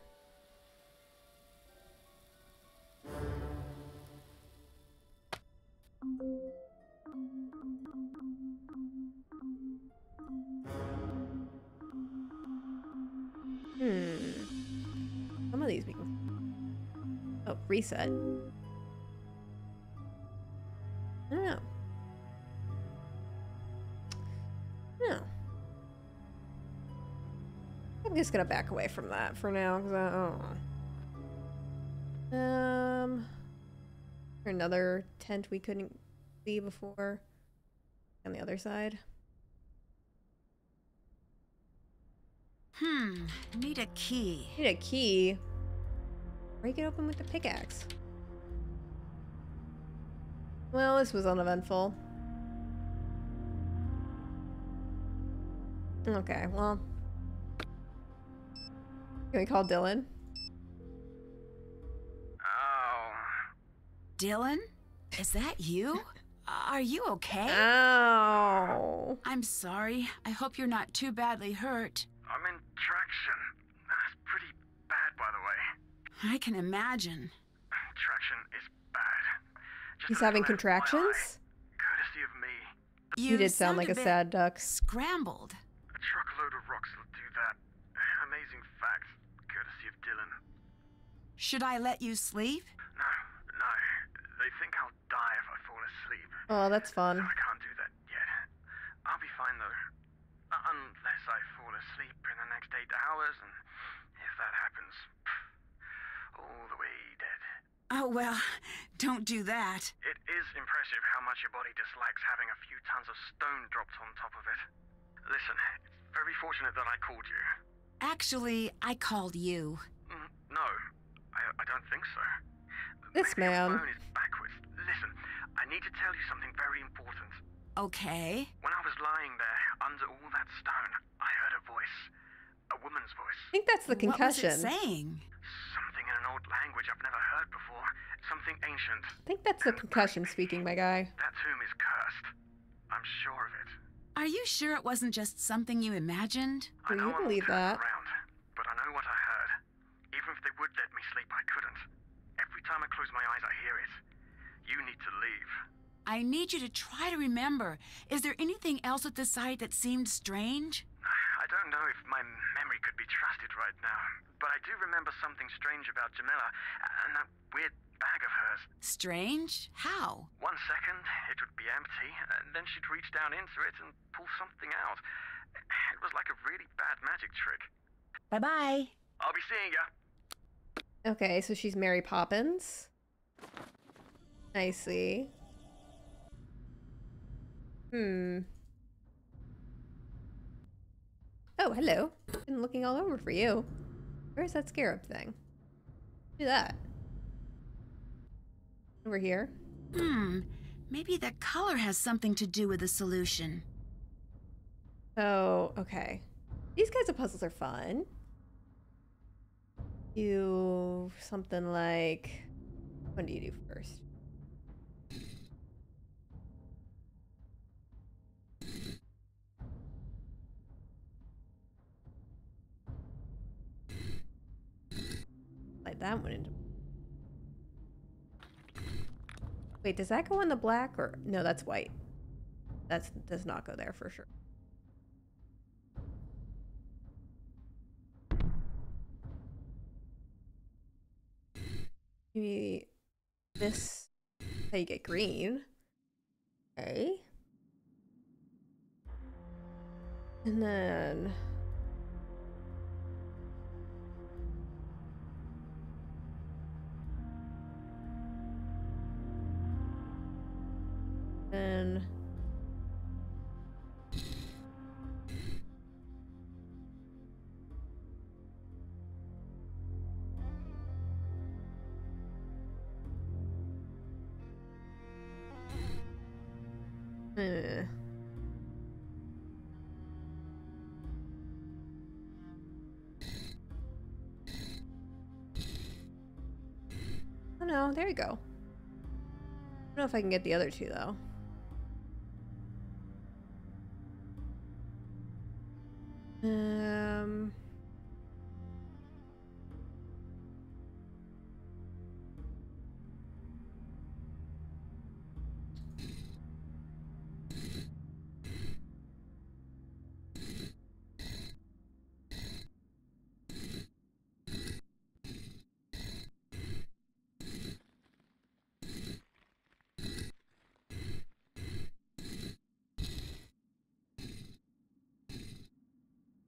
Some of these we can... Oh, reset. I don't know. No. I'm just gonna back away from that for now, because I don't know. Another tent we couldn't see before on the other side. Need a key. Need a key. Break it open with the pickaxe. Well, this was uneventful. Okay, well. Can we call Dylan? Oh. Dylan? Is that you? Are you okay? Ow. I'm sorry. I hope you're not too badly hurt. I'm in traction. That's pretty bad, by the way. I can imagine. Traction is bad. Just He's a having little FYI, contractions? courtesy of me. You did sound like a bit sad duck. Scrambled. A truckload of rocks will do that. Amazing fact, courtesy of Dylan. Should I let you sleep? No. They think I'll die if I fall asleep. Oh, that's fun. I can't do that yet. I'll be fine though. Unless I fall asleep in the next 8 hours, and if that happens, Oh, well, don't do that. It is impressive how much your body dislikes having a few tons of stone dropped on top of it. Listen, it's very fortunate that I called you. Actually, I called you. No, I don't think so. This Maybe man. your phone is backwards. Listen, I need to tell you something very important. Okay. When I was lying there under all that stone, I heard a voice. A woman's voice. I think that's the concussion. What was it saying? Something in an old language I've never heard before. Something ancient. I think that's the concussion speaking, my guy. That tomb is cursed. I'm sure of it. Are you sure it wasn't just something you imagined? I Do know you I won't believe turn that? around, but I know what I heard. Even if they would let me sleep, I couldn't. Every time I close my eyes, I hear it. You need to leave. I need you to try to remember. Is there anything else at the site that seemed strange? I don't know if my memory could be trusted right now, but I do remember something strange about Jamila and that weird bag of hers. Strange? How? 1 second, it would be empty, and then she'd reach down into it and pull something out. It was like a really bad magic trick. Bye-bye. I'll be seeing ya. Okay, so she's Mary Poppins. I see. Oh, hello. Been looking all over for you. Where's that scarab thing? Do that. Over here. Maybe the color has something to do with the solution. Oh, okay. These kinds of puzzles are fun. You something like, what do you do first? Like that one into. Wait, does that go on the black or no? That's white. That does not go there for sure. Maybe this. How you get green? Okay. And then. Then. Oh no, there you go. I don't know if I can get the other two though.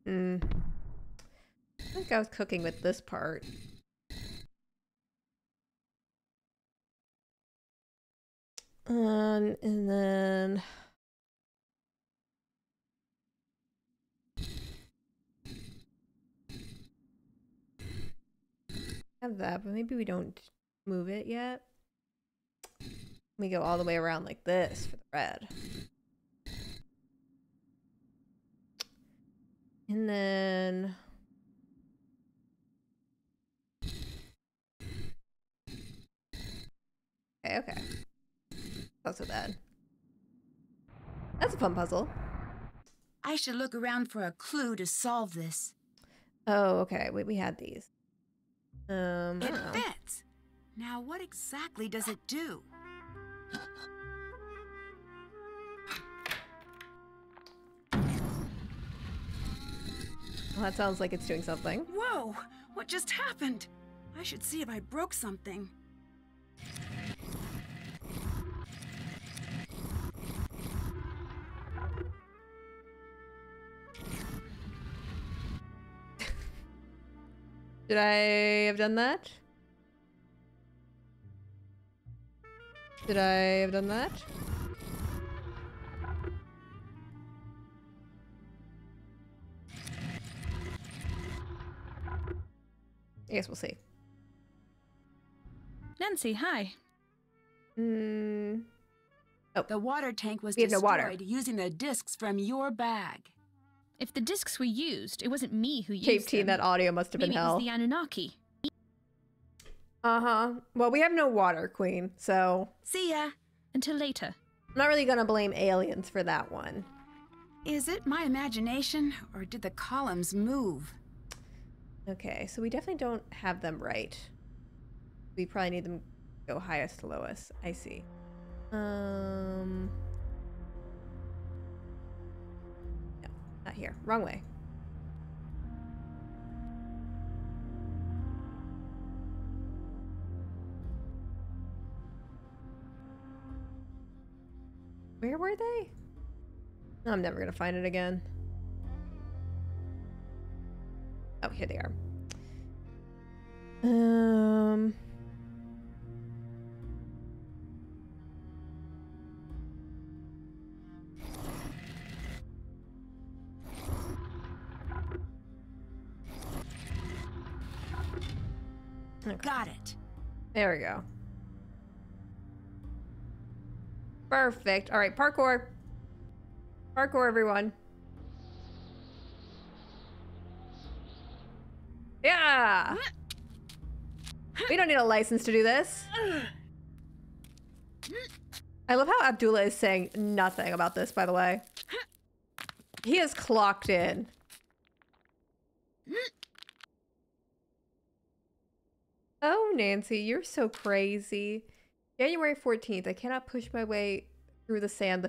I think I was cooking with this part. And then have that, but maybe we don't move it yet. We go all the way around like this for the red. And then okay. Not so bad. That's a fun puzzle. I should look around for a clue to solve this. Oh, okay. Wait, we had these. I don't It know. fits. Now, what exactly does it do? Well, that sounds like it's doing something. Whoa! What just happened? I should see if I broke something. Should I have done that? Should I have done that? I guess we'll see. Nancy, hi. Oh. The water tank was We have no water. destroyed using the discs from your bag. If the discs were used, it wasn't me who used Cave Team, them. that audio must have been Maybe it hell. was the Anunnaki. Uh-huh. Well, we have no water, Queen, so See ya. Until later. I'm not really gonna blame aliens for that one. Is it my imagination, or did the columns move? Okay, so we definitely don't have them right. We probably need them to go highest to lowest. I see. No, not here. Wrong way. Where were they? I'm never gonna find it again. Oh, here they are. Okay. Got it. There we go. Perfect. All right, parkour. Parkour, everyone. Yeah! We don't need a license to do this. I love how Abdullah is saying nothing about this, by the way. He is clocked in. Oh, Nancy, you're so crazy. January 14th, I cannot push my way through the sand. The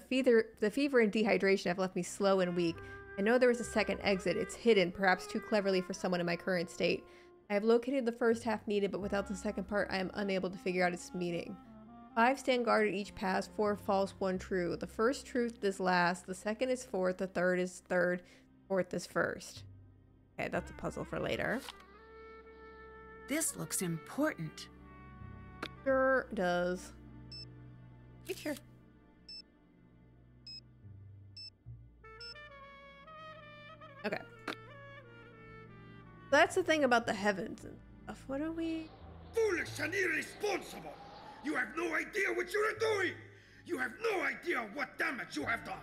fever and dehydration have left me slow and weak. I know there is a second exit. It's hidden, perhaps too cleverly for someone in my current state. I have located the first half needed, but without the second part, I am unable to figure out its meaning. 5 stand guard at each pass, 4 false, 1 true. The first truth is last, the second is fourth, the third is third, fourth is first. Okay, that's a puzzle for later. This looks important. Sure does. Sure. Okay. That's the thing about the heavens and stuff. What are we? Foolish and irresponsible! You have no idea what you are doing! You have no idea what damage you have done!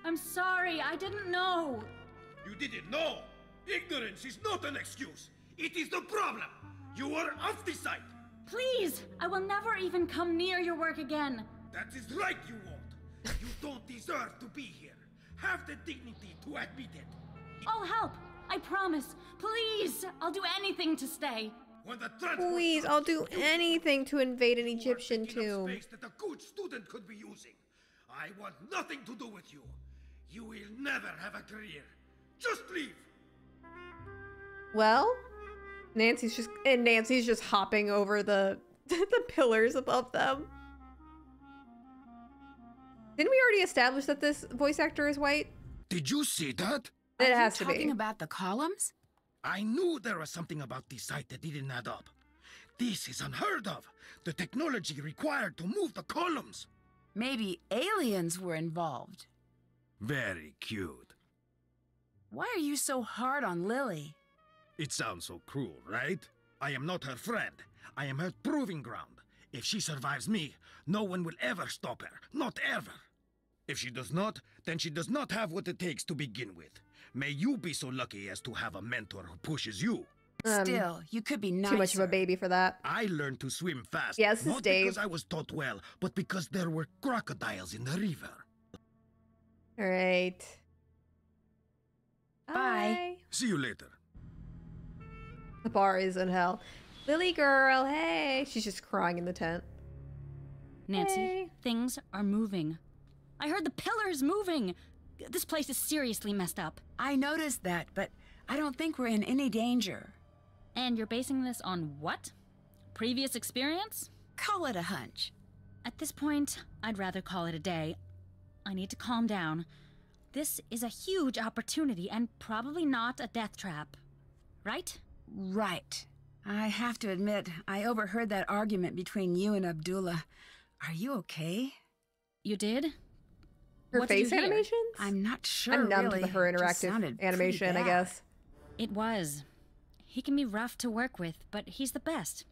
I'm sorry, I didn't know. You didn't know! Ignorance is not an excuse! It is the problem! You are off the site! Please, I will never even come near your work again. That is right you won't! You don't deserve to be here! Have the dignity to admit it! I'll help. I promise. Please, I'll do anything to stay. When the transport Please, I'll do anything to invade an Egyptian tomb. space that a good student could be using. I want nothing to do with you. You will never have a career. Just leave. Well, Nancy's just hopping over the the pillars above them. Didn't we already establish that this voice actor is white? Did you see that? It Are has you to be. talking about the columns? I knew there was something about this site that didn't add up. This is unheard of. The technology required to move the columns. Maybe aliens were involved. Very cute. Why are you so hard on Lily? It sounds so cruel, right? I am not her friend. I am her proving ground. If she survives me, no one will ever stop her. Not ever. If she does not, then she does not have what it takes to begin with. May you be so lucky as to have a mentor who pushes you. Still, you could be nicer. Too much of a baby for that. I learned to swim fast. Yeah, this is not Dave. because I was taught well, but because there were crocodiles in the river. All right. Bye. See you later. The bar is in hell. Lily girl, hey. She's just crying in the tent. Nancy, Hey. things are moving. I heard the pillars moving. This place is seriously messed up. I noticed that, but I don't think we're in any danger. And you're basing this on what? Previous experience? Call it a hunch. At this point, I'd rather call it a day. I need to calm down. This is a huge opportunity and probably not a death trap. Right? Right. I have to admit, I overheard that argument between you and Abdullah. Are you okay? You did? Her What did you face hear? animations? I'm not sure. I'm numb really. to her It just interactive sounded pretty animation, I bad. guess. It was. He can be rough to work with, but he's the best.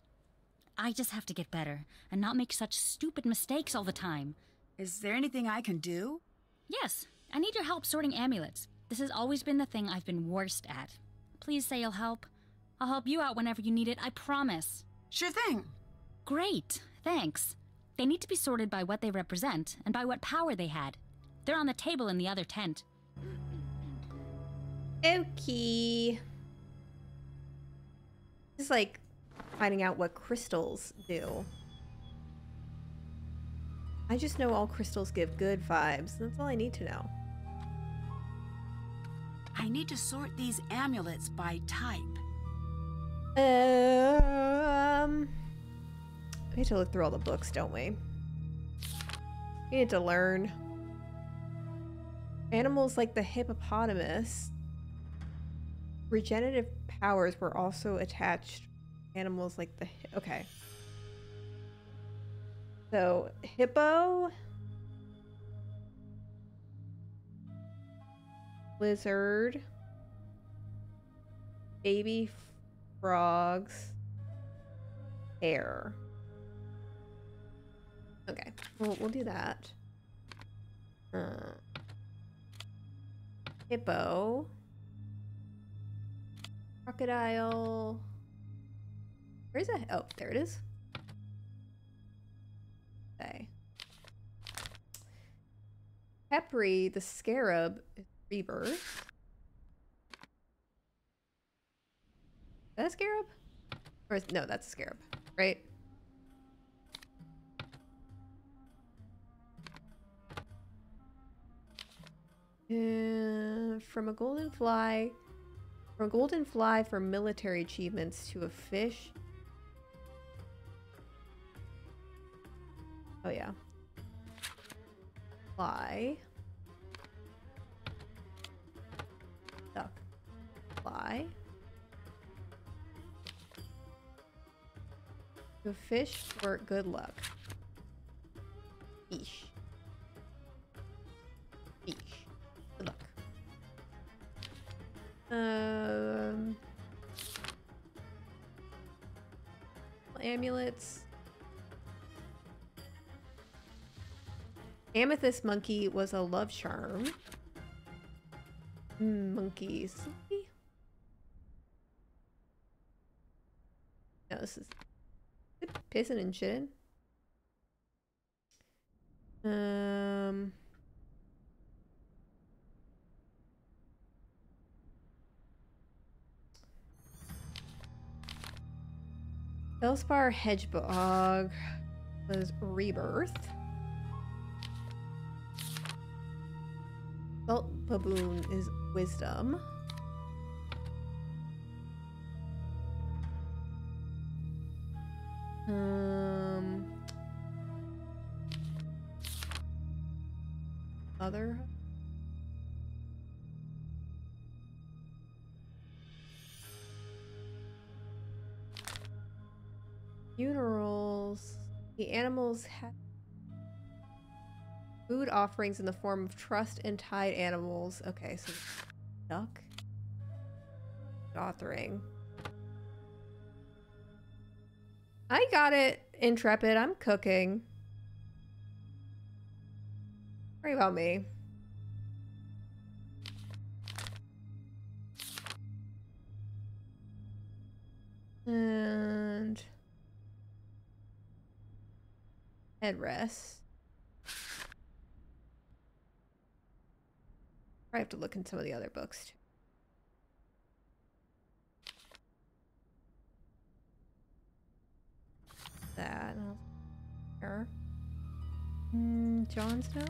I just have to get better and not make such stupid mistakes all the time. Is there anything I can do? Yes, I need your help sorting amulets. This has always been the thing I've been worst at. Please say you'll help. I'll help you out whenever you need it, I promise. Sure thing. Great, thanks. They need to be sorted by what they represent and by what power they had. They're on the table in the other tent. Okay. It's like finding out what crystals do. I just know all crystals give good vibes. That's all I need to know. I need to sort these amulets by type. We need to look through all the books, don't we? We need to learn. Animals like the hippopotamus. Regenerative powers were also attached. Animals like the... Okay. So, hippo. Lizard. Baby frogs. Hare. Okay, we'll do that. Hippo. Crocodile. Where's that? Oh, there it is. Okay. Pepri, the scarab, is rebirth. Is that a scarab? Or is, no, that's a scarab, right? From a golden fly for military achievements to a fish. Oh yeah. Fly. Duck. Fly. To a fish for good luck. Fish. Fish. Good luck. Amulets. Amethyst monkey was a love charm. Monkeys. No, this is pissing and shitting. Felspar Hedgehog was rebirth. Salt Baboon is wisdom. Other. Funerals. The animals had food offerings in the form of trussed and tied animals. Okay, so duck. Authoring. I got it, Intrepid. I'm cooking. Worry about me. And headrest. I have to look in some of the other books too. That. Here. Jon Snow?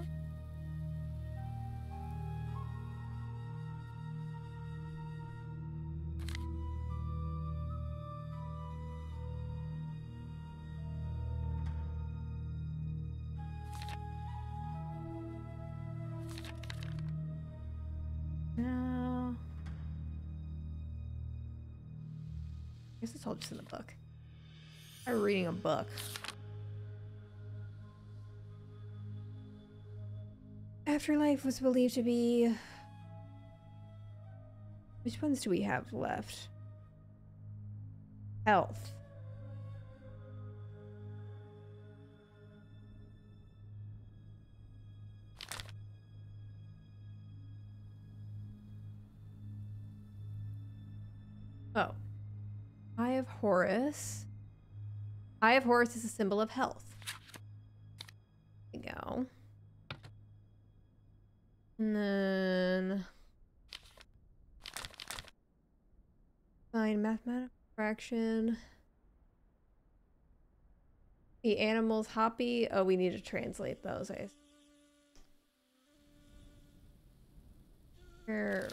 No. I guess it's all just in the book. I'm reading a book. Afterlife was believed to be... Which ones do we have left? Health. Oh. Eye of Horus. Eye of Horus is a symbol of health. There we go. And then... Find mathematical fraction. The animals hoppy. Oh, we need to translate those. Where...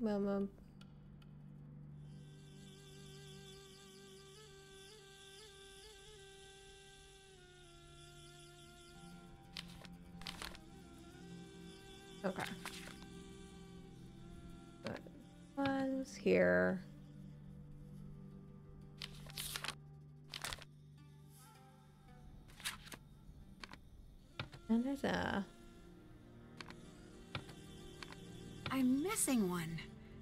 Mama. Okay. One's here. And there's a... I'm missing one.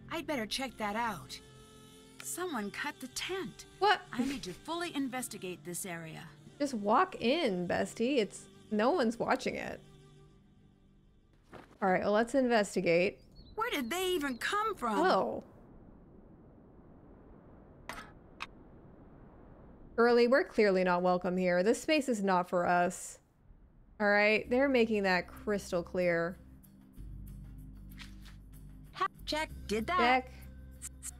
I'd better check that out. Someone cut the tent. What? I need to fully investigate this area. Just walk in, bestie. It's... No one's watching it. Alright, well, let's investigate. Where did they even come from? Oh. Early, we're clearly not welcome here. This space is not for us. Alright, they're making that crystal clear. Check. Did that? Check.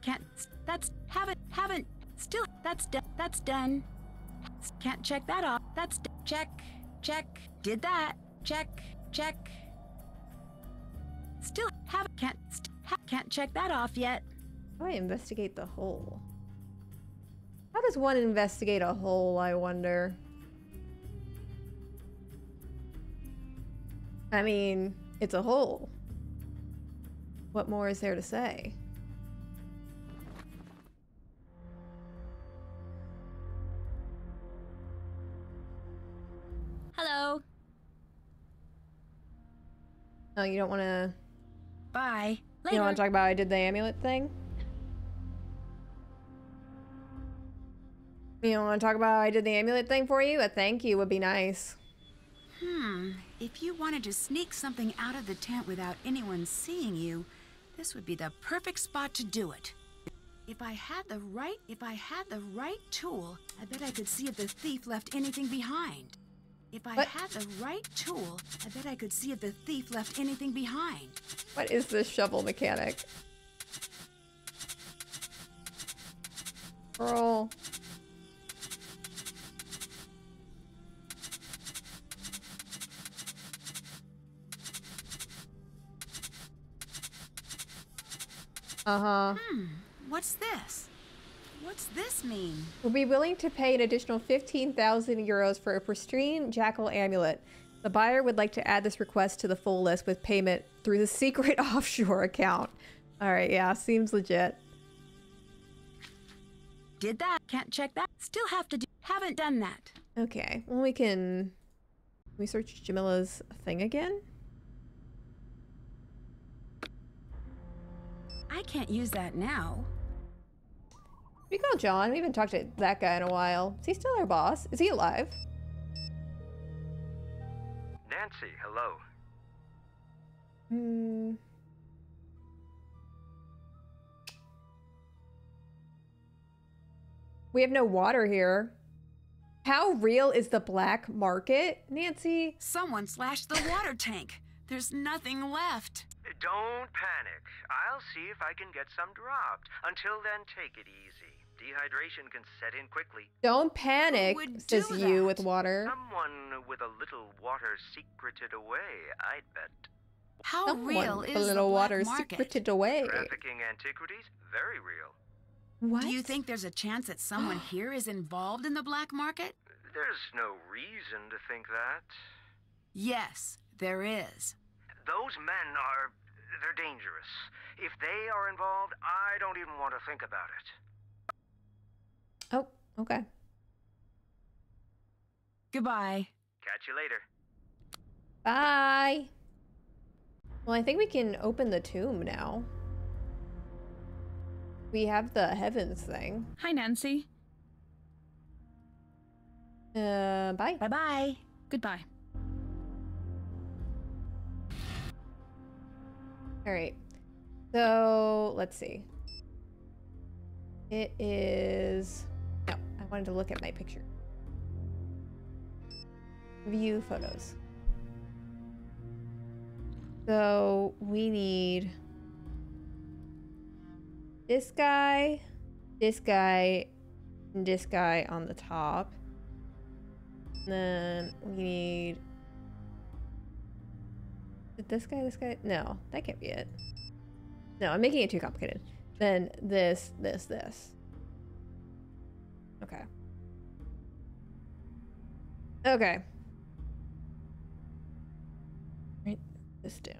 Can't. That's haven't. Still. That's done. That's done. Can't check that off. That's check. Check. Did that? Check. Check. Still can't check that off yet. How do I investigate the hole? How does one investigate a hole, I wonder? I mean, it's a hole. What more is there to say? Hello. Oh, you don't want to... Bye. You don't want to talk about I did the amulet thing? You don't want to talk about I did the amulet thing for you? A thank you would be nice. If you wanted to sneak something out of the tent without anyone seeing you, this would be the perfect spot to do it. If I had the right tool, I bet I could see if the thief left anything behind. If I had the right tool, I bet I could see if the thief left anything behind. What is this shovel mechanic? Girl. What's this? What's this mean? We'll be willing to pay an additional 15,000 euros for a pristine jackal amulet. The buyer would like to add this request to the full list with payment through the secret offshore account. All right, yeah, seems legit. Did that? Can't check that. Still have to do. Haven't done that. Okay, well we can search Jamila's thing again. I can't use that now. We call John. We haven't talked to that guy in a while. Is he still our boss? Is he alive? Nancy, hello. We have no water here. How real is the black market, Nancy? Someone slashed the water tank. There's nothing left. Don't panic. I'll see if I can get some dropped. Until then, take it easy. Dehydration can set in quickly. Don't panic, says you with water. Someone with a little water secreted away, I'd bet. How real is a little the black water market? secreted away? Trafficking antiquities? Very real. What? Do you think there's a chance that someone here is involved in the black market? There's no reason to think that. Yes, there is. Those men are... they're dangerous. If they are involved, I don't even want to think about it. Oh, okay. Goodbye. Catch you later. Bye. Well, I think we can open the tomb now. We have the heavens thing. Hi, Nancy. Bye. Bye-bye. Goodbye. All right. So, let's see. It is... No, I wanted to look at my picture. View photos. So, we need this guy, and this guy on the top. And then we need... This guy? No, that can't be it. No, I'm making it too complicated. Then this. Okay. Okay. Write this down.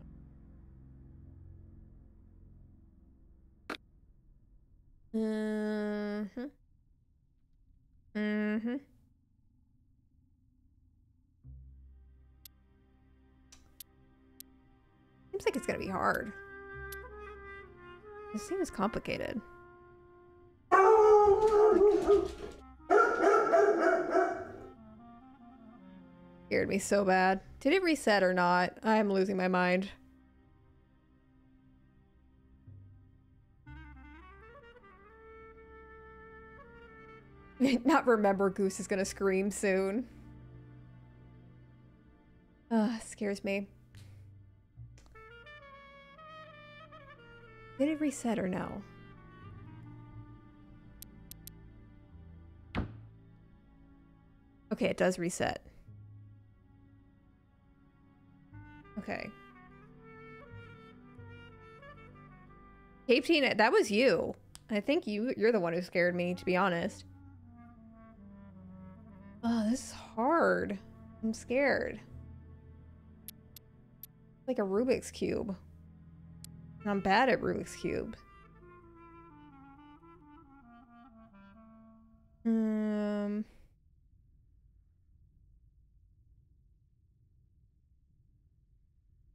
Seems like it's gonna be hard. This seems complicated. Scared me so bad. Did it reset or not? I'm losing my mind. Not remember Goose is gonna scream soon. Scares me. Did it reset or no? Okay, it does reset. Okay. Cape Tina, that was you. I think you're the one who scared me, to be honest. Oh, this is hard. I'm scared. Like a Rubik's Cube. And I'm bad at Rubik's Cube.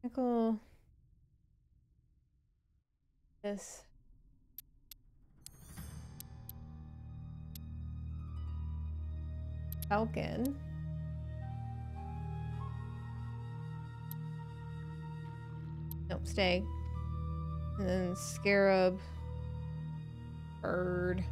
Nickel. This. Falcon. Nope, stay. And then Scarab. Bird.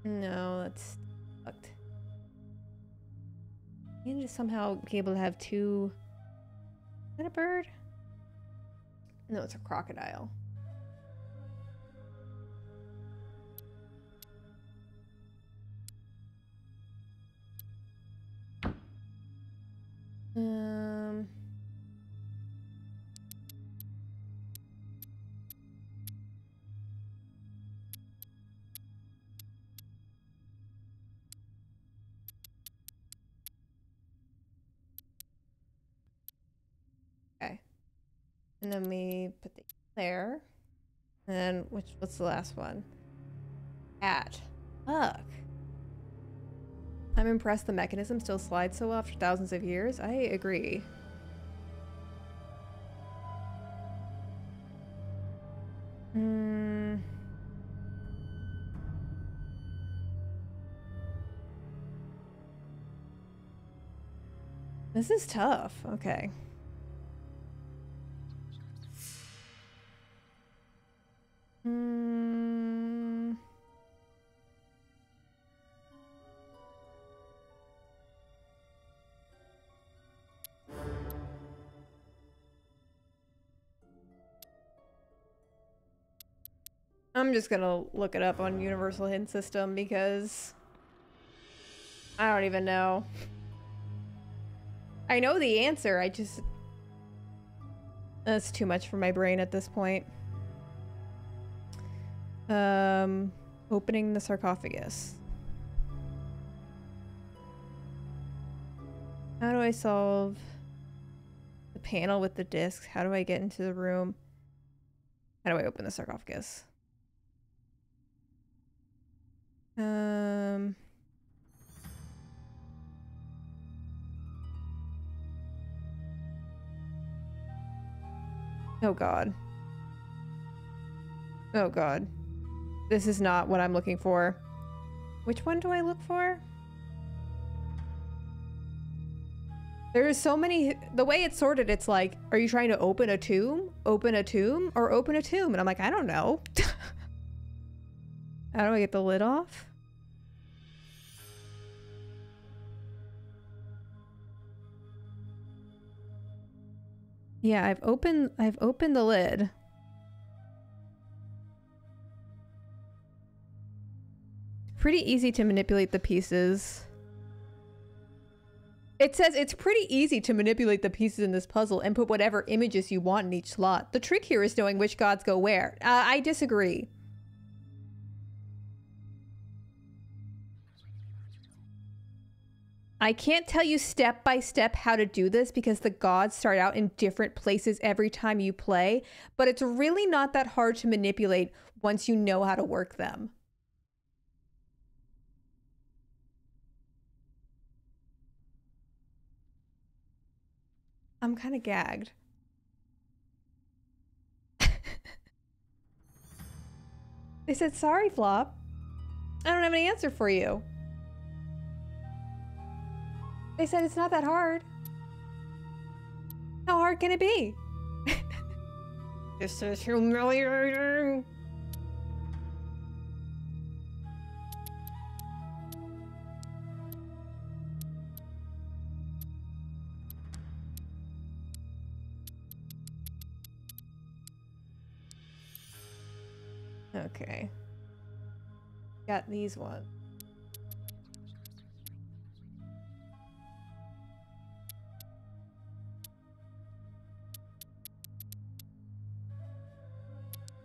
No, that's fucked. You can just somehow be able to have two. Is that a bird? No, it's a crocodile. Okay. And then we put the there. And then what's the last one? Cat. Fuck. I'm impressed the mechanism still slides so well after thousands of years. I agree. This is tough. Okay. I'm just gonna look it up on Universal Hint System because I don't even know. I know the answer, I just... That's too much for my brain at this point. Opening the sarcophagus. How do I solve the panel with the discs? How do I get into the room? How do I open the sarcophagus? Oh God. Oh God. This is not what I'm looking for. Which one do I look for? There's so many. The way it's sorted, it's like, are you trying to open a tomb? Open a tomb? Or open a tomb? And I'm like, I don't know. How do I get the lid off? Yeah, I've opened the lid. Pretty easy to manipulate the pieces. It says it's pretty easy to manipulate the pieces in this puzzle and put whatever images you want in each slot. The trick here is knowing which gods go where. I disagree. I can't tell you step by step how to do this because the gods start out in different places every time you play, but it's really not that hard to manipulate once you know how to work them. I'm kind of gagged. They said, sorry, Flop. I don't have any answer for you. They said it's not that hard. How hard can it be? This is humiliating. Okay. Got these ones.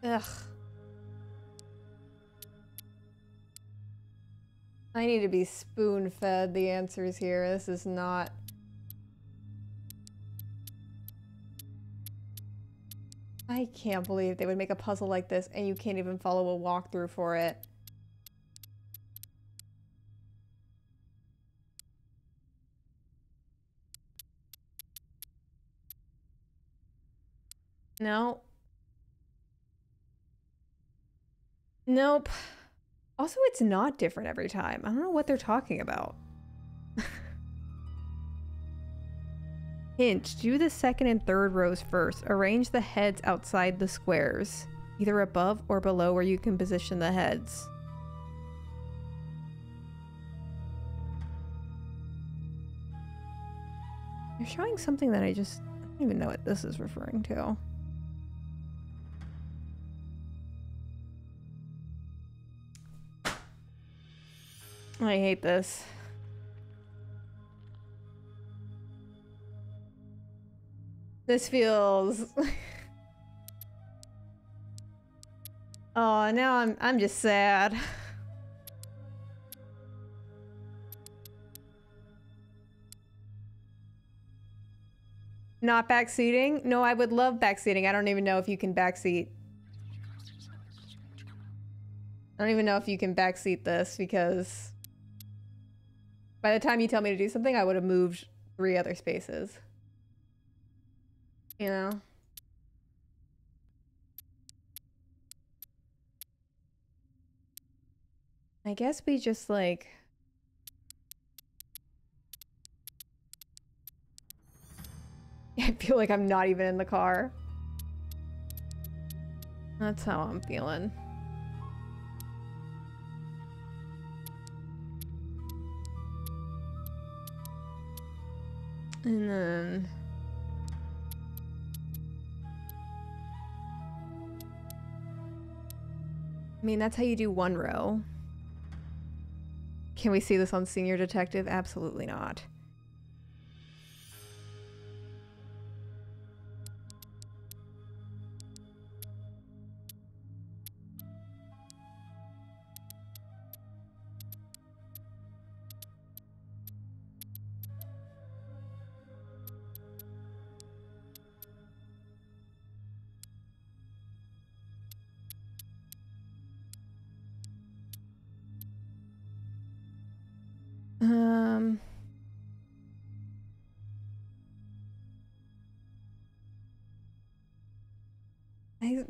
Ugh. I need to be spoon-fed the answers here. This is not... I can't believe they would make a puzzle like this and you can't even follow a walkthrough for it. No. Nope. Also, it's not different every time. I don't know what they're talking about. Hint, do the second and third rows first. Arrange the heads outside the squares, either above or below where you can position the heads. You're showing something that I don't even know what this is referring to. I hate this. This feels... Oh, now I'm just sad. Not backseating? No, I would love backseating. I don't even know if you can backseat. I don't even know if you can backseat this because by the time you tell me to do something, I would have moved 3 other spaces. You know? I guess we just like... I feel like I'm not even in the car. That's how I'm feeling. And then... I mean, that's how you do 1 row. Can we see this on Senior Detective? Absolutely not.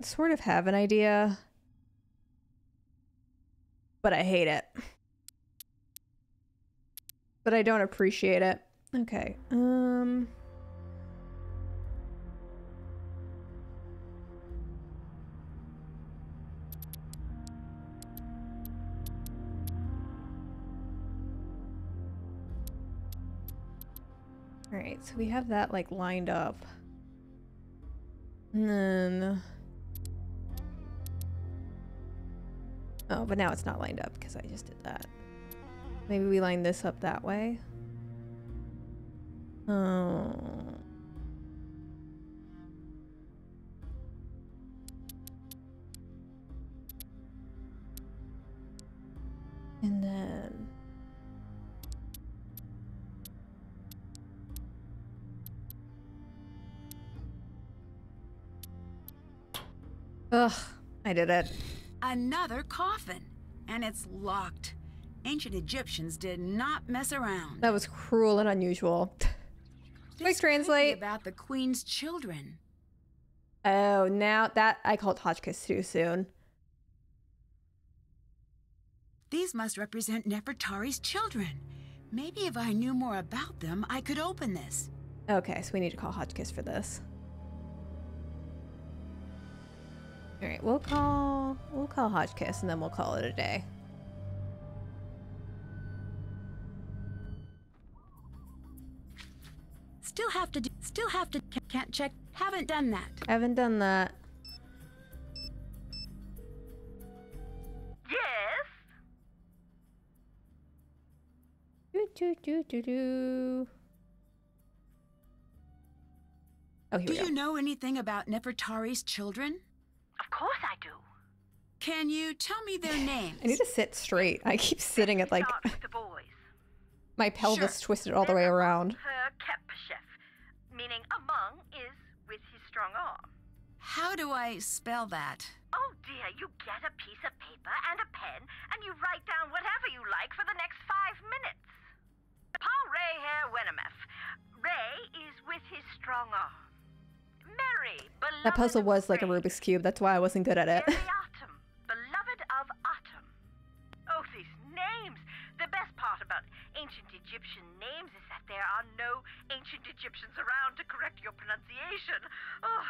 sort of have an idea, but I hate it. But I don't appreciate it. Okay. All right, so we have that like lined up. And then... Oh, but now it's not lined up because I just did that. Maybe we line this up that way. Oh. And then... Ugh, I did it. Another coffin, and it's locked. Ancient Egyptians did not mess around. That was cruel and unusual. Quick translate. About the queen's children. Oh, now that I called Hotchkiss too soon. These must represent Nefertari's children. Maybe if I knew more about them, I could open this. Okay, so we need to call Hotchkiss for this. All right, we'll call Hotchkiss and then we'll call it a day. Can't check. Haven't done that. Haven't done that. Yes? Do. Oh, here we go. Do you know anything about Nefertari's children? Of course I do. Can you tell me their names? I need to sit straight. I keep sitting at like the boys. my pelvis twisted all the way around. Her Kepchef, meaning among is with his strong arm. How do I spell that? Oh dear, you get a piece of paper and a pen and you write down whatever you like for the next 5 minutes. Paul Ray Hare Wennemeth. Ray is with his strong arm. Mary, beloved That puzzle was like a Ray. Rubik's Cube. That's why I wasn't good at it. Ariatum, beloved of Atum. Oh, these names. The best part about ancient Egyptian names is that there are no ancient Egyptians around to correct your pronunciation. Oh,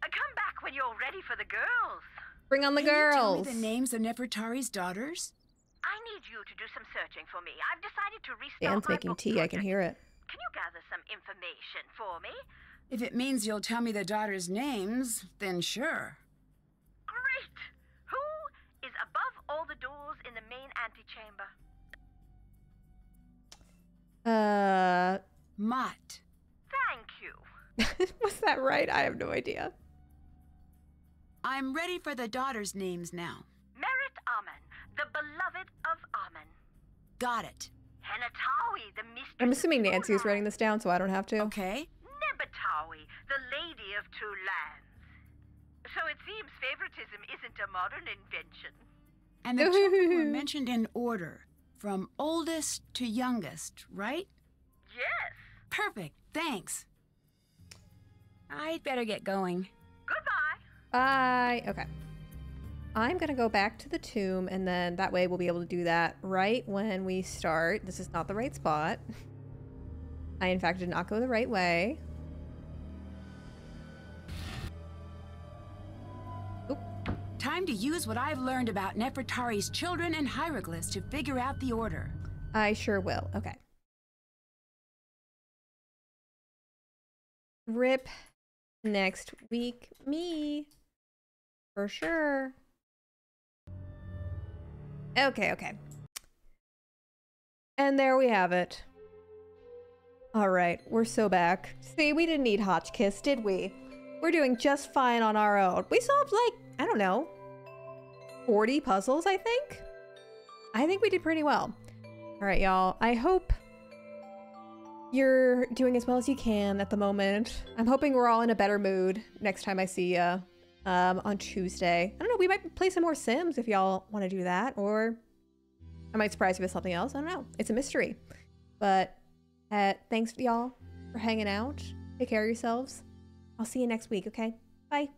come back when you're ready for the girls. Bring on the Can you tell girls. me the names of Nefertari's daughters? I need you to do some searching for me. I've decided to restart Dan's my making book tea. I can project. hear it. Can you gather some information for me? If it means you'll tell me the daughters' names, then sure. Great! Who is above all the doors in the main antechamber? Mott. Thank you. Was that right? I have no idea. I'm ready for the daughters' names now. Merit Amen, the beloved of Amen. Got it. Henatawi, the mistress I'm assuming of Nancy is Tulane. writing this down, so I don't have to. Okay. Nebatawi, the lady of two lands. So it seems favoritism isn't a modern invention. And the children were mentioned in order, from oldest to youngest, right? Yes. Perfect. Thanks. I'd better get going. Goodbye. Bye. Okay. I'm going to go back to the tomb, and then that way we'll be able to do that right when we start. This is not the right spot. I, in fact, did not go the right way. Time to use what I've learned about Nefertari's children and hieroglyphs to figure out the order. I sure will. Okay. Rip next week. Me. For sure. Okay. And there we have it. All right, we're so back. See, we didn't need Hotchkiss, did we? We're doing just fine on our own. We solved like, I don't know, 40 puzzles, I think? I think we did pretty well. All right, y'all. I hope you're doing as well as you can at the moment. I'm hoping we're all in a better mood next time I see ya on Tuesday. I don't know, we might play some more Sims if y'all want to do that, or I might surprise you with something else. I don't know. It's a mystery. But thanks y'all for hanging out. Take care of yourselves. I'll see you next week, okay? Bye.